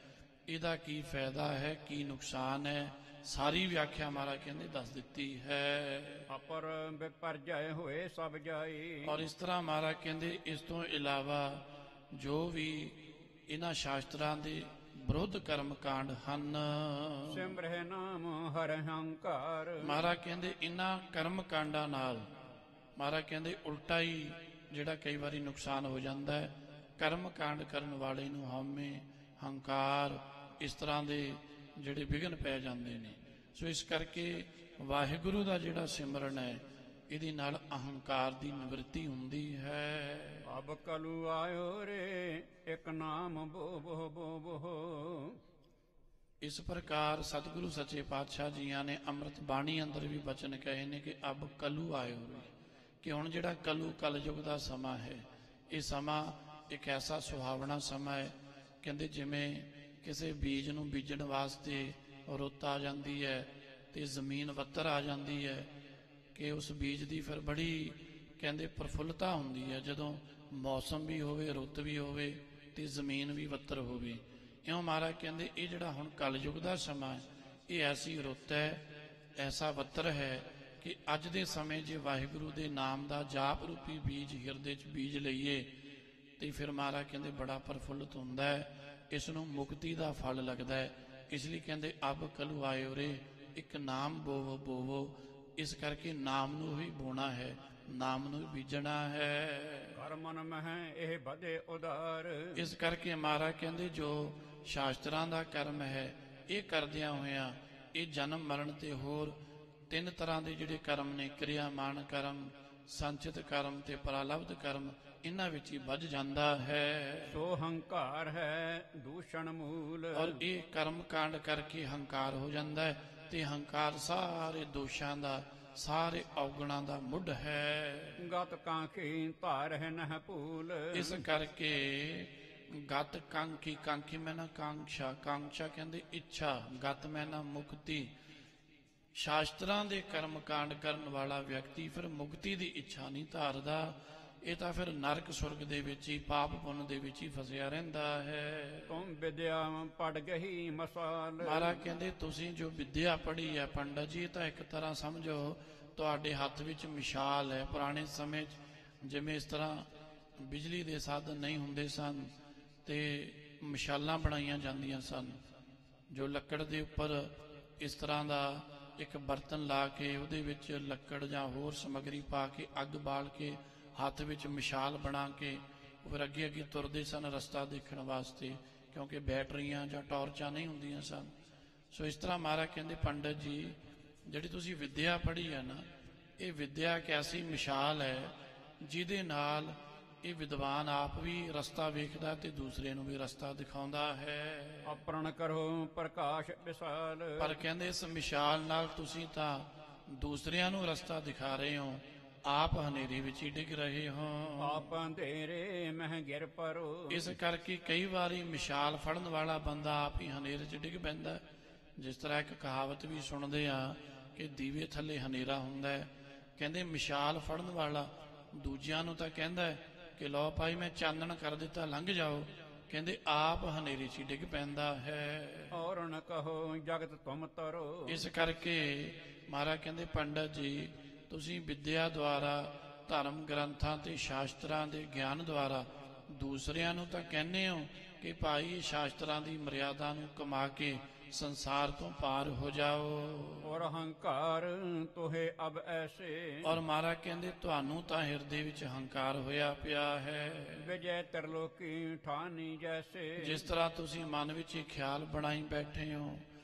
ਇਹਦਾ ਕੀ ਫਾਇਦਾ ਹੈ, ਕੀ ਨੁਕਸਾਨ ਹੈ, ਸਾਰੀ ਵਿਆਖਿਆ ਮਹਾਰਾਜ ਕਹਿੰਦੇ ਦੱਸ ਦਿੱਤੀ ਹੈ। ਅਪਰ ਵਿਪਰਜੈ ਹੋਏ ਸਭ ਜਾਈ ਔਰ ਇਸ ਤਰ੍ਹਾਂ ਮਹਾਰਾਜ ਕਹਿੰਦੇ ਇਸ ਤੋਂ ਇਲਾਵਾ ਜੋ ਵੀ ਇਹਨਾਂ ਸ਼ਾਸਤਰਾਂ ਦੇ ਵਿਰੁੱਧ ਕਰਮ ਕਾਂਡ ਹਨ, ਸਿਮਰਹਿ ਨਾਮ ਹਰਿ ਹੰਕਾਰ ਮਹਾਰਾਜ ਕਹਿੰਦੇ ਇਹਨਾਂ ਕਰਮ ਕਾਂਡਾਂ ਨਾਲ ਮਹਾਰਾਜ ਕਹਿੰਦੇ ਉਲਟਾ ਹੀ ਜਿਹੜਾ ਕਈ ਵਾਰੀ ਨੁਕਸਾਨ ਹੋ ਜਾਂਦਾ ਹੈ। ਕਰਮ ਕਾਂਡ ਕਰਨ ਵਾਲੇ ਨੂੰ ਹਉਮੈ, ਹੰਕਾਰ, ਇਸ ਤਰ੍ਹਾਂ ਦੇ ਜਿਹੜੇ ਵਿਘਨ ਪੈ ਜਾਂਦੇ ਨੇ। ਸੋ ਇਸ ਕਰਕੇ ਵਾਹਿਗੁਰੂ ਦਾ ਜਿਹੜਾ ਸਿਮਰਨ ਹੈ, ਇਹਦੇ ਨਾਲ ਅਹੰਕਾਰ ਦੀ ਨਿਵਰਤੀ ਹੁੰਦੀ ਹੈ। ਅਬ ਕਲੂ ਆਇਓ ਰੇ ਇੱਕ ਨਾਮ ਬੋ ਬੋ ਬੋ ਬੋ। ਇਸ ਪ੍ਰਕਾਰ ਸਤਿਗੁਰੂ ਸੱਚੇ ਪਾਤਸ਼ਾਹ ਜੀਆਂ ਨੇ ਅੰਮ੍ਰਿਤ ਬਾਣੀ ਅੰਦਰ ਵੀ ਬਚਨ ਕਹੇ ਨੇ ਕਿ ਅਬ ਕਲੂ ਆਇਓ ਰੇ, ਕਿ ਹੁਣ ਜਿਹੜਾ ਕਲਯੁਗ ਦਾ ਸਮਾਂ ਹੈ, ਇਹ ਸਮਾਂ ਇੱਕ ਐਸਾ ਸੁਹਾਵਣਾ ਸਮਾਂ ਹੈ, ਕਹਿੰਦੇ ਜਿਵੇਂ ਕਿਸੇ ਬੀਜ ਨੂੰ ਬੀਜਣ ਵਾਸਤੇ ਰੁੱਤ ਆ ਜਾਂਦੀ ਹੈ ਤੇ ਜ਼ਮੀਨ ਵੱਤਰ ਆ ਜਾਂਦੀ ਹੈ, ਕਿ ਉਸ ਬੀਜ ਦੀ ਫਿਰ ਬੜੀ ਕਹਿੰਦੇ ਪ੍ਰਫੁੱਲਤਾ ਹੁੰਦੀ ਹੈ ਜਦੋਂ ਮੌਸਮ ਵੀ ਹੋਵੇ, ਰੁੱਤ ਵੀ ਹੋਵੇ ਤੇ ਜ਼ਮੀਨ ਵੀ ਵੱਤਰ ਹੋਵੇ। ਇਉਂ ਮਹਾਰਾਜ ਕਹਿੰਦੇ ਇਹ ਜਿਹੜਾ ਹੁਣ ਕਲਯੁਗ ਦਾ ਸਮਾਂ ਹੈ, ਇਹ ਐਸੀ ਰੁੱਤ ਹੈ, ਐਸਾ ਵੱਤਰ ਹੈ ਕਿ ਅੱਜ ਦੇ ਸਮੇਂ ਜੇ ਵਾਹਿਗੁਰੂ ਦੇ ਨਾਮ ਦਾ ਜਾਪ ਰੂਪੀ ਬੀਜ ਹਿਰਦੇ 'ਚ ਬੀਜ ਲਈਏ ਤੇ ਫਿਰ ਮਹਾਰਾਜ ਕਹਿੰਦੇ ਬੜਾ ਪ੍ਰਫੁੱਲਤ ਹੁੰਦਾ ਹੈ, ਇਸ ਨੂੰ ਮੁਕਤੀ ਦਾ ਫਲ ਲੱਗਦਾ ਹੈ। ਇਸ ਲਈ ਕਹਿੰਦੇ ਅਬ ਕਲੂ ਆਇਓ ਰੇ ਇੱਕ ਨਾਮ ਬੋਵੋ ਬੋਵੋ। ਇਸ ਕਰਕੇ ਨਾਮ ਨੂੰ ਹੀ ਬੋਣਾ ਹੈ, ਨਾਮ ਨੂੰ ਬੀਜਣਾ ਹੈ। ਕਰ ਮਨ ਮਹਿ ਇਹ ਵਧੇ ਉਦਾਰ। ਇਸ ਕਰਕੇ ਮਹਾਰਾਜ ਕਹਿੰਦੇ ਜੋ ਸ਼ਾਸਤਰਾਂ ਦਾ ਕਰਮ ਹੈ, ਇਹ ਕਰਦਿਆਂ ਹੋਇਆਂ ਇਹ ਜਨਮ ਮਰਨ ਤੇ ਹੋਰ ਤਿੰਨ ਤਰ੍ਹਾਂ ਦੇ ਜਿਹੜੇ ਕਰਮ ਨੇ, ਕਿਰਿਆਮਾਨ ਕਰਮ, ਸੰਚਿਤ ਕਰਮ ਤੇ ਪ੍ਰਾਲਬਧ ਕਰਮ, ਇਹਨਾਂ ਵਿੱਚ ਹੀ ਵੱਜ ਜਾਂਦਾ ਹੈ। ਸੋ ਹੰਕਾਰ ਹੈ ਦੂਸ਼ਣ ਮੂਲ। ਔਰ ਇਹ ਕਰਮ ਕਾਂਡ ਕਰਕੇ ਹੰਕਾਰ ਹੋ ਜਾਂਦਾ ਹੈ ਤੇ ਹੰਕਾਰ ਸਾਰੇ ਦੋਸ਼ਾਂ ਦਾ, ਸਾਰੇ ਔਗਣਾਂ ਦਾ ਮੁੱਢ ਹੈ। ਗਤ ਕਾਂਖੀ ਧਾਰ ਹੈ ਨਹਿ ਭੂਲ। ਇਸ ਕਰਕੇ ਗਤ ਕਾਂਖੀ, ਕਾਂਖੀ ਮੈਂ ਨਾ ਕਾਂਖਸ਼ਾ, ਕਾਂਖਸ਼ਾ ਕਹਿੰਦੇ ਇੱਛਾ, ਗਤ ਮੈਂ ਨਾ ਮੁਕਤੀ। ਸ਼ਾਸਤਰਾਂ ਦੇ ਕਰਮ ਕਾਂਡ ਕਰਨ ਵਾਲਾ ਵਿਅਕਤੀ ਫਿਰ ਮੁਕਤੀ ਦੀ ਇੱਛਾ ਨਹੀਂ ਧਾਰਦਾ, ਇਹ ਤਾਂ ਫਿਰ ਨਰਕ ਸੁਰਗ ਦੇ ਵਿੱਚ ਹੀ, ਪਾਪ ਪੁੰਨ ਦੇ ਵਿੱਚ ਹੀ ਫਸਿਆ ਰਹਿੰਦਾ ਹੈ। ਤੁਮ ਵਿਦਿਆ ਪੜ ਗਈ ਮਸਾਲ। ਮਹਾਰਾਜ ਕਹਿੰਦੇ ਤੁਸੀਂ ਜੋ ਵਿਦਿਆ ਪੜ੍ਹੀ ਹੈ ਪੰਡਤ ਜੀ, ਤਾਂ ਇੱਕ ਤਰ੍ਹਾਂ ਸਮਝੋ ਤੁਹਾਡੇ ਹੱਥ ਵਿੱਚ ਮਿਸਾਲ ਹੈ। ਪੁਰਾਣੇ ਸਮੇਂ 'ਚ ਜਿਵੇਂ ਇਸ ਤਰ੍ਹਾਂ ਬਿਜਲੀ ਦੇ ਸਾਧਨ ਨਹੀਂ ਹੁੰਦੇ ਸਨ ਤੇ ਮਿਸਾਲਾਂ ਬਣਾਈਆਂ ਜਾਂਦੀਆਂ ਸਨ, ਜੋ ਲੱਕੜ ਦੇ ਉੱਪਰ ਇਸ ਤਰ੍ਹਾਂ ਦਾ ਇੱਕ ਬਰਤਨ ਲਾ ਕੇ ਉਹਦੇ ਵਿੱਚ ਲੱਕੜ ਜਾਂ ਹੋਰ ਸਮੱਗਰੀ ਪਾ ਕੇ ਅੱਗ ਬਾਲ ਕੇ ਹੱਥ ਵਿੱਚ ਮਿਸਾਲ ਬਣਾ ਕੇ ਫਿਰ ਅੱਗੇ ਅੱਗੇ ਤੁਰਦੇ ਸਨ ਰਸਤਾ ਦੇਖਣ ਵਾਸਤੇ, ਕਿਉਂਕਿ ਬੈਟਰੀਆਂ ਜਾਂ ਟਾਰਚਾਂ ਨਹੀਂ ਹੁੰਦੀਆਂ ਸਨ। ਸੋ ਇਸ ਤਰ੍ਹਾਂ ਮਹਾਰਾਜ ਕਹਿੰਦੇ ਪੰਡਤ ਜੀ ਜਿਹੜੀ ਤੁਸੀਂ ਵਿੱਦਿਆ ਪੜ੍ਹੀ ਹੈ ਨਾ, ਇਹ ਵਿੱਦਿਆ ਇੱਕ ਐਸੀ ਮਿਸਾਲ ਹੈ ਜਿਹਦੇ ਨਾਲ ਇਹ ਵਿਦਵਾਨ ਆਪ ਵੀ ਰਸਤਾ ਵੇਖਦਾ ਤੇ ਦੂਸਰੇ ਨੂੰ ਵੀ ਰਸਤਾ ਦਿਖਾਉਂਦਾ ਹੈ। ਆਪਰਣ ਕਰੋ ਪ੍ਰਕਾਸ਼ ਵਿਸਾਲ। ਪਰ ਕਹਿੰਦੇ ਇਸ ਮਿਸਾਲ ਨਾਲ ਤੁਸੀਂ ਤਾਂ ਦੂਸਰਿਆਂ ਨੂੰ ਰਸਤਾ ਦਿਖਾ ਰਹੇ ਹੋ, ਆਪ ਹਨੇਰੇ ਵਿੱਚ ਹੀ ਡਿੱਗ ਰਹੇ ਹੋ। ਆਪ ਅੰਧੇਰੇ ਮਹਿ ਗਿਰ ਪਰੋ। ਇਸ ਕਰਕੇ ਕਈ ਵਾਰੀ ਮਿਸਾਲ ਫੜਨ ਵਾਲਾ ਬੰਦਾ ਆਪ ਹੀ ਹਨੇਰੇ 'ਚ ਡਿੱਗ ਪੈਂਦਾ। ਜਿਸ ਤਰ੍ਹਾਂ ਇੱਕ ਕਹਾਵਤ ਵੀ ਸੁਣਦੇ ਆ ਕਿ ਦੀਵੇ ਥੱਲੇ ਹਨੇਰਾ ਹੁੰਦਾ ਹੈ। ਕਹਿੰਦੇ ਮਿਸਾਲ ਫੜਨ ਵਾਲਾ ਦੂਜਿਆਂ ਨੂੰ ਤਾਂ ਕਹਿੰਦਾ ਹੈ ਕਿ ਲਓ ਭਾਈ ਮੈਂ ਚਾਨਣ ਕਰ ਦਿੱਤਾ, ਲੰਘ ਜਾਓ। ਕਹਿੰਦੇ ਆਪ ਹਨੇਰੇ 'ਚ ਡਿੱਗ ਪੈਂਦਾ ਹੈ। ਔਰ ਨ ਕਹੋ ਜਗਤ ਤੁਮ ਤਰੋ। ਇਸ ਕਰਕੇ ਮਹਾਰਾਜ ਕਹਿੰਦੇ ਪੰਡਤ ਜੀ ਤੁਸੀਂ ਵਿੱਦਿਆ ਦੁਆਰਾ, ਧਰਮ ਗ੍ਰੰਥਾਂ ਤੇ ਸ਼ਾਸਤਰਾਂ ਦੇ ਗਿਆਨ ਦੁਆਰਾ ਦੂਸਰਿਆਂ ਨੂੰ ਤਾਂ ਕਹਿੰਦੇ ਹੋ ਕਿ ਭਾਈ ਸ਼ਾਸਤਰਾਂ ਦੀ ਮਰਿਆਦਾ ਨੂੰ ਕਮਾ ਕੇ ਸੰਸਾਰ ਤੋਂ ਪਾਰ ਹੋ ਜਾਓ। ਔਰ ਹੰਕਾਰ ਤੋਹੇ ਅਬ ਐਸੇ। ਔਰ ਮਹਾਰਾਜ ਕਹਿੰਦੇ ਤੁਹਾਨੂੰ ਤਾਂ ਹਿਰਦੇ ਵਿੱਚ ਹੰਕਾਰ ਹੋਇਆ ਪਿਆ ਹੈ। ਵਿਜੈ ਤਰਲੋਕੀ ਠਾਨੀ ਜੈਸੇ। ਜਿਸ ਤਰ੍ਹਾਂ ਤੁਸੀਂ ਮਨ ਵਿੱਚ ਇਹ ਖਿਆਲ ਬਣਾਈ ਬੈਠੇ ਹੋ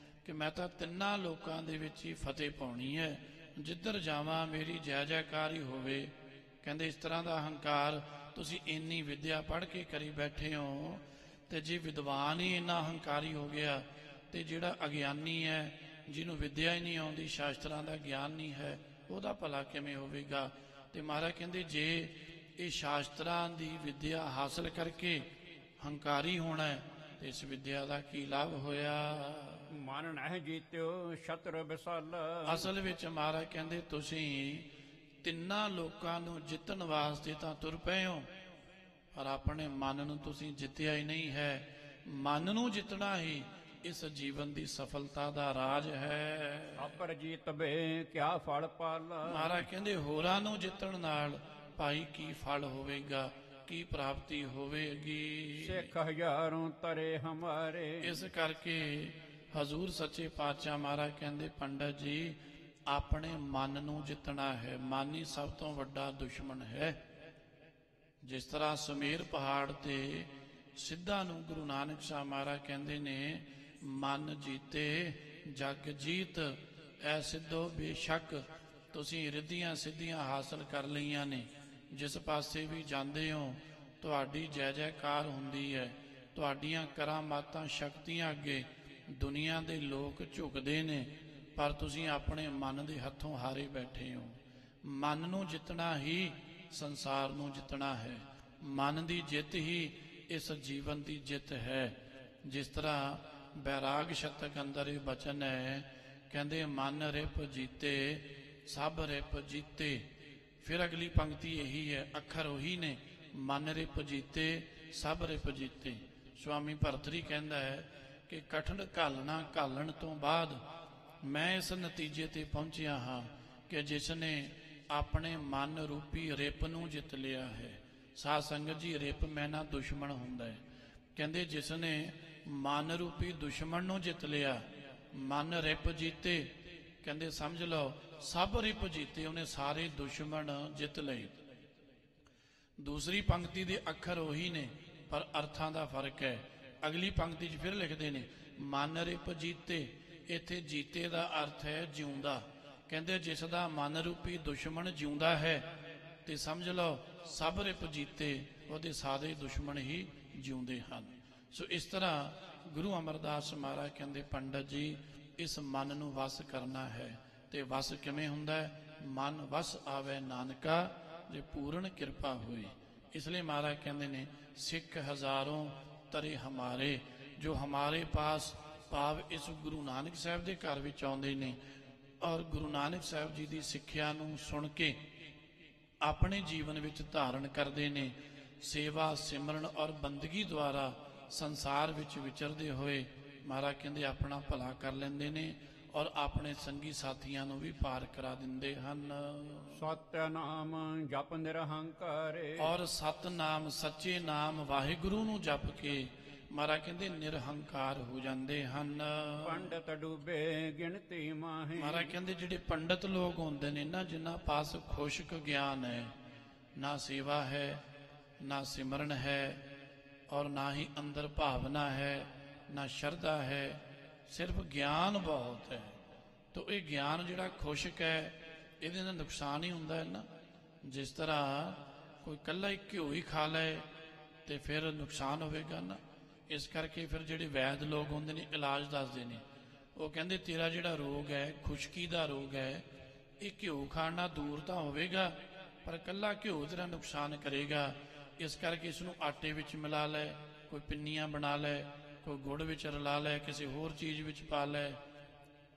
ਕਿ ਮੈਂ ਤਾਂ ਤਿੰਨਾਂ ਲੋਕਾਂ ਦੇ ਵਿੱਚ ਹੀ ਫਤਿਹ ਪਾਉਣੀ ਹੈ, ਜਿੱਧਰ ਜਾਵਾਂ ਮੇਰੀ ਜੈ ਜੈਕਾਰ ਹੀ ਹੋਵੇ। ਕਹਿੰਦੇ ਇਸ ਤਰ੍ਹਾਂ ਦਾ ਹੰਕਾਰ ਤੁਸੀਂ ਇੰਨੀ ਵਿੱਦਿਆ ਪੜ੍ਹ ਕੇ ਕਰੀ ਬੈਠੇ ਹੋ, ਤੇ ਜੇ ਵਿਦਵਾਨ ਹੀ ਇੰਨਾ ਹੰਕਾਰੀ ਹੋ ਗਿਆ ਤੇ ਜਿਹੜਾ ਅਗਿਆਨੀ ਹੈ, ਜਿਹਨੂੰ ਵਿੱਦਿਆ ਹੀ ਨਹੀਂ ਆਉਂਦੀ, ਸ਼ਾਸਤਰਾਂ ਦਾ ਗਿਆਨ ਨਹੀਂ ਹੈ, ਉਹਦਾ ਭਲਾ ਕਿਵੇਂ ਹੋਵੇਗਾ। ਤੇ ਮਹਾਰਾਜ ਕਹਿੰਦੇ ਜੇ ਇਹ ਸ਼ਾਸਤਰਾਂ ਦੀ ਵਿੱਦਿਆ ਹਾਸਲ ਕਰਕੇ ਹੰਕਾਰੀ ਹੋਣਾ ਹੈ ਤੇ ਇਸ ਵਿੱਦਿਆ ਦਾ ਕੀ ਲਾਭ ਹੋਇਆ। ਮਨ ਨਹਿ ਜੀਤਿਓ ਸ਼ਤਰ ਵਿਸਾਲ। ਅਸਲ ਵਿੱਚ ਮਹਾਰਾਜ ਕਹਿੰਦੇ ਤੁਸੀਂ ਤਿੰਨਾਂ ਲੋਕਾਂ ਨੂੰ ਜਿੱਤਣ ਵਾਸਤੇ ਤਾਂ ਤੁਰ ਪਏ ਹੋ, ਪਰ ਆਪਣੇ ਮਨ ਨੂੰ ਤੁਸੀਂ ਜਿੱਤਿਆ ਹੀ ਨਹੀਂ ਹੈ। ਮਨ ਨੂੰ ਜਿੱਤਣਾ ਹੀ ਇਸ ਜੀਵਨ ਦੀ ਸਫਲਤਾ ਦਾ ਰਾਜ ਹੈ। ਆਪਰ ਜੀਤ ਬੇ ਕਿਆ ਫਲ ਪਾਲ। ਮਹਾਰਾਜ ਕਹਿੰਦੇ ਹੋਰਾਂ ਨੂੰ ਜਿੱਤਣ ਨਾਲ ਭਾਈ ਕੀ ਫਲ ਹੋਵੇਗਾ, ਕੀ ਪ੍ਰਾਪਤੀ ਹੋਵੇਗੀ। ਸਿੱਖ ਹਜ਼ਾਰੋਂ ਤਰੇ ਹਮਾਰੇ। ਇਸ ਕਰਕੇ ਹਜ਼ੂਰ ਸੱਚੇ ਪਾਤਸ਼ਾਹ ਮਹਾਰਾਜ ਕਹਿੰਦੇ ਪੰਡਤ ਜੀ ਆਪਣੇ ਮਨ ਨੂੰ ਜਿੱਤਣਾ ਹੈ। ਮਨ ਹੀ ਸਭ ਤੋਂ ਵੱਡਾ ਦੁਸ਼ਮਣ ਹੈ। ਜਿਸ ਤਰ੍ਹਾਂ ਸੁਮੇਰ ਪਹਾੜ ਤੇ ਸਿੱਧਾਂ ਨੂੰ ਗੁਰੂ ਨਾਨਕ ਸਾਹਿਬ ਮਹਾਰਾਜ ਕਹਿੰਦੇ ਨੇ ਮਨ ਜੀਤੇ ਜਗ ਜੀਤ ਐ ਸਿੱਧੋ ਬੇਸ਼ੱਕ। ਤੁਸੀਂ ਰਿੱਧੀਆਂ ਸਿੱਧੀਆਂ ਹਾਸਲ ਕਰ ਲਈਆਂ ਨੇ, ਜਿਸ ਪਾਸੇ ਵੀ ਜਾਂਦੇ ਹੋ ਤੁਹਾਡੀ ਜੈ ਜੈਕਾਰ ਹੁੰਦੀ ਹੈ। ਤੁਹਾਡੀਆਂ ਕਰਾਮਾਤਾਂ ਸ਼ਕਤੀਆਂ ਅੱਗੇ ਦੁਨੀਆ ਦੇ ਲੋਕ ਝੁਕਦੇ ਨੇ, ਪਰ ਤੁਸੀਂ ਆਪਣੇ ਮਨ ਦੇ ਹੱਥੋਂ ਹਾਰੇ ਬੈਠੇ ਹੋ। ਮਨ ਨੂੰ ਜਿੱਤਣਾ ਹੀ ਸੰਸਾਰ ਨੂੰ ਜਿੱਤਣਾ ਹੈ। ਮਨ ਦੀ ਜਿੱਤ ਹੀ ਇਸ ਜੀਵਨ ਦੀ ਜਿੱਤ ਹੈ। ਜਿਸ ਤਰ੍ਹਾਂ ਬੈਰਾਗ ਸ਼ਤਕ ਅੰਦਰ ਇਹ ਬਚਨ ਹੈ, ਕਹਿੰਦੇ ਮਨ ਰਿਪ ਜੀਤੇ ਸਭ ਰਿਪ ਜੀਤੇ। ਫਿਰ ਅਗਲੀ ਪੰਕਤੀ ਇਹੀ ਹੈ, ਅੱਖਰ ਉਹੀ ਨੇ, ਮਨ ਰਿਪ ਜੀਤੇ ਸਭ ਰਿਪ ਜੀਤੇ। ਸਵਾਮੀ ਭਰਤਰੀ ਕਹਿੰਦਾ ਹੈ ਕਿ ਕਠਿਨ ਘਾਲਣ ਤੋਂ ਬਾਅਦ ਮੈਂ ਇਸ ਨਤੀਜੇ ਤੇ ਪਹੁੰਚਿਆ ਹਾਂ ਕਿ ਜਿਸ ਨੇ ਆਪਣੇ ਮਨ ਰੂਪੀ ਰਿਪ ਨੂੰ ਜਿੱਤ ਲਿਆ ਹੈ। ਸਾਧ ਸੰਗਤ ਜੀ ਰਿਪ ਮੈਨਾ ਦੁਸ਼ਮਣ ਹੁੰਦਾ ਹੈ। ਕਹਿੰਦੇ ਜਿਸ ਨੇ ਮਨ ਰੂਪੀ ਦੁਸ਼ਮਣ ਨੂੰ ਜਿੱਤ ਲਿਆ, ਮਨ ਰਿਪ ਜੀਤੇ, ਕਹਿੰਦੇ ਸਮਝ ਲਓ ਸਭ ਰਿਪ ਜੀਤੇ, ਉਹਨੇ ਸਾਰੇ ਦੁਸ਼ਮਣ ਜਿੱਤ ਲਏ। ਦੂਸਰੀ ਪੰਕਤੀ ਦੇ ਅੱਖਰ ਉਹੀ ਨੇ ਪਰ ਅਰਥਾਂ ਦਾ ਫਰਕ ਹੈ। ਅਗਲੀ ਪੰਕਤੀ 'ਚ ਫਿਰ ਲਿਖਦੇ ਨੇ ਮਨ ਰਿਪ ਜੀਤੇ। ਇੱਥੇ ਜੀਤੇ ਦਾ ਅਰਥ ਹੈ ਜਿਉਂਦਾ। ਕਹਿੰਦੇ ਜਿਸ ਦਾ ਮਨ ਰੂਪੀ ਦੁਸ਼ਮਣ ਜਿਉਂਦਾ ਹੈ ਤੇ ਸਮਝ ਲਓ ਸਭ ਰਿਪ ਜੀਤੇ, ਉਹਦੇ ਸਾਰੇ ਦੁਸ਼ਮਣ ਹੀ ਜਿਉਂਦੇ ਹਨ। ਸੋ ਇਸ ਤਰ੍ਹਾਂ ਗੁਰੂ ਅਮਰਦਾਸ ਮਹਾਰਾਜ ਕਹਿੰਦੇ ਪੰਡਤ ਜੀ ਇਸ ਮਨ ਨੂੰ ਵਸ ਕਰਨਾ ਹੈ। ਤੇ ਵਸ ਕਿਵੇਂ ਹੁੰਦਾ ਹੈ? ਮਨ ਵਸ ਆਵੇ ਨਾਨਕਾ ਜੇ ਪੂਰਨ ਕਿਰਪਾ ਹੋਈ। ਇਸ ਲਈ ਮਹਾਰਾਜ ਕਹਿੰਦੇ ਨੇ ਸਿੱਖ ਹਜ਼ਾरों ਤਰੇ ਹਮਾਰੇ। ਜੋ ਹਮਾਰੇ ਪਾਸ ਭਾਵ ਇਸ ਗੁਰੂ ਨਾਨਕ ਸਾਹਿਬ ਦੇ ਘਰ ਵਿੱਚ ਆਉਂਦੇ ਨੇ ਔਰ ਗੁਰੂ ਨਾਨਕ ਸਾਹਿਬ ਜੀ ਦੀ ਸਿੱਖਿਆ ਨੂੰ ਸੁਣ ਕੇ ਆਪਣੇ ਜੀਵਨ ਵਿੱਚ ਧਾਰਨ ਕਰਦੇ ਨੇ, ਸੇਵਾ ਸਿਮਰਨ ਔਰ ਬੰਦਗੀ ਦੁਆਰਾ ਸੰਸਾਰ ਵਿੱਚ ਵਿਚਰਦੇ ਹੋਏ ਮਹਾਰਾਜ ਕਹਿੰਦੇ ਆਪਣਾ ਭਲਾ ਕਰ ਲੈਂਦੇ ਨੇ ਔਰ ਆਪਣੇ ਸੰਗੀ ਸਾਥੀਆਂ ਨੂੰ ਵੀ ਪਾਰ ਕਰਾ ਦਿੰਦੇ ਹਨ। ਸਤਿਨਾਮ ਜਪ ਨਿਰਹੰਕਾਰੇ। ਔਰ ਸਤਨਾਮ ਸੱਚੇ ਨਾਮ ਵਾਹਿਗੁਰੂ ਨੂੰ ਜਪ ਕੇ ਮਹਾਰਾਜ ਕਹਿੰਦੇ ਨਿਰਹੰਕਾਰ ਹੋ ਜਾਂਦੇ ਹਨ। ਪੰਡਤ ਡੂਬੇ ਗਿਣਤੀ ਮਾਹੀ। ਮਹਾਰਾਜ ਕਹਿੰਦੇ ਜਿਹੜੇ ਪੰਡਤ ਲੋਕ ਹੁੰਦੇ ਨੇ ਨਾ, ਜਿਨ੍ਹਾਂ ਪਾਸ ਖੁਸ਼ਕ ਗਿਆਨ ਹੈ, ਨਾ ਸੇਵਾ ਹੈ, ਨਾ ਸਿਮਰਨ ਹੈ ਔਰ ਨਾ ਹੀ ਅੰਦਰ ਭਾਵਨਾ ਹੈ, ਨਾ ਸ਼ਰਧਾ ਹੈ, ਸਿਰਫ ਗਿਆਨ ਬਹੁਤ ਹੈ। ਤਾਂ ਇਹ ਗਿਆਨ ਜਿਹੜਾ ਖੁਸ਼ਕ ਹੈ, ਇਹਦੇ ਨਾਲ ਨੁਕਸਾਨ ਹੀ ਹੁੰਦਾ ਹੈ ਨਾ। ਜਿਸ ਤਰ੍ਹਾਂ ਕੋਈ ਇਕੱਲਾ ਹੀ ਘਿਓ ਹੀ ਖਾ ਲਏ ਤੇ ਫਿਰ ਨੁਕਸਾਨ ਹੋਵੇਗਾ ਨਾ। ਇਸ ਕਰਕੇ ਫਿਰ ਜਿਹੜੇ ਵੈਦ ਲੋਕ ਹੁੰਦੇ ਨੇ, ਇਲਾਜ ਦੱਸਦੇ ਨੇ, ਉਹ ਕਹਿੰਦੇ ਤੇਰਾ ਜਿਹੜਾ ਰੋਗ ਹੈ, ਖੁਸ਼ਕੀ ਦਾ ਰੋਗ ਹੈ, ਇਹ ਘਿਓ ਖਾਣ ਨਾਲ ਦੂਰ ਤਾਂ ਹੋਵੇਗਾ, ਪਰ ਇਕੱਲਾ ਘਿਓ ਤੇਰਾ ਨੁਕਸਾਨ ਕਰੇਗਾ। ਇਸ ਕਰਕੇ ਇਸ ਨੂੰ ਆਟੇ ਵਿੱਚ ਮਿਲਾ ਲੈ, ਕੋਈ ਪਿੰਨੀਆਂ ਬਣਾ ਲੈ, ਕੋਈ ਗੁੜ ਵਿੱਚ ਰਲਾ ਲੈ, ਕਿਸੇ ਹੋਰ ਚੀਜ਼ ਵਿੱਚ ਪਾ ਲੈ,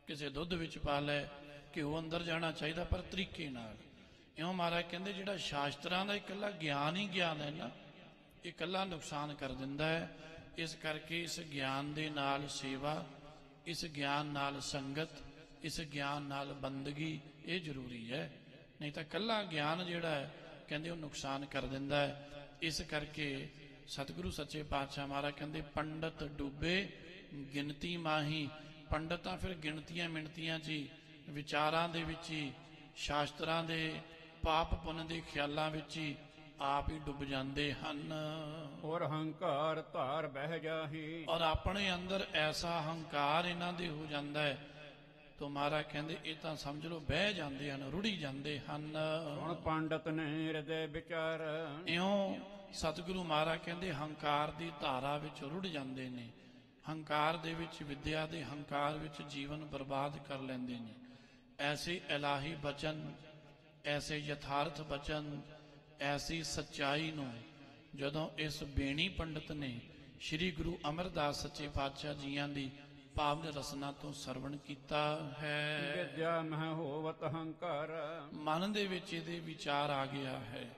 ਕਿਸੇ ਦੁੱਧ ਵਿੱਚ ਪਾ ਲੈ। ਘਿਓ ਅੰਦਰ ਜਾਣਾ ਚਾਹੀਦਾ, ਪਰ ਤਰੀਕੇ ਨਾਲ। ਇਉਂ ਮਹਾਰਾਜ ਕਹਿੰਦੇ ਜਿਹੜਾ ਸ਼ਾਸਤਰਾਂ ਦਾ ਇਕੱਲਾ ਗਿਆਨ ਹੀ ਗਿਆਨ ਹੈ ਨਾ, ਇਹ ਇਕੱਲਾ ਨੁਕਸਾਨ ਕਰ ਦਿੰਦਾ ਹੈ। ਇਸ ਕਰਕੇ ਇਸ ਗਿਆਨ ਦੇ ਨਾਲ ਸੇਵਾ, ਇਸ ਗਿਆਨ ਨਾਲ ਸੰਗਤ, ਇਸ ਗਿਆਨ ਨਾਲ ਬੰਦਗੀ, ਇਹ ਜ਼ਰੂਰੀ ਹੈ। ਨਹੀਂ ਤਾਂ ਇਕੱਲਾ ਗਿਆਨ ਜਿਹੜਾ ਹੈ, ਕਹਿੰਦੇ ਉਹ ਨੁਕਸਾਨ ਕਰ ਦਿੰਦਾ ਹੈ। ਇਸ ਕਰਕੇ ਸਤਿਗੁਰੂ ਸੱਚੇ ਪਾਤਸ਼ਾਹ ਮਹਾਰਾਜ ਕਹਿੰਦੇ ਪੰਡਤ ਡੁੱਬੇ ਗਿਣਤੀ ਮਾਹੀ। ਪੰਡਤ ਤਾਂ ਫਿਰ ਗਿਣਤੀਆਂ ਮਿਣਤੀਆਂ 'ਚ ਹੀ, ਵਿਚਾਰਾਂ ਦੇ ਵਿੱਚ ਹੀ, ਸ਼ਾਸਤਰਾਂ ਦੇ ਪਾਪ ਪੁੰਨ ਦੇ ਖਿਆਲਾਂ ਵਿੱਚ ਹੀ ਆਪ ਹੀ ਡੁੱਬ ਜਾਂਦੇ ਹਨ। ਔਰ ਹੰਕਾਰ ਧਾਰ ਬਹਿ ਜਾਹੀ। ਔਰ ਆਪਣੇ ਅੰਦਰ ਐਸਾ ਹੰਕਾਰ ਇਹਨਾਂ ਦੇ ਹੋ ਜਾਂਦਾ ਹੈ, ਤੋ ਮਹਾਰਾਜ ਕਹਿੰਦੇ ਇਹ ਤਾਂ ਸਮਝ ਲਓ ਬਹਿ ਜਾਂਦੇ ਹਨ, ਰੁੜੀ ਜਾਂਦੇ ਹਨ। ਹੁਣ ਪੰਡਤ ਨੇ ਹਿਰਦੇ ਵਿਚਾਰ। ਇਉਂ ਸਤਿਗੁਰੂ ਮਹਾਰਾਜ ਕਹਿੰਦੇ ਹੰਕਾਰ ਦੀ ਧਾਰਾ ਵਿੱਚ ਰੁੜ ਜਾਂਦੇ ਨੇ। ਹੰਕਾਰ ਦੇ ਵਿੱਚ, ਵਿਦਿਆ ਦੇ ਹੰਕਾਰ ਵਿੱਚ ਜੀਵਨ ਬਰਬਾਦ ਕਰ ਲੈਂਦੇ ਨੇ। ਐਸੇ ਇਲਾਹੀ ਬਚਨ, ਐਸੇ ਯਥਾਰਥ ਬਚਨ, ਐਸੀ ਸੱਚਾਈ ਨੂੰ ਜਦੋਂ ਇਸ ਬੇਣੀ ਪੰਡਤ ਨੇ ਸ੍ਰੀ ਗੁਰੂ ਅਮਰਦਾਸ ਸੱਚੇ ਪਾਤਸ਼ਾਹ ਜੀਆਂ ਦੀ ਪਾਵਨ ਰਸਨਾ ਤੋਂ ਸਰਵਣ ਕੀਤਾ ਹੈ, ਵਿਦਿਆ ਮਹਿ ਹੋਵਤ ਹੰਕਾਰ। ਮਨ ਦੇ ਵਿੱਚ ਇਹਦੇ ਵਿਚਾਰ ਆ ਗਿਆ ਹੈ,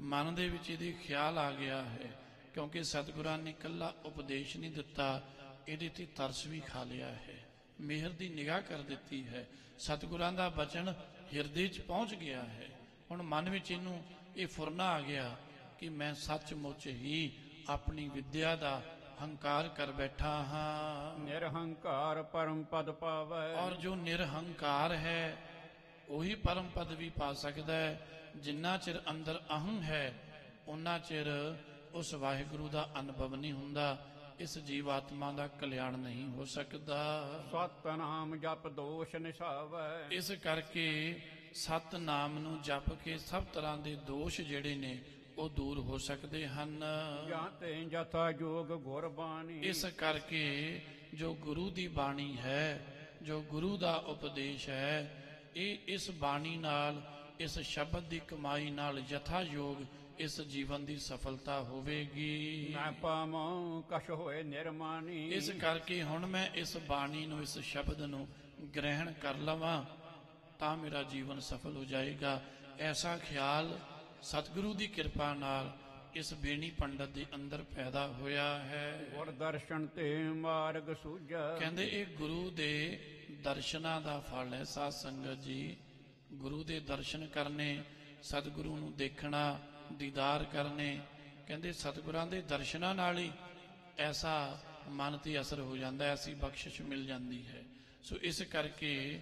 ਮਨ ਦੇ ਵਿੱਚ ਇਹਦੇ ਖਿਆਲ ਆ ਗਿਆ ਹੈ। ਕਿਉਂਕਿ ਸਤਿਗੁਰਾਂ ਨੇ ਇਕੱਲਾ ਉਪਦੇਸ਼ ਨਹੀਂ ਦਿੱਤਾ, ਇਹਦੇ ਤੇ ਤਰਸ ਵੀ ਖਾ ਲਿਆ ਹੈ, ਮਿਹਰ ਦੀ ਨਿਗਾਹ ਕਰ ਦਿੱਤੀ ਹੈ। ਸਤਿਗੁਰਾਂ ਦਾ ਬਚਨ ਹਿਰਦੇ 'ਚ ਪਹੁੰਚ ਗਿਆ ਹੈ। ਹੁਣ ਮਨ ਵਿੱਚ ਇਹਨੂੰ ਇਹ ਫੁਰਨਾ ਆ ਗਿਆ ਕਿ ਮੈਂ ਸੱਚਮੁੱਚ ਹੀ ਆਪਣੀ ਵਿਦਿਆ ਦਾ ਹੰਕਾਰ ਕਰ ਬੈਠਾ ਹਾਂ। ਨਿਰਹੰਕਾਰ ਪਰਮ ਪਦ ਪਾਵੈ। ਔਰ ਜੋ ਨਿਰਹੰਕਾਰ ਹੈ ਉਹੀ ਪਰਮ ਪਦ ਵੀ ਪਾ ਸਕਦਾ ਹੈ। ਜਿੰਨਾ ਚਿਰ ਅੰਦਰ ਅਹੰ ਹੈ, ਉਨਾ ਚਿਰ ਉਸ ਵਾਹਿਗੁਰੂ ਦਾ ਅਨੁਭਵ ਨਹੀਂ ਹੁੰਦਾ। ਇਸ ਜੀਵਾਤਮਾ ਦਾ ਕਲਿਆਣ ਨਹੀਂ ਹੋ ਸਕਦਾ। ਸਤਿਨਾਮ ਜਪ ਦੋਸ਼ ਨਿਸਾਵੈ। ਇਸ ਕਰਕੇ ਸਤਿਨਾਮ ਨੂੰ ਜਪ ਕੇ ਸਭ ਤਰ੍ਹਾਂ ਦੇ ਦੋਸ਼ ਜਿਹੜੇ ਨੇ ਉਹ ਦੂਰ ਹੋ ਸਕਦੇ ਹਨ। ਜਾਂ ਤੇ ਜਥਾ ਜੋਗ ਗੁਰ ਬਾਣੀ। ਇਸ ਕਰਕੇ ਜੋ ਗੁਰੂ ਦੀ ਬਾਣੀ ਹੈ, ਜੋ ਗੁਰੂ ਦਾ ਉਪਦੇਸ਼ ਹੈ, ਇਹ ਇਸ ਬਾਣੀ ਨਾਲ, ਇਸ ਸ਼ਬਦ ਦੀ ਕਮਾਈ ਨਾਲ ਯਥਾ ਯੋਗ ਇਸ ਜੀਵਨ ਦੀ ਸਫਲਤਾ ਹੋਵੇਗੀ। ਮੈਂ ਪਾਵਾਂ ਕਛ ਹੋਏ ਨਿਰਮਾਨੀ। ਇਸ ਕਰਕੇ ਹੁਣ ਮੈਂ ਇਸ ਬਾਣੀ ਨੂੰ, ਇਸ ਸ਼ਬਦ ਨੂੰ ਗ੍ਰਹਿਣ ਕਰ ਲਵਾਂ ਤਾਂ ਮੇਰਾ ਜੀਵਨ ਸਫਲ ਹੋ ਜਾਏਗਾ। ਐਸਾ ਖਿਆਲ ਸਤਿਗੁਰੂ ਦੀ ਕਿਰਪਾ ਨਾਲ ਇਸ ਬੇਣੀ ਪੰਡਤ ਦੇ ਅੰਦਰ ਪੈਦਾ ਹੋਇਆ ਹੈ। ਗੁਰ ਦਰਸ਼ਨ ਤੇ ਮਾਰਗ ਸੂਝਾ। ਕਹਿੰਦੇ ਇਹ ਗੁਰੂ ਦੇ ਦਰਸ਼ਨਾਂ ਦਾ ਫਲ ਹੈ। ਸਾਧ ਸੰਗਤ ਜੀ, ਗੁਰੂ ਦੇ ਦਰਸ਼ਨ ਕਰਨੇ, ਸਤਿਗੁਰੂ ਨੂੰ ਦੇਖਣਾ, ਦੀਦਾਰ ਕਰਨੇ, ਕਹਿੰਦੇ ਸਤਿਗੁਰਾਂ ਦੇ ਦਰਸ਼ਨਾਂ ਨਾਲ ਹੀ ਐਸਾ ਮਨ ਤੇ ਅਸਰ ਹੋ ਜਾਂਦਾ, ਐਸੀ ਬਖਸ਼ਿਸ਼ ਮਿਲ ਜਾਂਦੀ ਹੈ। ਸੋ ਇਸ ਕਰਕੇ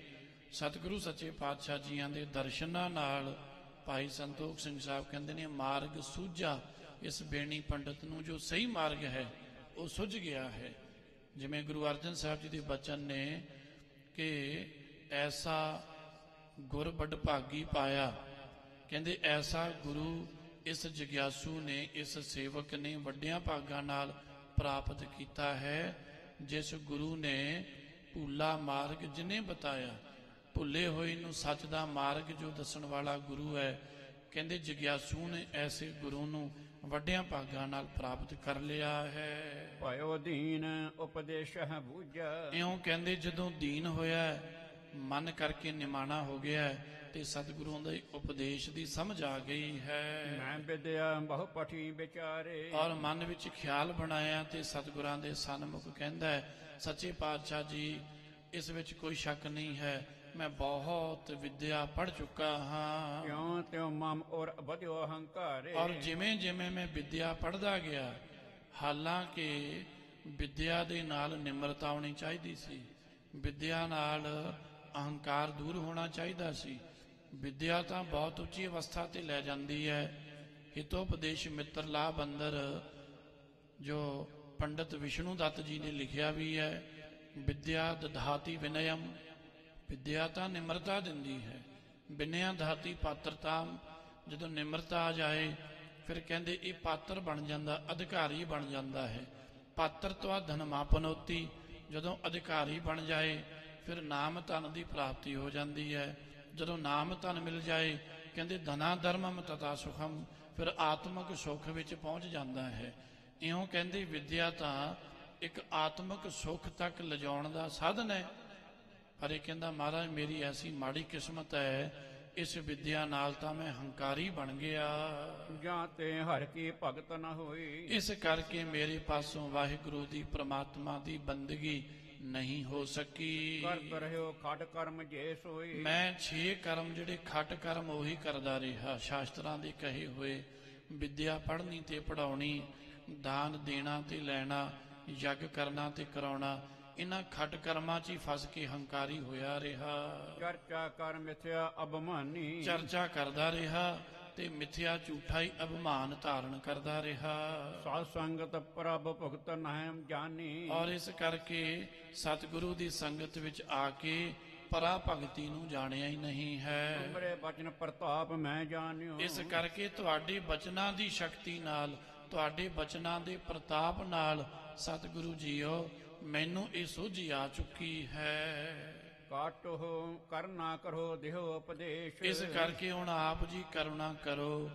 ਸਤਿਗੁਰੂ ਸੱਚੇ ਪਾਤਸ਼ਾਹ ਜੀਆਂ ਦੇ ਦਰਸ਼ਨਾਂ ਨਾਲ ਭਾਈ ਸੰਤੋਖ ਸਿੰਘ ਸਾਹਿਬ ਕਹਿੰਦੇ ਨੇ ਮਾਰਗ ਸੂਝਾ। ਇਸ ਬੇਣੀ ਪੰਡਤ ਨੂੰ ਜੋ ਸਹੀ ਮਾਰਗ ਹੈ ਉਹ ਸੁੱਝ ਗਿਆ ਹੈ। ਜਿਵੇਂ ਗੁਰੂ ਅਰਜਨ ਸਾਹਿਬ ਜੀ ਦੇ ਬਚਨ ਨੇ ਕਿ ਐਸਾ ਗੁਰ ਬੜ ਭਾਗੀ ਪਾਇਆ। ਕਹਿੰਦੇ ਐਸਾ ਗੁਰੂ ਇਸ ਜਗਿਆਸੂ ਨੇ, ਇਸ ਸੇਵਕ ਨੇ ਵੱਡਿਆਂ ਭਾਗਾਂ ਨਾਲ ਪ੍ਰਾਪਤ ਕੀਤਾ ਹੈ। ਜਿਸ ਗੁਰੂ ਨੇ ਭੁੱਲਾ ਮਾਰਗ ਜਿਨੇ ਬਤਾਇਆ। ਭੁੱਲੇ ਹੋਏ ਨੂੰ ਸੱਚ ਦਾ ਮਾਰਗ ਜੋ ਦੱਸਣ ਵਾਲਾ ਗੁਰੂ ਹੈ, ਕਹਿੰਦੇ ਜਗਿਆਸੂ ਨੇ ਐਸੇ ਗੁਰੂ ਨੂੰ ਵੱਡਿਆਂ ਭਾਗਾਂ ਨਾਲ ਪ੍ਰਾਪਤ ਕਰ ਲਿਆ ਹੈ। ਭਇਓ ਦੀਨ ਉਪਦੇਸ਼ ਹੈ ਬੂਝਾ। ਇਉਂ ਕਹਿੰਦੇ ਜਦੋਂ ਦੀਨ ਹੋਇਆ, ਮਨ ਕਰਕੇ ਨਿਮਾਣਾ ਹੋ ਗਿਆ ਤੇ ਸਤਿਗੁਰੂ ਦੇ ਉਪਦੇਸ਼ ਦੀ ਸਮਝ ਆ ਗਈ ਹੈ। ਮੈਂ ਵਿਦਿਆ ਬਹੁ ਪਠੀ ਵਿਚਾਰੇ। ਔਰ ਮਨ ਵਿੱਚ ਖਿਆਲ ਬਣਾਇਆ ਤੇ ਸਤਿਗੁਰਾਂ ਦੇ ਸਨਮੁਖ ਕਹਿੰਦਾ ਹੈ, ਸੱਚੇ ਪਾਤਸ਼ਾਹ ਜੀ ਇਸ ਵਿੱਚ ਕੋਈ ਸ਼ੱਕ ਨਹੀਂ ਹੈ, ਮੈਂ ਬਹੁਤ ਵਿਦਿਆ ਪੜ੍ਹ ਚੁੱਕਾ ਹਾਂ। ਕਿਉਂ ਤਿਉ ਮਮ ਔਰ ਵਧਿਓ ਹੰਕਾਰੇ। ਔਰ ਜਿਵੇਂ ਜਿਵੇਂ ਮੈਂ ਵਿਦਿਆ ਪੜ੍ਹਦਾ ਗਿਆ, ਹਾਲਾਂਕਿ ਵਿਦਿਆ ਦੇ ਨਾਲ ਨਿਮਰਤਾ ਹੋਣੀ ਚਾਹੀਦੀ ਸੀ, ਵਿਦਿਆ ਨਾਲ ਅਹੰਕਾਰ ਦੂਰ ਹੋਣਾ ਚਾਹੀਦਾ ਸੀ। ਵਿਦਿਆ ਤਾਂ ਬਹੁਤ ਉੱਚੀ ਅਵਸਥਾ ਤੇ ਲੈ ਜਾਂਦੀ ਹੈ। ਹਿਤੋਪਦੇਸ਼ ਮਿੱਤਰ ਲਾਭ ਅੰਦਰ ਜੋ ਪੰਡਤ ਵਿਸ਼ਨੂੰ ਦੱਤ ਜੀ ਨੇ ਲਿਖਿਆ ਵੀ ਹੈ, ਵਿਦਿਆ ਦਧਾਤੀ ਵਿਨਯਮ, ਵਿਦਿਆ ਤਾਂ ਨਿਮਰਤਾ ਦਿੰਦੀ ਹੈ, ਵਿਨਯਾ ਦਧਾਤੀ ਪਾਤਰਤਾ, ਜਦੋਂ ਨਿਮਰਤਾ ਆ ਜਾਏ ਫਿਰ ਕਹਿੰਦੇ ਇਹ ਪਾਤਰ ਬਣ ਜਾਂਦਾ, ਅਧਿਕਾਰੀ ਬਣ ਜਾਂਦਾ ਹੈ। ਪਾਤਰਤਵਾ ਧਨਮਾਪਨੋਤੀ, ਜਦੋਂ ਅਧਿਕਾਰੀ ਬਣ ਜਾਏ ਫਿਰ ਨਾਮ ਧਨ ਦੀ ਪ੍ਰਾਪਤੀ ਹੋ ਜਾਂਦੀ ਹੈ। ਜਦੋਂ ਨਾਮ ਧਨ ਮਿਲ ਜਾਏ ਕਹਿੰਦੇ ਧਨਾ ਧਰਮਮ ਤਥਾ ਸੁਖਮ, ਫਿਰ ਆਤਮਿਕ ਸੁੱਖ ਵਿੱਚ ਪਹੁੰਚ ਜਾਂਦਾ ਹੈ। ਇਉਂ ਕਹਿੰਦੇ ਵਿਦਿਆ ਤਾਂ ਇੱਕ ਆਤਮਿਕ ਸੁੱਖ ਤੱਕ ਲਿਜਾਉਣ ਦਾ ਸਾਧਨ ਹੈ। ਪਰ ਇਹ ਕਹਿੰਦਾ ਮਹਾਰਾਜ ਮੇਰੀ ਐਸੀ ਮਾੜੀ ਕਿਸਮਤ ਹੈ, ਇਸ ਵਿਦਿਆ ਨਾਲ ਤਾਂ ਮੈਂ ਹੰਕਾਰੀ ਬਣ ਗਿਆ, ਜਾਂ ਤੇ ਹਰ ਕੀ ਭਗਤ ਨ ਹੋਈ। ਇਸ ਕਰਕੇ ਮੇਰੇ ਪਾਸੋਂ ਵਾਹਿਗੁਰੂ ਦੀ ਪ੍ਰਮਾਤਮਾ ਦੀ ਬੰਦਗੀ ਨਹੀਂ ਹੋ ਸਕੀ। ਕਰਤ ਰਹਿਓ ਖਟ ਕਰਮ ਜੇ ਸੋਈ। ਮੈਂ 6 ਕਰਮ ਜਿਹੜੇ ਖਟ ਕਰਮ ਉਹੀ ਕਰਦਾ ਰਿਹਾ, ਸ਼ਾਸਤਰਾਂ ਦੇ ਕਹੇ ਹੋਏ। ਵਿਦਿਆ ਪੜ੍ਹਨੀ ਤੇ ਪੜਾਉਣੀ, ਦਾਨ ਦੇਣਾ ਤੇ ਲੈਣਾ, ਯੱਗ ਕਰਨਾ ਤੇ ਕਰਾਉਣਾ, ਇਹਨਾਂ ਖਟ ਕਰਮਾਂ 'ਚ ਹੀ ਫਸ ਕੇ ਹੰਕਾਰੀ ਹੋਇਆ ਰਿਹਾ। ਚਰਚਾ ਕਰ ਮਿਥਿਆ ਅਭਿਮਾਨੀ। ਚਰਚਾ ਕਰਦਾ ਰਿਹਾ ਤੇ ਮਿਥਿਆ ਝੂਠਾ ਹੀ ਅਭਿਮਾਨ ਧਾਰਨ ਕਰਦਾ ਰਿਹਾ। ਸਾਧ ਸੰਗਤ ਪ੍ਰਭ ਭੁਗਤ ਨਹਿਮ ਜਾਨੀ। ਔਰ ਇਸ ਕਰਕੇ ਸਤਿਗੁਰੂ ਦੀ ਸੰਗਤ ਵਿੱਚ ਆ ਕੇ ਪਰਾ ਭਗਤੀ ਨੂੰ ਜਾਣਿਆ ਹੀ ਨਹੀਂ ਹੈ। ਤੁਮਰੇ ਬਚਨ ਪ੍ਰਤਾਪ ਮੈਂ ਜਾਣਿਓ। ਇਸ ਕਰਕੇ ਤੁਹਾਡੇ ਬਚਨਾਂ ਦੀ ਸ਼ਕਤੀ ਨਾਲ, ਤੁਹਾਡੇ ਬਚਨਾਂ ਦੇ ਪ੍ਰਤਾਪ ਨਾਲ ਸਤਿਗੁਰੂ ਜੀਓ ਮੈਨੂੰ ਇਹ ਸੋਝੀ ਆ ਚੁੱਕੀ ਹੈ। ਕਾਟੋ ਕਰਨਾ ਕਰੋ ਦਿਓ ਉਪਦੇਸ਼। ਇਸ ਕਰਕੇ ਹੁਣ ਆਪ ਜੀ ਕਰੁਣਾ ਕਰੋ,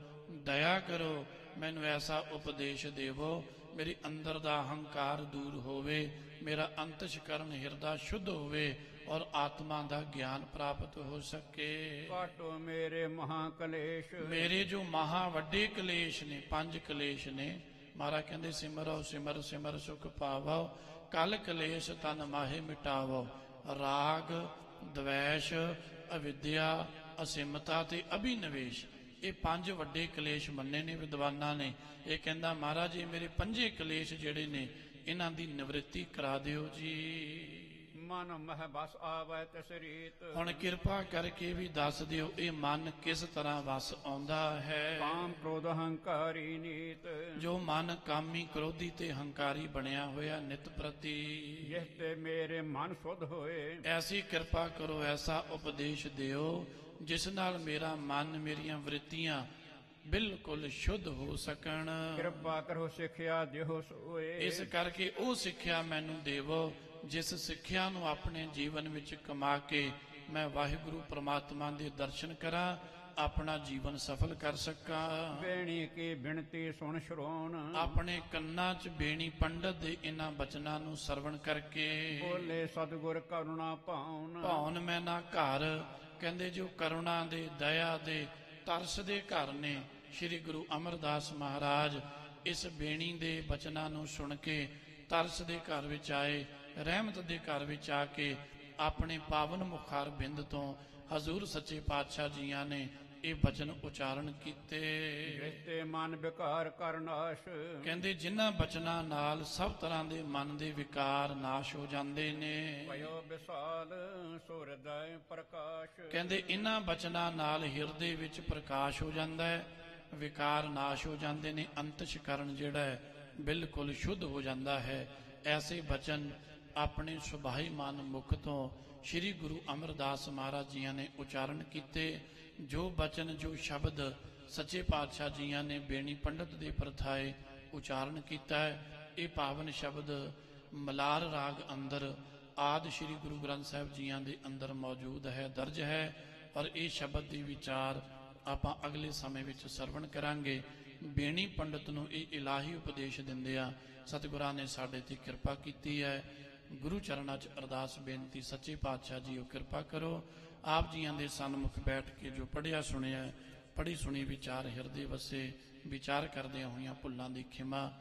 ਦਇਆ ਕਰੋ, ਮੈਨੂੰ ਐਸਾ ਉਪਦੇਸ਼ ਦੇਵੋ ਮੇਰੀ ਅੰਦਰ ਦਾ ਹੰਕਾਰ ਦੂਰ ਹੋਵੇ, ਮੇਰਾ ਅੰਤਸ਼ਕਰਨ ਹਿਰਦਾ ਸ਼ੁੱਧ ਹੋਵੇ ਔਰ ਆਤਮਾ ਦਾ ਗਿਆਨ ਪ੍ਰਾਪਤ ਹੋ ਸਕੇ। ਕਾਟੋ ਮੇਰੇ ਮਹਾ ਕਲੇਸ਼। ਮੇਰੇ ਜੋ ਮਹਾ ਵੱਡੇ ਕਲੇਸ਼ ਨੇ, 5 ਕਲੇਸ਼ ਨੇ, ਮਹਾਰਾਜ ਕਹਿੰਦੇ ਸਿਮਰੋ ਸਿਮਰ ਸਿਮਰ ਸੁਖ ਪਾਵੋ, ਕਲ ਕਲੇਸ਼ ਤਨ ਮਾਹੇ ਮਿਟਾਵੋ। ਰਾਗ, ਦਵੈਸ਼, ਅਵਿਦਿਆ, ਅਸਿਮਤਾ ਤੇ ਅਭਿਨਵੇਸ਼, ਇਹ 5 ਵੱਡੇ ਕਲੇਸ਼ ਮੰਨੇ ਨੇ ਵਿਦਵਾਨਾਂ ਨੇ। ਇਹ ਕਹਿੰਦਾ ਮਹਾਰਾਜ ਇਹ ਮੇਰੇ 5 ਕਲੇਸ਼ ਜਿਹੜੇ ਨੇ ਇਹਨਾਂ ਦੀ ਨਿਵ੍ਰਿੱਤੀ ਕਰਾ ਦਿਓ ਜੀ। ਮਨ ਮਹਿ ਬਸ ਆਵੈ ਤਿਸ ਰੀਤ। ਹੁਣ ਕਿਰਪਾ ਕਰਕੇ ਵੀ ਦੱਸ ਦਿਓ ਇਹ ਮਨ ਕਿਸ ਤਰ੍ਹਾਂ ਵਸ ਆਉਂਦਾ ਹੈ। ਕਾਮ ਕ੍ਰੋਧ ਹੰਕਾਰੀ ਨੀਤ। ਜੋ ਮਨ ਕਾਮੀ ਕ੍ਰੋਧੀ ਤੇ ਹੰਕਾਰੀ ਬਣਿਆ ਹੋਇਆ ਨਿਤ ਪ੍ਰਤੀ, ਜਿਸ ਤੇ ਮੇਰੇ ਮਨ ਸੁਧ ਹੋਏ। ਐਸੀ ਕਿਰਪਾ ਕਰੋ, ਐਸਾ ਉਪਦੇਸ਼ ਦਿਓ ਜਿਸ ਨਾਲ ਮੇਰਾ ਮਨ, ਮੇਰੀਆਂ ਵ੍ਰਿਤੀਆਂ ਬਿਲਕੁਲ ਸ਼ੁੱਧ ਹੋ ਸਕਣ। ਕਿਰਪਾ ਕਰੋ ਸਿੱਖਿਆ ਦਿਓ ਸੋਏ। ਇਸ ਕਰਕੇ ਉਹ ਸਿੱਖਿਆ ਮੈਨੂੰ ਦੇਵੋ ਜਿਸ ਸਿੱਖਿਆ ਨੂੰ ਆਪਣੇ ਜੀਵਨ ਵਿੱਚ ਕਮਾ ਕੇ ਮੈਂ ਵਾਹਿਗੁਰੂ ਪ੍ਰਮਾਤਮਾ ਦੇ ਦਰਸ਼ਨ ਕਰਾਂ, ਆਪਣਾ ਜੀਵਨ ਸਫਲ ਕਰ ਸਕਾਂ। ਬੇਣੀ ਕੀ ਬਿਨਤੀ ਸੁਣ ਸ਼ਰੋਣ। ਆਪਣੇ ਕੰਨਾਂ 'ਚ ਬੇਣੀ ਪੰਡਤ ਦੇ ਇਹਨਾਂ ਬਚਨਾਂ ਨੂੰ ਸਰਵਣ ਕਰਕੇ ਬੋਲੇ ਸਤਿਗੁਰ ਕਰੁਣਾ ਭਾਉਨ। ਭਾਉਨ ਮੈਂ ਨਾ ਘਰ, ਕਹਿੰਦੇ ਜੋ ਕਰੁਣਾ ਦੇ, ਦਇਆ ਦੇ, ਤਰਸ ਦੇ ਘਰ ਨੇ ਸ੍ਰੀ ਗੁਰੂ ਅਮਰਦਾਸ ਮਹਾਰਾਜ ਇਸ ਬੇਣੀ ਦੇ ਬਚਨਾਂ ਨੂੰ ਸੁਣ ਕੇ ਤਰਸ ਦੇ ਘਰ ਵਿੱਚ ਆਏ, ਰਹਿਮਤ ਦੇ ਘਰ ਵਿੱਚ ਆ ਕੇ ਆਪਣੇ ਪਾਵਨ ਮੁਖਾਰ ਬਿੰਦ ਤੋਂ ਹਜ਼ੂਰ ਸੱਚੇ ਪਾਤਸ਼ਾਹ ਜੀਆਂ ਨੇ ਇਹ ਬਚਨ ਉਚਾਰਨ ਕੀਤੇ। ਜਿਤੇ ਮਨ ਵਿਕਾਰ ਕਰ ਨਾਸ਼। ਕਹਿੰਦੇ ਜਿਨ੍ਹਾਂ ਬਚਨਾਂ ਨਾਲ ਸਭ ਤਰ੍ਹਾਂ ਦੇ ਮਨ ਦੇ ਵਿਕਾਰ ਨਾਸ਼ ਹੋ ਜਾਂਦੇ ਨੇ। ਭਇਓ ਵਿਸਾਲ ਸੋ ਹਿਰਦੈ ਪ੍ਰਕਾਸ਼। ਕਹਿੰਦੇ ਇਹਨਾਂ ਬਚਨਾਂ ਨਾਲ ਹਿਰਦੇ ਵਿੱਚ ਪ੍ਰਕਾਸ਼ ਹੋ ਜਾਂਦਾ ਹੈ, ਵਿਕਾਰ ਨਾਸ਼ ਹੋ ਜਾਂਦੇ ਨੇ, ਅੰਤਸ਼ਕਰਨ ਜਿਹੜਾ ਹੈ ਬਿਲਕੁਲ ਸ਼ੁੱਧ ਹੋ ਜਾਂਦਾ ਹੈ। ਐਸੇ ਬਚਨ ਆਪਣੇ ਸੁਭਾਈ ਮਨ ਮੁਖ ਤੋਂ ਸ੍ਰੀ ਗੁਰੂ ਅਮਰਦਾਸ ਮਹਾਰਾਜ ਜੀਆਂ ਨੇ ਉਚਾਰਨ ਕੀਤੇ। ਜੋ ਬਚਨ, ਜੋ ਸ਼ਬਦ ਸੱਚੇ ਪਾਤਸ਼ਾਹ ਜੀਆਂ ਨੇ ਬੇਣੀ ਪੰਡਤ ਦੇ ਪ੍ਰਥਾਏ ਉਚਾਰਨ ਕੀਤਾ ਹੈ, ਇਹ ਪਾਵਨ ਸ਼ਬਦ ਮਲਾਰ ਰਾਗ ਅੰਦਰ ਆਦਿ ਸ੍ਰੀ ਗੁਰੂ ਗ੍ਰੰਥ ਸਾਹਿਬ ਜੀਆਂ ਦੇ ਅੰਦਰ ਮੌਜੂਦ ਹੈ, ਦਰਜ ਹੈ। ਔਰ ਇਹ ਸ਼ਬਦ ਦੀ ਵਿਚਾਰ ਆਪਾਂ ਅਗਲੇ ਸਮੇਂ ਵਿੱਚ ਸਰਵਣ ਕਰਾਂਗੇ। ਬੇਣੀ ਪੰਡਤ ਨੂੰ ਇਹ ਇਲਾਹੀ ਉਪਦੇਸ਼ ਦਿੰਦਿਆਂ ਸਤਿਗੁਰਾਂ ਨੇ ਸਾਡੇ ਤੇ ਕਿਰਪਾ ਕੀਤੀ ਹੈ। ਗੁਰੂ ਚਰਨਾਂ 'ਚ ਅਰਦਾਸ ਬੇਨਤੀ, ਸੱਚੇ ਪਾਤਸ਼ਾਹ ਜੀਓ ਕਿਰਪਾ ਕਰੋ। ਆਪ ਜੀਆਂ ਦੇ ਸਨਮੁਖ ਬੈਠ ਕੇ ਜੋ ਪੜ੍ਹਿਆ ਸੁਣਿਆ, ਪੜ੍ਹੀ ਸੁਣੀ ਵਿਚਾਰ ਹਿਰਦੇ ਵਸੇ, ਵਿਚਾਰ ਕਰਦਿਆਂ ਹੋਈਆਂ ਭੁੱਲਾਂ ਦੀ ਖਿਮਾ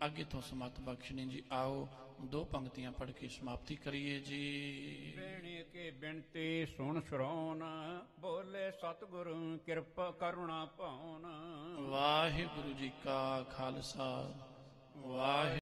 ਅੱਗੇ ਤੋਂ ਸਮਤ ਬਖਸ਼ਣੀ ਜੀ। ਆਓ 2 ਪੰਕਤੀਆਂ ਪੜ੍ਹ ਕੇ ਸਮਾਪਤੀ ਕਰੀਏ ਜੀ। ਬੇਣੀ ਕੀ ਬਿਨਤੀ ਸੁਣ ਸ਼ਰੋਣ। ਬੋਲੇ ਸਤਿਗੁਰ ਕਿਰਪਾ ਕਰੁਣਾ ਭਾਉਨ। ਵਾਹਿਗੁਰੂ ਜੀ ਕਾ ਖਾਲਸਾ, ਵਾਹਿਗੁਰੂ।